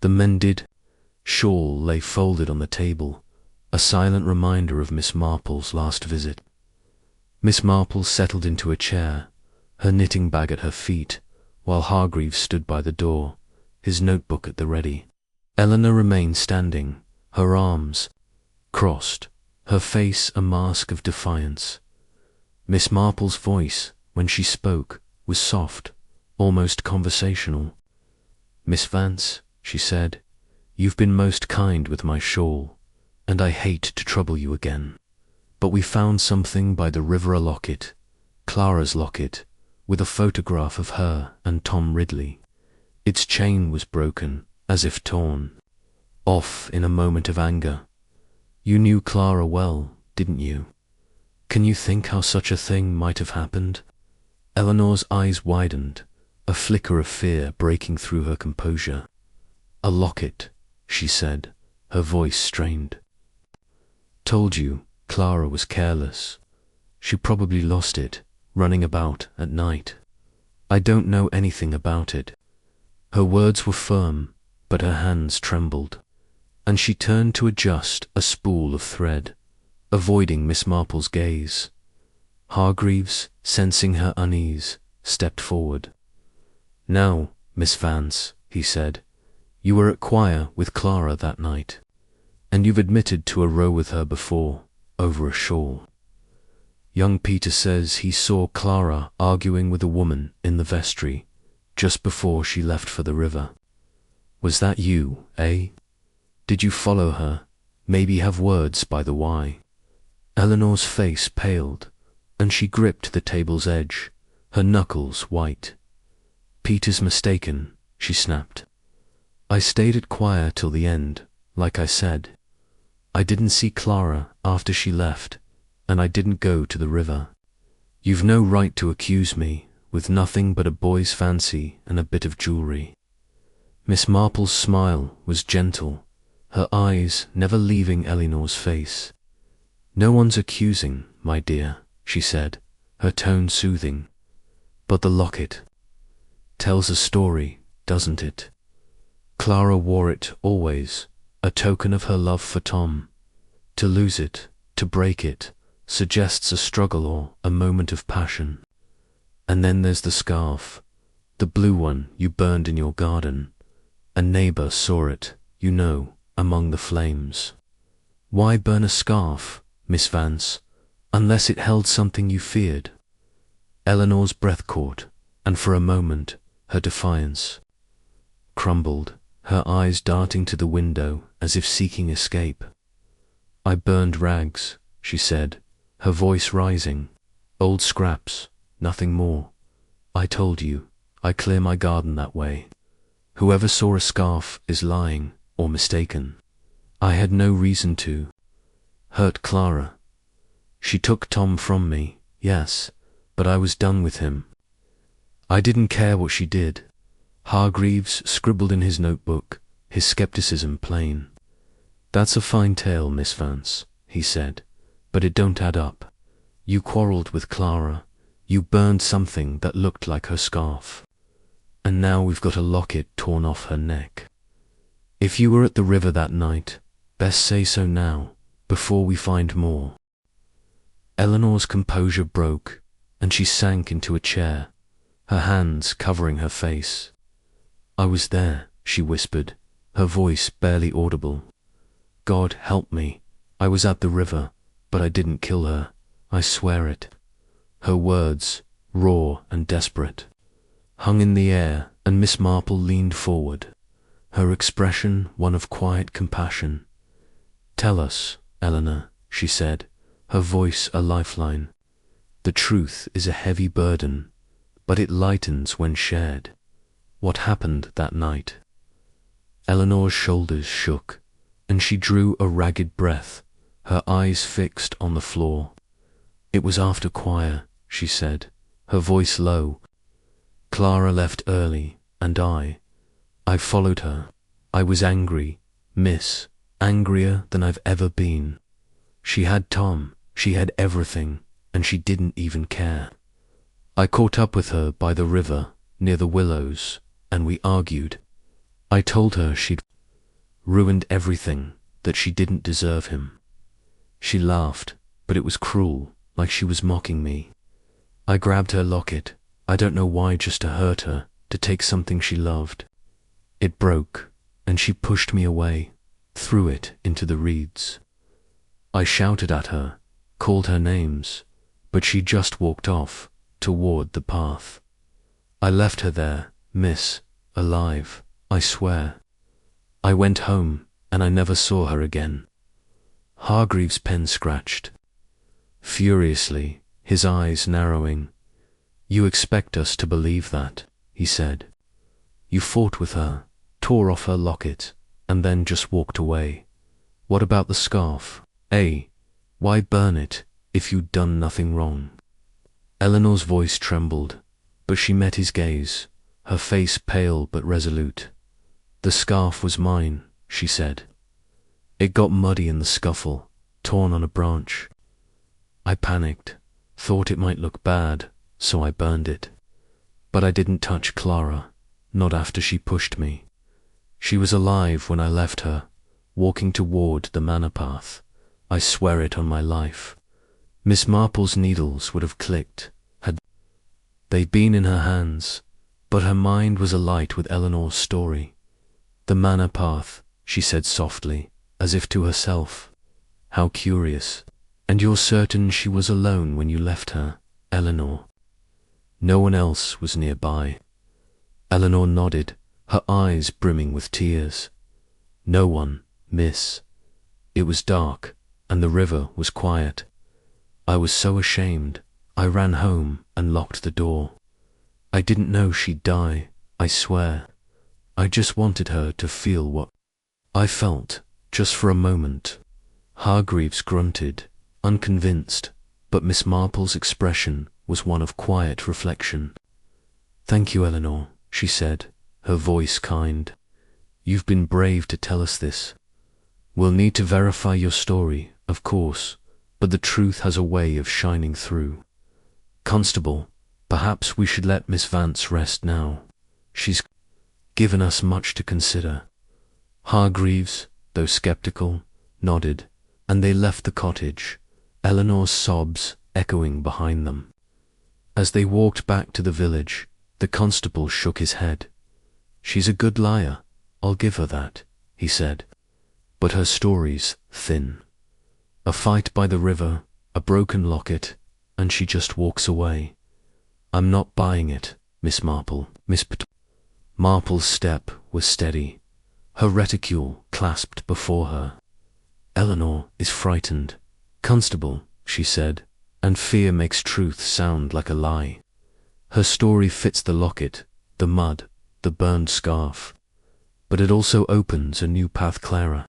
The mended shawl lay folded on the table, a silent reminder of Miss Marple's last visit. Miss Marple settled into a chair, her knitting bag at her feet, while Hargreaves stood by the door, his notebook at the ready. Eleanor remained standing, her arms crossed, her face a mask of defiance. Miss Marple's voice, when she spoke, was soft, almost conversational. Miss Vance, she said, you've been most kind with my shawl, and I hate to trouble you again. But we found something by the river, a locket, Clara's locket, with a photograph of her and Tom Ridley. Its chain was broken, as if torn off in a moment of anger. You knew Clara well, didn't you? Can you think how such a thing might have happened? Eleanor's eyes widened, a flicker of fear breaking through her composure. A locket, she said, her voice strained. Told you, Clara was careless. She probably lost it, running about at night. I don't know anything about it. Her words were firm, but her hands trembled, and she turned to adjust a spool of thread, avoiding Miss Marple's gaze. Hargreaves, sensing her unease, stepped forward. Now, Miss Vance, he said, you were at choir with Clara that night. And you've admitted to a row with her before, over a shawl. Young Peter says he saw Clara arguing with a woman in the vestry just before she left for the river. Was that you, eh? Did you follow her, maybe have words by the way? Eleanor's face paled, and she gripped the table's edge, her knuckles white. Peter's mistaken, she snapped. I stayed at choir till the end, like I said. I didn't see Clara after she left, and I didn't go to the river. You've no right to accuse me with nothing but a boy's fancy and a bit of jewelry. Miss Marple's smile was gentle, her eyes never leaving Eleanor's face. No one's accusing, my dear, she said, her tone soothing. But the locket tells a story, doesn't it? Clara wore it always, a token of her love for Tom. To lose it, to break it, suggests a struggle or a moment of passion. And then there's the scarf, the blue one you burned in your garden. A neighbor saw it, you know, among the flames. Why burn a scarf, Miss Vance, unless it held something you feared? Eleanor's breath caught, and for a moment her defiance crumbled, her eyes darting to the window as if seeking escape. I burned rags, she said, her voice rising. Old scraps, nothing more. I told you, I clear my garden that way. Whoever saw a scarf is lying or mistaken. I had no reason to hurt Clara. She took Tom from me, yes, but I was done with him. I didn't care what she did. Hargreaves scribbled in his notebook, his skepticism plain. That's a fine tale, Miss Vance, he said, but it don't add up. You quarrelled with Clara. You burned something that looked like her scarf. And now we've got a locket torn off her neck. If you were at the river that night, best say so now, before we find more. Eleanor's composure broke, and she sank into a chair, her hands covering her face. I was there, she whispered, her voice barely audible. God help me, I was at the river, but I didn't kill her, I swear it. Her words, raw and desperate, hung in the air, and Miss Marple leaned forward, her expression one of quiet compassion. Tell us, Eleanor, she said, her voice a lifeline. The truth is a heavy burden, but it lightens when shared. What happened that night? Eleanor's shoulders shook, and she drew a ragged breath, her eyes fixed on the floor. It was after choir, she said, her voice low. Clara left early, and I followed her. I was angry, miss, angrier than I've ever been. She had Tom, she had everything, and she didn't even care. I caught up with her by the river, near the willows, and we argued. I told her she'd ruined everything, that she didn't deserve him. She laughed, but it was cruel, like she was mocking me. I grabbed her locket, I don't know why, just to hurt her, to take something she loved. It broke, and she pushed me away, threw it into the reeds. I shouted at her, called her names, but she just walked off, toward the path. I left her there, miss, alive, I swear. I went home, and I never saw her again. Hargreaves' pen scratched furiously, his eyes narrowing. You expect us to believe that, he said. You fought with her, tore off her locket, and then just walked away. What about the scarf? Why burn it, if you'd done nothing wrong? Eleanor's voice trembled, but she met his gaze, her face pale but resolute. The scarf was mine, she said. It got muddy in the scuffle, torn on a branch. I panicked, thought it might look bad, so I burned it. But I didn't touch Clara, not after she pushed me. She was alive when I left her, walking toward the manor path. I swear it on my life. Miss Marple's needles would have clicked, had they been in her hands, but her mind was alight with Eleanor's story. The manor path, she said softly, as if to herself. How curious. And you're certain she was alone when you left her, Eleanor? No one else was nearby. Eleanor nodded, her eyes brimming with tears. No one, miss. It was dark, and the river was quiet. I was so ashamed, I ran home and locked the door. I didn't know she'd die, I swear. I just wanted her to feel what I felt, just for a moment. Hargreaves grunted, unconvinced, but Miss Marple's expression was one of quiet reflection. Thank you, Eleanor, she said, her voice kind. You've been brave to tell us this. We'll need to verify your story, of course, but the truth has a way of shining through. Constable, perhaps we should let Miss Vance rest now. She's given us much to consider. Hargreaves, though sceptical, nodded, and they left the cottage, Eleanor's sobs echoing behind them. As they walked back to the village, the constable shook his head. She's a good liar, I'll give her that, he said. But her story's thin. A fight by the river, a broken locket, and she just walks away. I'm not buying it, Miss Marple. Marple's step was steady, her reticule clasped before her. Eleanor is frightened. Constable, she said, and fear makes truth sound like a lie. Her story fits the locket, the mud, the burned scarf. But it also opens a new path, Clara.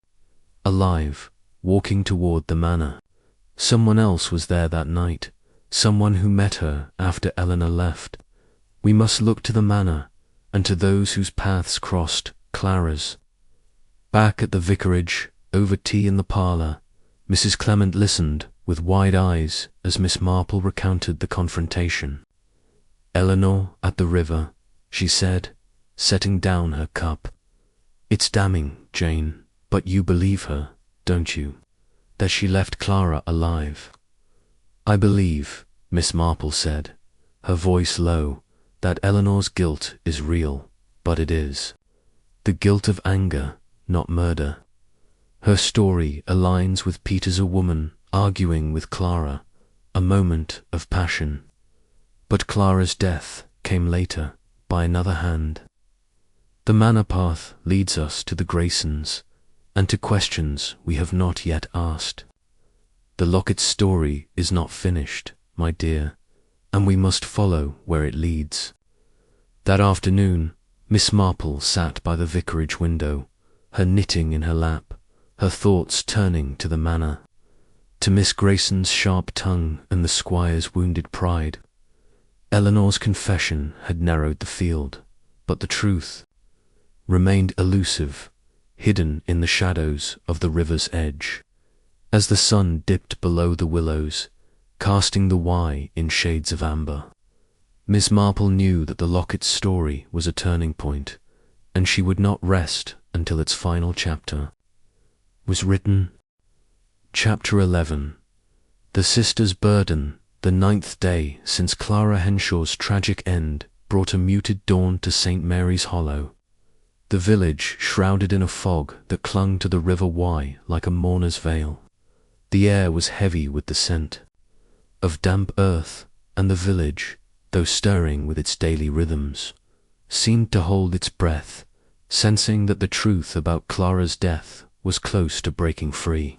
Alive, walking toward the manor. Someone else was there that night, someone who met her after Eleanor left. We must look to the manor, and to those whose paths crossed Clara's. Back at the vicarage, over tea in the parlour, Mrs. Clement listened with wide eyes as Miss Marple recounted the confrontation. Eleanor at the river, she said, setting down her cup. It's damning, Jane, but you believe her, don't you, that she left Clara alive? I believe, Miss Marple said, her voice low, that Eleanor's guilt is real, but it is the guilt of anger, not murder. Her story aligns with Peter's, a woman arguing with Clara, a moment of passion. But Clara's death came later, by another hand. The manor path leads us to the Graysons, and to questions we have not yet asked. The locket's story is not finished, my dear, and we must follow where it leads. That afternoon, Miss Marple sat by the vicarage window, her knitting in her lap, her thoughts turning to the manor, to Miss Grayson's sharp tongue and the squire's wounded pride. Eleanor's confession had narrowed the field, but the truth remained elusive, hidden in the shadows of the river's edge. As the sun dipped below the willows, casting the Y in shades of amber, Miss Marple knew that the locket's story was a turning point, and she would not rest until its final chapter was written. Chapter 11. The Sister's Burden. The 9th day since Clara Henshaw's tragic end brought a muted dawn to St. Mary's Hollow. The village shrouded in a fog that clung to the River Wye like a mourner's veil. The air was heavy with the scent of damp earth, and the village, though stirring with its daily rhythms, seemed to hold its breath, sensing that the truth about Clara's death was close to breaking free.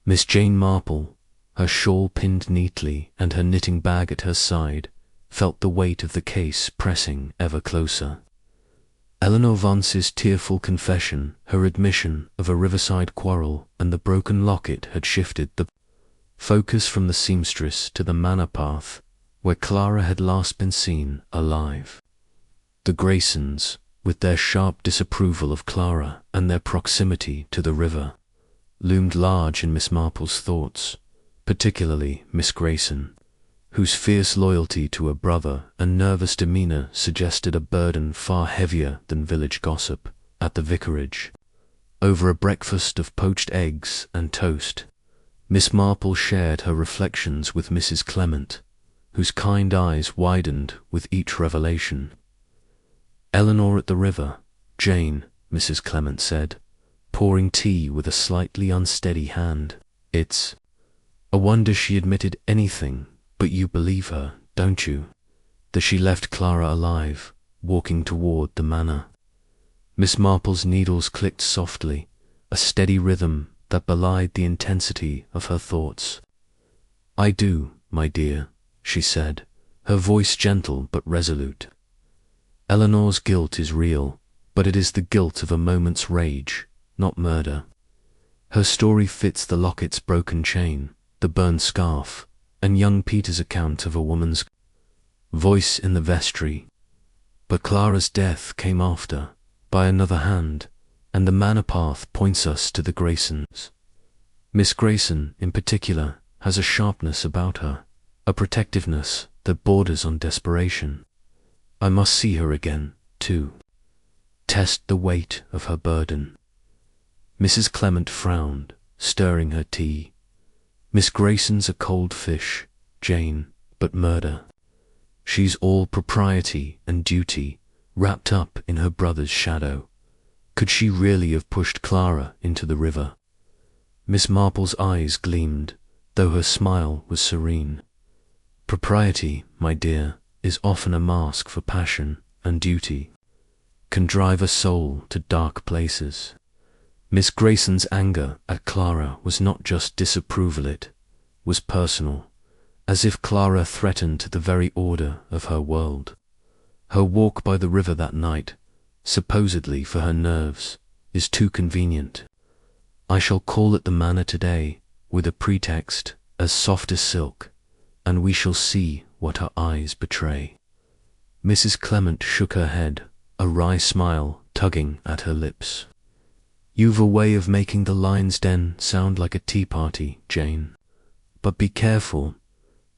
Miss Jane Marple, her shawl pinned neatly and her knitting bag at her side, felt the weight of the case pressing ever closer. Eleanor Vance's tearful confession, her admission of a riverside quarrel, and the broken locket had shifted the focus from the seamstress to the manor path, where Clara had last been seen alive. The Graysons, with their sharp disapproval of Clara and their proximity to the river, loomed large in Miss Marple's thoughts, particularly Miss Grayson, whose fierce loyalty to her brother and nervous demeanour suggested a burden far heavier than village gossip. At the vicarage, over a breakfast of poached eggs and toast, Miss Marple shared her reflections with Mrs. Clement, whose kind eyes widened with each revelation. Eleanor at the river, Jane, Mrs. Clement said, pouring tea with a slightly unsteady hand. It's a wonder she admitted anything, but you believe her, don't you? That she left Clara alive, walking toward the manor. Miss Marple's needles clicked softly, a steady rhythm that belied the intensity of her thoughts. I do, my dear, she said, her voice gentle but resolute. Eleanor's guilt is real, but it is the guilt of a moment's rage, not murder. Her story fits the locket's broken chain, the burned scarf, and young Peter's account of a woman's voice in the vestry. But Clara's death came after, by another hand, and the manor path points us to the Graysons. Miss Grayson, in particular, has a sharpness about her, a protectiveness that borders on desperation. I must see her again, too. Test the weight of her burden. Mrs. Clement frowned, stirring her tea. Miss Grayson's a cold fish, Jane, but murder. She's all propriety and duty, wrapped up in her brother's shadow. Could she really have pushed Clara into the river? Miss Marple's eyes gleamed, though her smile was serene. Propriety, my dear, is often a mask for passion, and duty can drive a soul to dark places. Miss Grayson's anger at Clara was not just disapproval, it was personal, as if Clara threatened the very order of her world. Her walk by the river that night, supposedly for her nerves, is too convenient. I shall call at the manor today, with a pretext as soft as silk, and we shall see what her eyes betray. Mrs. Clement shook her head, a wry smile tugging at her lips. You've a way of making the lion's den sound like a tea party, Jane. But be careful.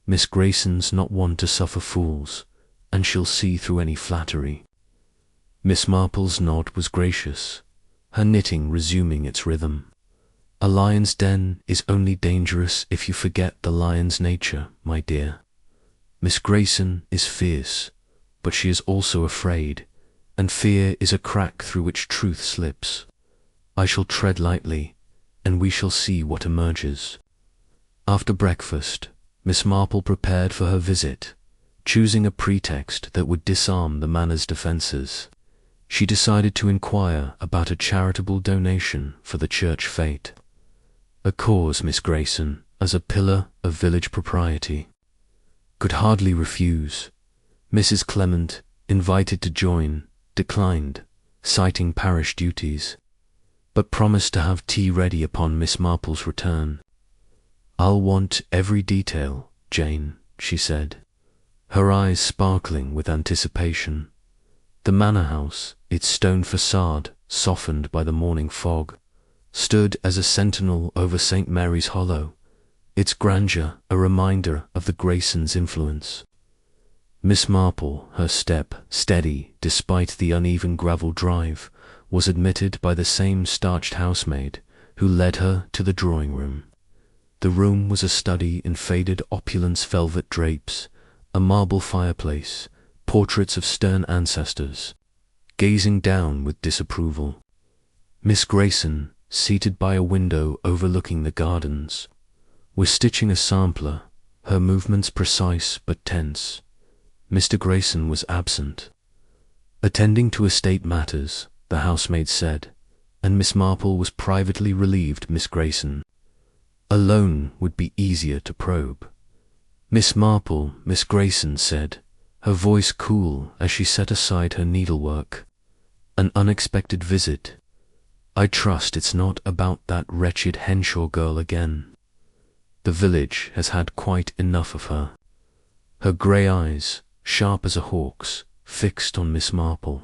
Miss Grayson's not one to suffer fools, and she'll see through any flattery. Miss Marple's nod was gracious, her knitting resuming its rhythm. A lion's den is only dangerous if you forget the lion's nature, my dear. Miss Grayson is fierce, but she is also afraid, and fear is a crack through which truth slips. I shall tread lightly, and we shall see what emerges. After breakfast, Miss Marple prepared for her visit, choosing a pretext that would disarm the manor's defences. She decided to inquire about a charitable donation for the church fete, a cause Miss Grayson, as a pillar of village propriety, could hardly refuse. Mrs. Clement, invited to join, declined, citing parish duties, but promised to have tea ready upon Miss Marple's return. I'll want every detail, Jane, she said, her eyes sparkling with anticipation. The manor house, its stone facade softened by the morning fog, stood as a sentinel over St. Mary's Hollow, its grandeur a reminder of the Graysons' influence. Miss Marple, her step steady despite the uneven gravel drive, was admitted by the same starched housemaid who led her to the drawing-room. The room was a study in faded opulence velvet drapes, a marble fireplace, portraits of stern ancestors, gazing down with disapproval. Miss Grayson, seated by a window overlooking the gardens, was stitching a sampler, her movements precise but tense. Mr. Grayson was absent, attending to estate matters, the housemaid said, and Miss Marple was privately relieved Miss Grayson alone would be easier to probe. Miss Marple, Miss Grayson said, her voice cool as she set aside her needlework. An unexpected visit. I trust it's not about that wretched Henshaw girl again. The village has had quite enough of her. Her grey eyes, sharp as a hawk's, fixed on Miss Marple,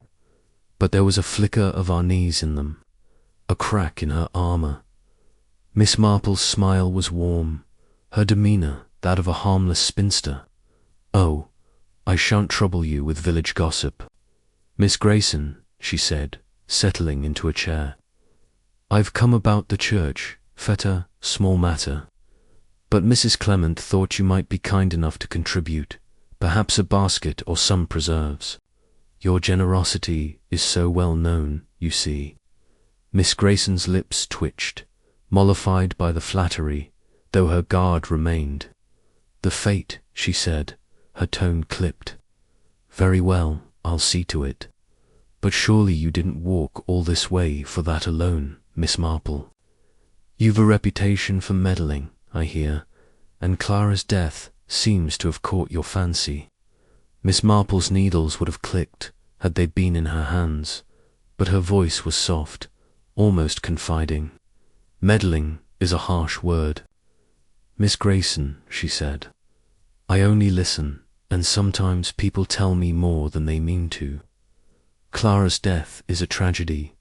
but there was a flicker of unease in them, a crack in her armour. Miss Marple's smile was warm, her demeanour that of a harmless spinster. Oh, I shan't trouble you with village gossip. Miss Grayson, she said, settling into a chair. I've come about the church, fete, small matter. But Mrs. Clement thought you might be kind enough to contribute, perhaps a basket or some preserves. Your generosity is so well known, you see. Miss Grayson's lips twitched, mollified by the flattery, though her guard remained. "The fate," she said, her tone clipped. "Very well, I'll see to it. But surely you didn't walk all this way for that alone, Miss Marple. You've a reputation for meddling, I hear, and Clara's death seems to have caught your fancy." Miss Marple's needles would have clicked had they been in her hands, but her voice was soft, almost confiding. "Meddling is a harsh word. Miss Grayson," she said, "I only listen, and sometimes people tell me more than they mean to. Clara's death is a tragedy,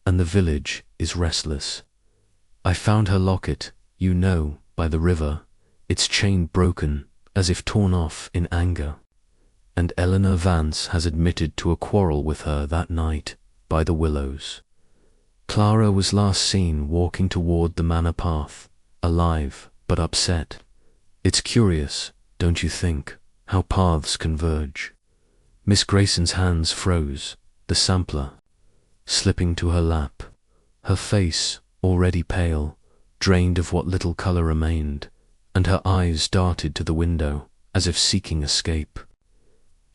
and the village is restless. I found her locket, you know, by the river, its chain broken, as if torn off in anger. And Eleanor Vance has admitted to a quarrel with her that night by the willows. Clara was last seen walking toward the manor path, alive but upset. It's curious, don't you think, how paths converge?" Miss Grayson's hands froze, the sampler slipping to her lap. Her face, already pale, drained of what little colour remained, and her eyes darted to the window, as if seeking escape.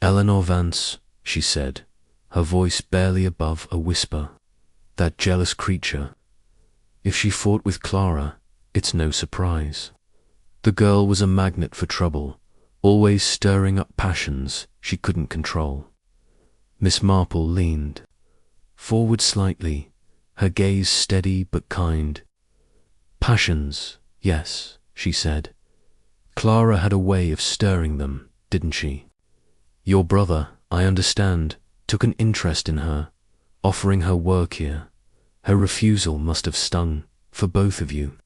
"Eleanor Vance," she said, her voice barely above a whisper. "That jealous creature. If she fought with Clara, it's no surprise. The girl was a magnet for trouble, always stirring up passions she couldn't control." Miss Marple leaned forward slightly, her gaze steady but kind. "Passions, yes," she said. "Clara had a way of stirring them, didn't she? Your brother, I understand, took an interest in her, offering her work here. Her refusal must have stung, for both of you.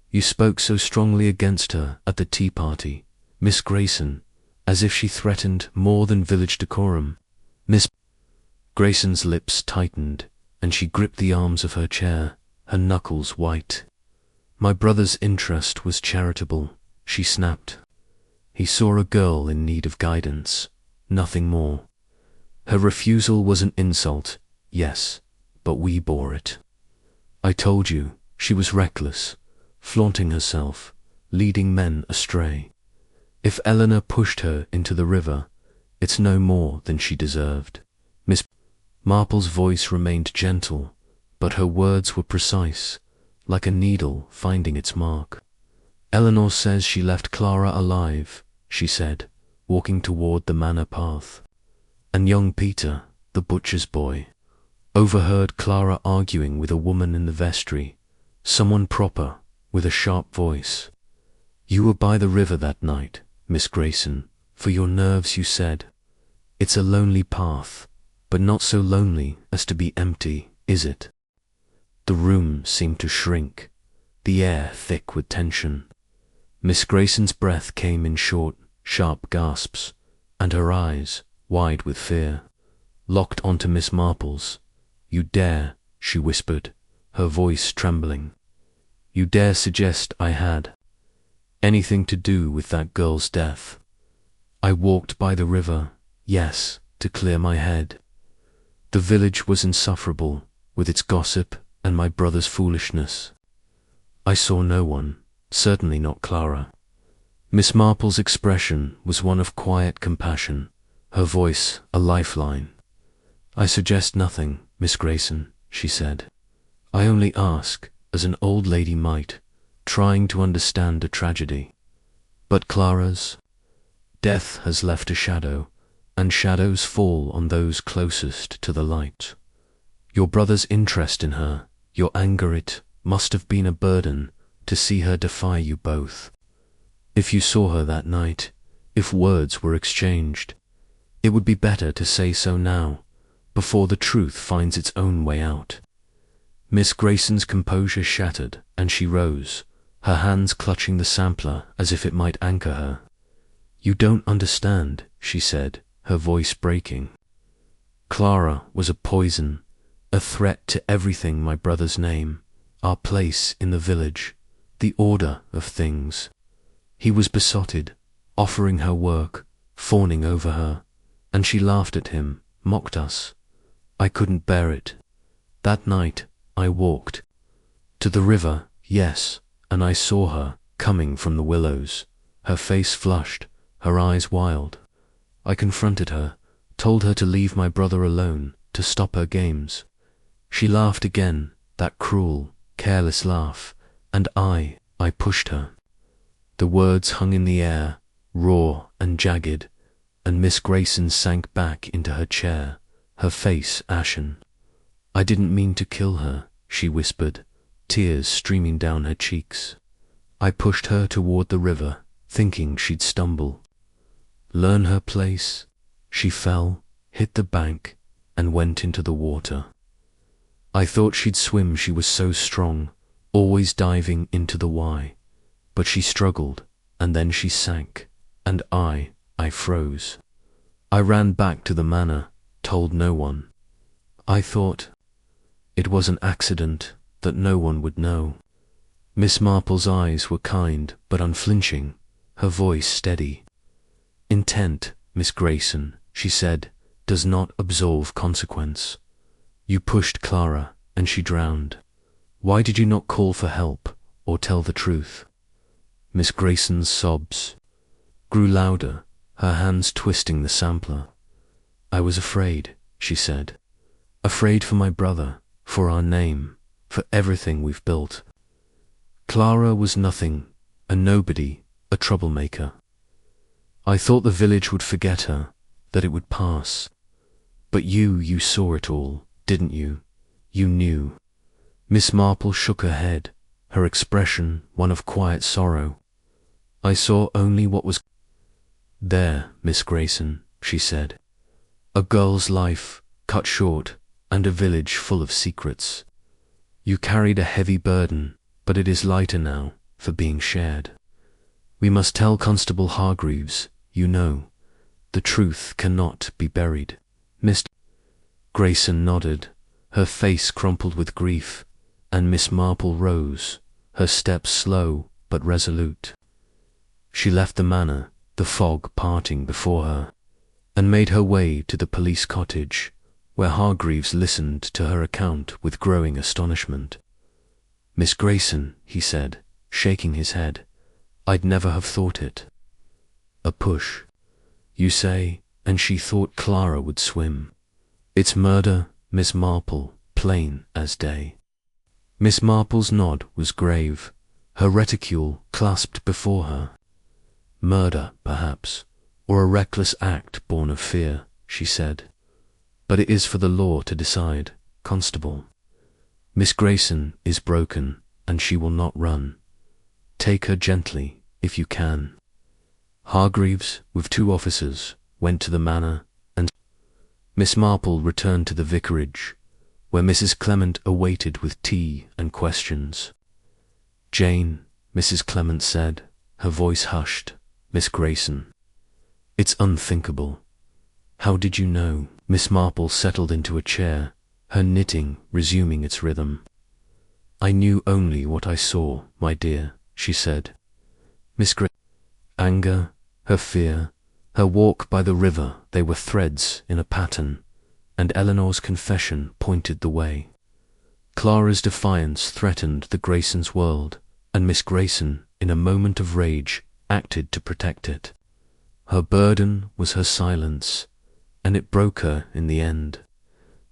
You spoke so strongly against her at the tea party, Miss Grayson, as if she threatened more than village decorum." Miss Grayson's lips tightened, and she gripped the arms of her chair, her knuckles white. "My brother's interest was charitable," she snapped. "He saw a girl in need of guidance, nothing more. Her refusal was an insult, yes, but we bore it. I told you, she was reckless, flaunting herself, leading men astray. If Eleanor pushed her into the river, it's no more than she deserved." Miss Marple's voice remained gentle, but her words were precise, like a needle finding its mark. "Eleanor says she left Clara alive," she said, walking toward the manor path. "And young Peter, the butcher's boy, overheard Clara arguing with a woman in the vestry, someone proper, with a sharp voice. You were by the river that night, Miss Grayson, for your nerves, you said. It's a lonely path, but not so lonely as to be empty, is it?" The room seemed to shrink, the air thick with tension. Miss Grayson's breath came in short, sharp gasps, and her eyes, wide with fear, locked onto Miss Marple's. "You dare," she whispered, her voice trembling. "You dare suggest I had anything to do with that girl's death? I walked by the river, yes, to clear my head. The village was insufferable, with its gossip and my brother's foolishness. I saw no one, certainly not Clara." Miss Marple's expression was one of quiet compassion, her voice a lifeline. "I suggest nothing, Miss Grayson," she said. "I only ask, as an old lady might, trying to understand a tragedy. But Clara's death has left a shadow, and shadows fall on those closest to the light. Your brother's interest in her, your anger, it must have been a burden to see her defy you both. If you saw her that night, if words were exchanged, it would be better to say so now, before the truth finds its own way out." Miss Grayson's composure shattered, and she rose, her hands clutching the sampler as if it might anchor her. "You don't understand," she said, her voice breaking. "Clara was a poison, a threat to everything my brother's name, our place in the village, the order of things. He was besotted, offering her work, fawning over her, and she laughed at him, mocked us. I couldn't bear it. That night, I walked. To the river, yes, and I saw her coming from the willows, her face flushed, her eyes wild. I confronted her, told her to leave my brother alone, to stop her games. She laughed again, that cruel, careless laugh, and I pushed her. The words hung in the air, raw and jagged, and Miss Grayson sank back into her chair, her face ashen. I didn't mean to kill her, she whispered, tears streaming down her cheeks. I pushed her toward the river, thinking she'd stumble. Learn her place. She fell, hit the bank, and went into the water. I thought she'd swim, she was so strong, always diving into the Y. But she struggled, and then she sank, and I froze. I ran back to the manor, told no one. I thought it was an accident, that no one would know. Miss Marple's eyes were kind but unflinching, her voice steady. Intent, Miss Grayson, she said, does not absolve consequence. You pushed Clara, and she drowned. Why did you not call for help, or tell the truth? Miss Grayson's sobs grew louder, her hands twisting the sampler. I was afraid, she said. Afraid for my brother, for our name, for everything we've built. Clara was nothing, a nobody, a troublemaker. I thought the village would forget her, that it would pass. But you saw it all, didn't you? You knew. Miss Marple shook her head, her expression one of quiet sorrow. I saw only what was there, Miss Grayson, she said. A girl's life cut short, and a village full of secrets. You carried a heavy burden, but it is lighter now, for being shared. We must tell Constable Hargreaves, you know. The truth cannot be buried. Miss Grayson nodded, her face crumpled with grief, and Miss Marple rose, her steps slow but resolute. She left the manor, the fog parting before her, and made her way to the police cottage, where Hargreaves listened to her account with growing astonishment. Miss Grayson, he said, shaking his head, I'd never have thought it. A push, you say, and she thought Clara would swim. It's murder, Miss Marple, plain as day. Miss Marple's nod was grave, her reticule clasped before her. Murder, perhaps, or a reckless act born of fear, she said. But it is for the law to decide, Constable. Miss Grayson is broken, and she will not run. Take her gently, if you can. Hargreaves, with 2 officers, went to the manor, and Miss Marple returned to the vicarage, where Mrs. Clement awaited with tea and questions. Jane, Mrs. Clement said, her voice hushed, Miss Grayson. It's unthinkable. How did you know? Miss Marple settled into a chair, her knitting resuming its rhythm. I knew only what I saw, my dear, she said. Miss Grayson, anger, her fear, her walk by the river, they were threads in a pattern, and Eleanor's confession pointed the way. Clara's defiance threatened the Graysons' world, and Miss Grayson, in a moment of rage, acted to protect it. Her burden was her silence, and it broke her in the end.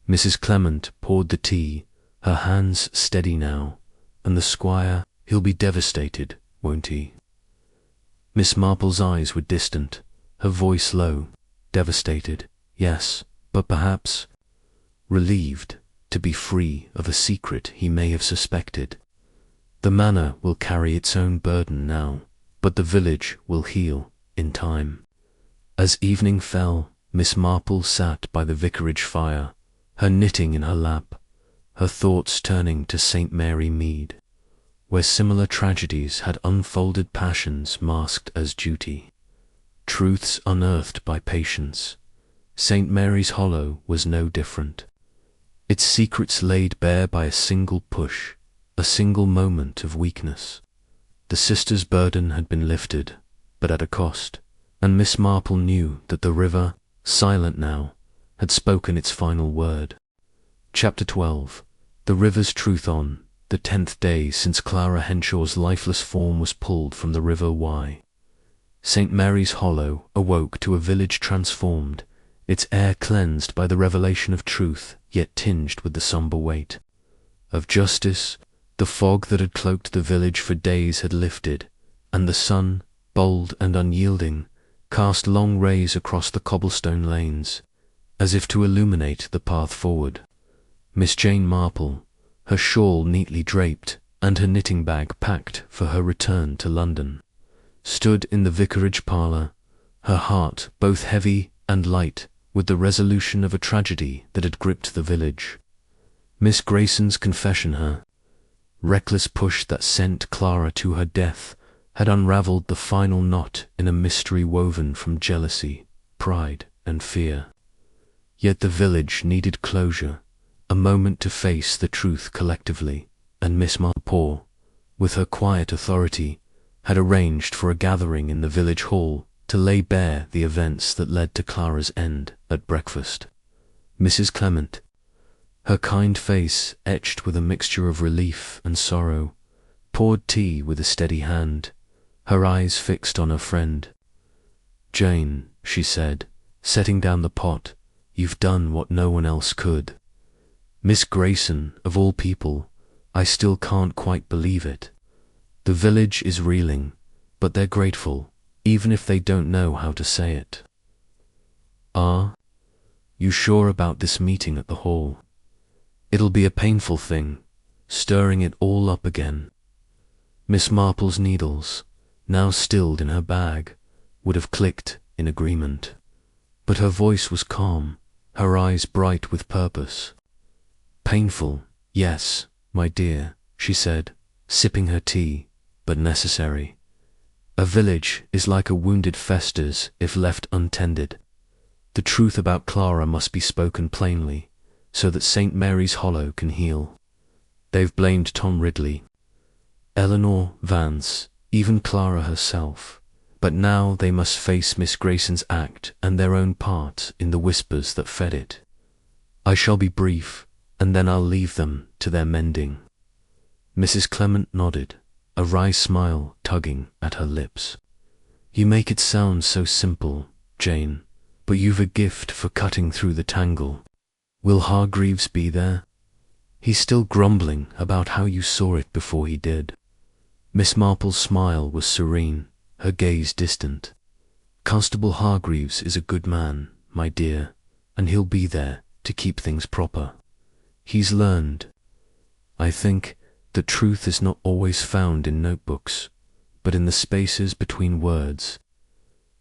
Mrs. Clement poured the tea, her hands steady now, and the squire, he'll be devastated, won't he? Miss Marple's eyes were distant, her voice low. Devastated, yes, but perhaps relieved to be free of a secret he may have suspected. The manor will carry its own burden now, but the village will heal in time. As evening fell, Miss Marple sat by the vicarage fire, her knitting in her lap, her thoughts turning to St. Mary Mead, where similar tragedies had unfolded passions masked as duty, truths unearthed by patience. St. Mary's Hollow was no different. Its secrets laid bare by a single push, a single moment of weakness. The sisters' burden had been lifted, but at a cost, and Miss Marple knew that the river, silent now, had spoken its final word. Chapter 12. The river's truth on the 10th day since Clara Henshaw's lifeless form was pulled from the River Wye. St. Mary's Hollow awoke to a village transformed, its air cleansed by the revelation of truth, yet tinged with the sombre weight of justice. The fog that had cloaked the village for days had lifted, and the sun, bold and unyielding, cast long rays across the cobblestone lanes, as if to illuminate the path forward. Miss Jane Marple, her shawl neatly draped and her knitting bag packed for her return to London, stood in the vicarage parlour, her heart both heavy and light with the resolution of a tragedy that had gripped the village. Miss Grayson's confession, her reckless push that sent Clara to her death, had unravelled the final knot in a mystery woven from jealousy, pride, and fear. Yet the village needed closure, a moment to face the truth collectively, and Miss Marple, with her quiet authority, had arranged for a gathering in the village hall to lay bare the events that led to Clara's end at breakfast. Mrs. Clement, her kind face etched with a mixture of relief and sorrow, poured tea with a steady hand, her eyes fixed on her friend. "Jane," she said, setting down the pot, "you've done what no one else could." Miss Grayson, of all people, "I still can't quite believe it. The village is reeling, but they're grateful, even if they don't know how to say it." "Ah? You sure about this meeting at the hall? It'll be a painful thing, stirring it all up again." Miss Marple's needles, now stilled in her bag, would have clicked in agreement, but her voice was calm, her eyes bright with purpose. "Painful, yes, my dear," she said, sipping her tea, "but necessary. A village is like a wounded festers if left untended. The truth about Clara must be spoken plainly, so that St. Mary's Hollow can heal. They've blamed Tom Ridley, Eleanor Vance, even Clara herself, but now they must face Miss Grayson's act and their own part in the whispers that fed it. I shall be brief, and then I'll leave them to their mending." Mrs. Clement nodded, a wry smile tugging at her lips. "You make it sound so simple, Jane, but you've a gift for cutting through the tangle. Will Hargreaves be there? He's still grumbling about how you saw it before he did." Miss Marple's smile was serene, her gaze distant. "Constable Hargreaves is a good man, my dear, and he'll be there to keep things proper. He's learned, I think, that truth is not always found in notebooks, but in the spaces between words.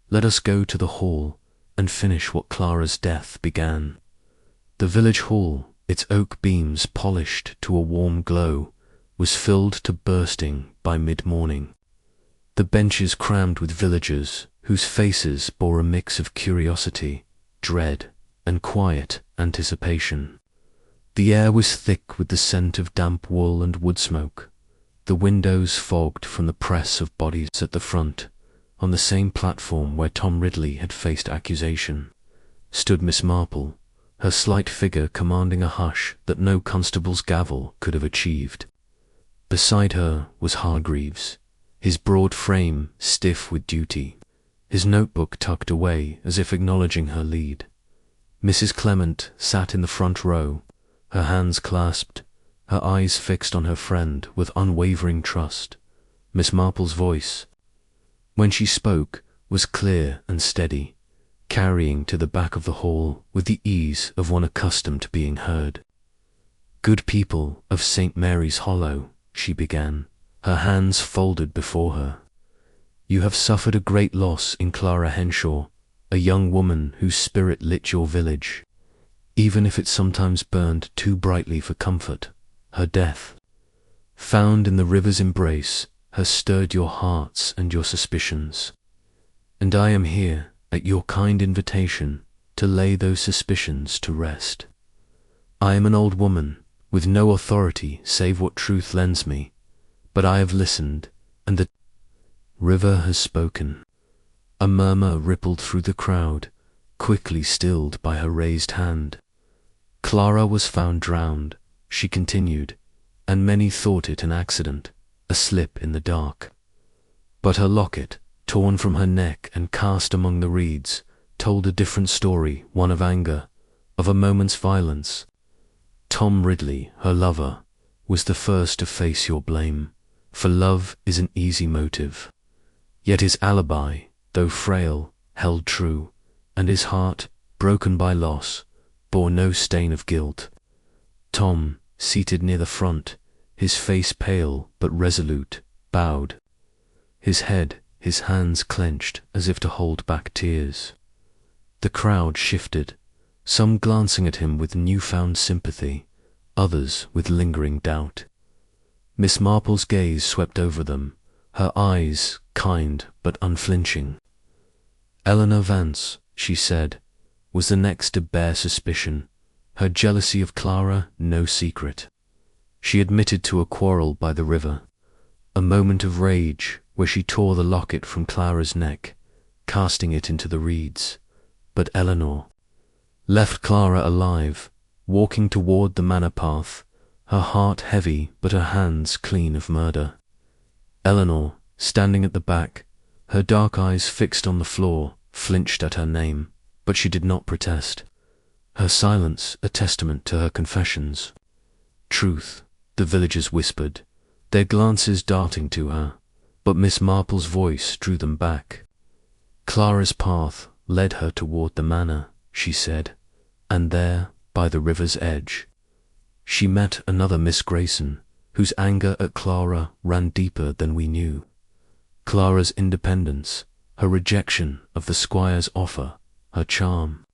Let us go to the hall and finish what Clara's death began." The village hall, its oak beams polished to a warm glow, was filled to bursting by mid-morning. The benches crammed with villagers whose faces bore a mix of curiosity, dread, and quiet anticipation. The air was thick with the scent of damp wool and wood smoke, the windows fogged from the press of bodies at the front. On the same platform where Tom Ridley had faced accusation, stood Miss Marple, her slight figure commanding a hush that no constable's gavel could have achieved. Beside her was Hargreaves, his broad frame stiff with duty, his notebook tucked away as if acknowledging her lead. Mrs. Clement sat in the front row, her hands clasped, her eyes fixed on her friend with unwavering trust. Miss Marple's voice, when she spoke, was clear and steady, carrying to the back of the hall with the ease of one accustomed to being heard. "Good people of St. Mary's Hollow," she began, her hands folded before her, "you have suffered a great loss in Clara Henshaw, a young woman whose spirit lit your village, even if it sometimes burned too brightly for comfort. Her death, found in the river's embrace, has stirred your hearts and your suspicions, and I am here, at your kind invitation, to lay those suspicions to rest. I am an old woman, with no authority save what truth lends me, but I have listened, and the river has spoken." A murmur rippled through the crowd, quickly stilled by her raised hand. Clara was found drowned, she continued, and many thought it an accident, a slip in the dark. But her locket, torn from her neck and cast among the reeds, told a different story, one of anger, of a moment's violence. Tom Ridley, her lover, was the first to face your blame, for love is an easy motive. Yet his alibi, though frail, held true, and his heart, broken by loss, bore no stain of guilt. Tom, seated near the front, his face pale but resolute, bowed. His head, his hands clenched as if to hold back tears. The crowd shifted, some glancing at him with newfound sympathy, others with lingering doubt. Miss Marple's gaze swept over them, her eyes kind but unflinching. Eleanor Vance, she said, was the next to bear suspicion, her jealousy of Clara no secret. She admitted to a quarrel by the river, a moment of rage where she tore the locket from Clara's neck, casting it into the reeds. But Eleanor left Clara alive, walking toward the manor path, her heart heavy but her hands clean of murder. Eleanor, standing at the back, her dark eyes fixed on the floor, flinched at her name, but she did not protest, her silence a testament to her confessions. Truth, the villagers whispered, their glances darting to her, but Miss Marple's voice drew them back. Clara's path led her toward the manor, she said, and there, by the river's edge, she met another Miss Grayson, whose anger at Clara ran deeper than we knew. Clara's independence, her rejection of the squire's offer, her charm,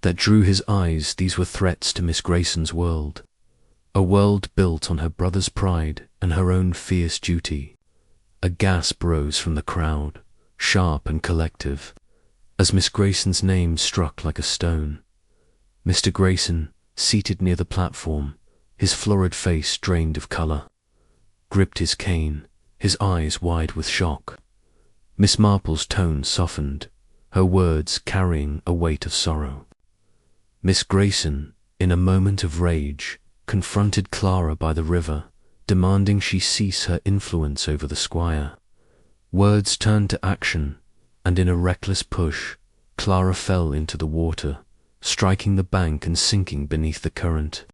that drew his eyes, these were threats to Miss Grayson's world, a world built on her brother's pride and her own fierce duty. A gasp rose from the crowd, sharp and collective, as Miss Grayson's name struck like a stone. Mr. Grayson, seated near the platform, his florid face drained of colour, gripped his cane, his eyes wide with shock. Miss Marple's tone softened, her words carrying a weight of sorrow. Miss Grayson, in a moment of rage, confronted Clara by the river, demanding she cease her influence over the squire. Words turned to action, and in a reckless push, Clara fell into the water, striking the bank and sinking beneath the current.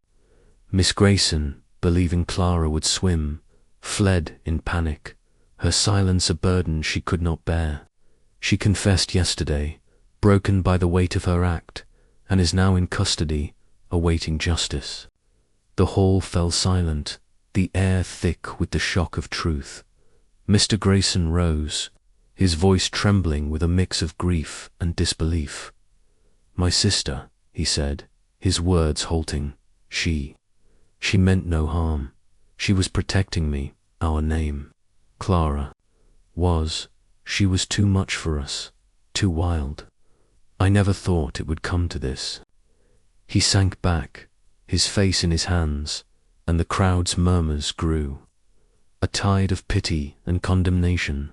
Miss Grayson, believing Clara would swim, fled in panic, her silence a burden she could not bear. She confessed yesterday, broken by the weight of her act, and is now in custody, awaiting justice. The hall fell silent, the air thick with the shock of truth. Mr. Grayson rose, his voice trembling with a mix of grief and disbelief. "My sister," he said, his words halting, she meant no harm. She was protecting me, our name. Clara she was too much for us, too wild. I never thought it would come to this." He sank back, his face in his hands, and the crowd's murmurs grew. A tide of pity and condemnation.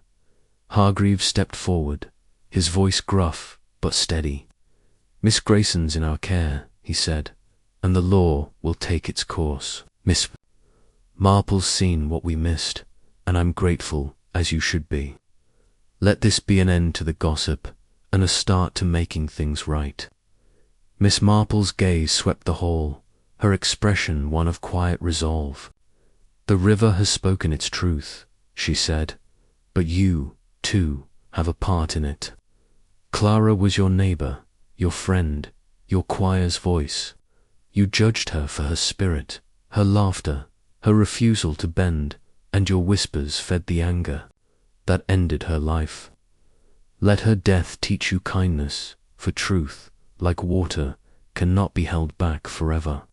Hargreaves stepped forward, his voice gruff but steady. "Miss Grayson's in our care," he said, "and the law will take its course. Miss Marple's seen what we missed, and I'm grateful, as you should be. Let this be an end to the gossip, and a start to making things right." Miss Marple's gaze swept the hall, her expression one of quiet resolve. "The river has spoken its truth," she said, "but you, too, have a part in it. Clara was your neighbour, your friend, your choir's voice. You judged her for her spirit, her laughter, her refusal to bend, and your whispers fed the anger that ended her life. Let her death teach you kindness, for truth, like water, cannot be held back forever."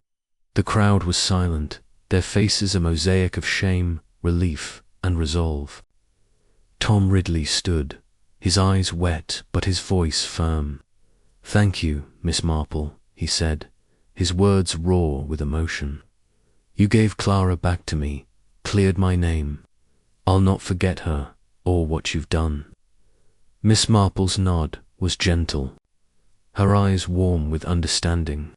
The crowd was silent, their faces a mosaic of shame, relief, and resolve. Tom Ridley stood, his eyes wet but his voice firm. "Thank you, Miss Marple," he said, his words raw with emotion. "You gave Clara back to me, cleared my name. I'll not forget her or what you've done." Miss Marple's nod was gentle, her eyes warm with understanding.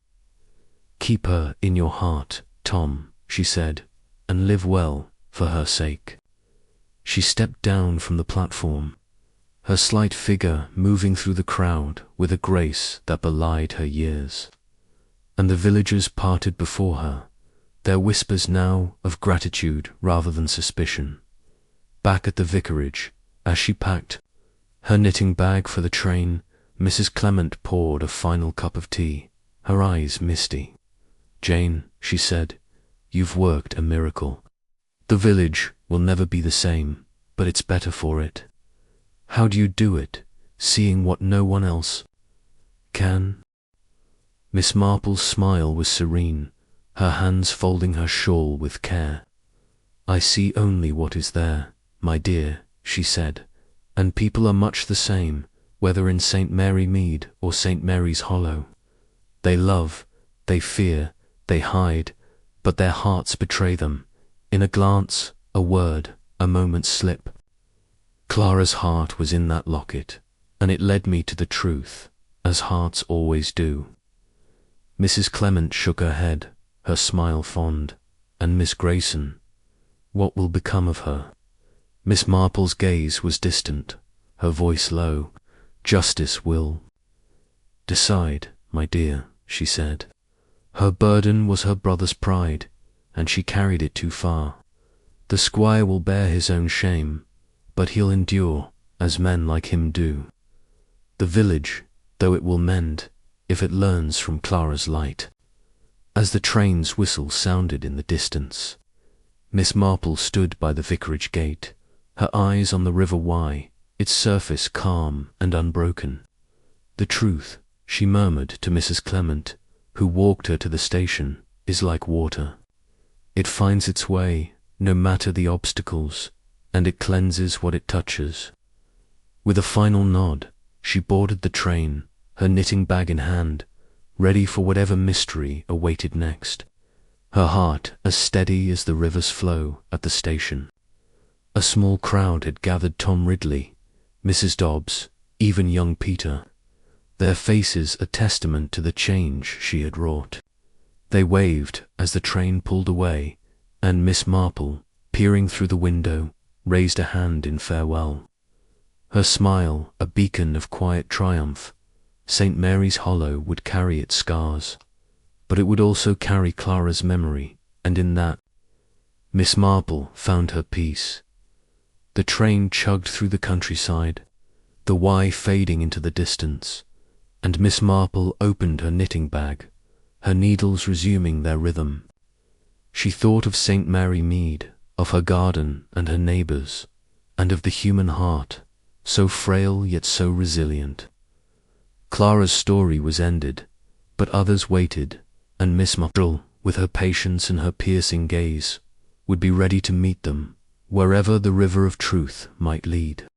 "Keep her in your heart Tom," she said, "and live well, for her sake." She stepped down from the platform, her slight figure moving through the crowd with a grace that belied her years. And the villagers parted before her, their whispers now of gratitude rather than suspicion. Back at the vicarage, as she packed her knitting bag for the train, Mrs. Clement poured a final cup of tea, her eyes misty. "Jane," she said, "you've worked a miracle. The village will never be the same, but it's better for it. How do you do it, seeing what no one else can?" Miss Marple's smile was serene, her hands folding her shawl with care. "I see only what is there, my dear," she said, "and people are much the same, whether in St. Mary Mead or St. Mary's Hollow. They love, they fear, they hide, but their hearts betray them, in a glance, a word, a moment's slip. Clara's heart was in that locket, and it led me to the truth, as hearts always do." Mrs. Clement shook her head, her smile fond. "And Miss Grayson, what will become of her?" Miss Marple's gaze was distant, her voice low. "Justice will decide, my dear," she said. "Her burden was her brother's pride, and she carried it too far. The squire will bear his own shame, but he'll endure, as men like him do. The village, though it will mend, if it learns from Clara's light." As the train's whistle sounded in the distance, Miss Marple stood by the vicarage gate, her eyes on the River Wye, its surface calm and unbroken. "The truth," she murmured to Mrs. Clement, who walked her to the station, "is like water. It finds its way, no matter the obstacles, and it cleanses what it touches." With a final nod, she boarded the train, her knitting bag in hand, ready for whatever mystery awaited next, her heart as steady as the river's flow at the station. A small crowd had gathered Tom Ridley, Mrs. Dobbs, even young Peter, their faces a testament to the change she had wrought. They waved as the train pulled away, and Miss Marple, peering through the window, raised a hand in farewell. Her smile a beacon of quiet triumph. St. Mary's Hollow would carry its scars, but it would also carry Clara's memory, and in that, Miss Marple found her peace. The train chugged through the countryside, the Wye fading into the distance, and Miss Marple opened her knitting bag, her needles resuming their rhythm. She thought of St. Mary Mead, of her garden and her neighbours, and of the human heart, so frail yet so resilient. Clara's story was ended, but others waited, and Miss Marple, with her patience and her piercing gaze, would be ready to meet them, wherever the river of truth might lead.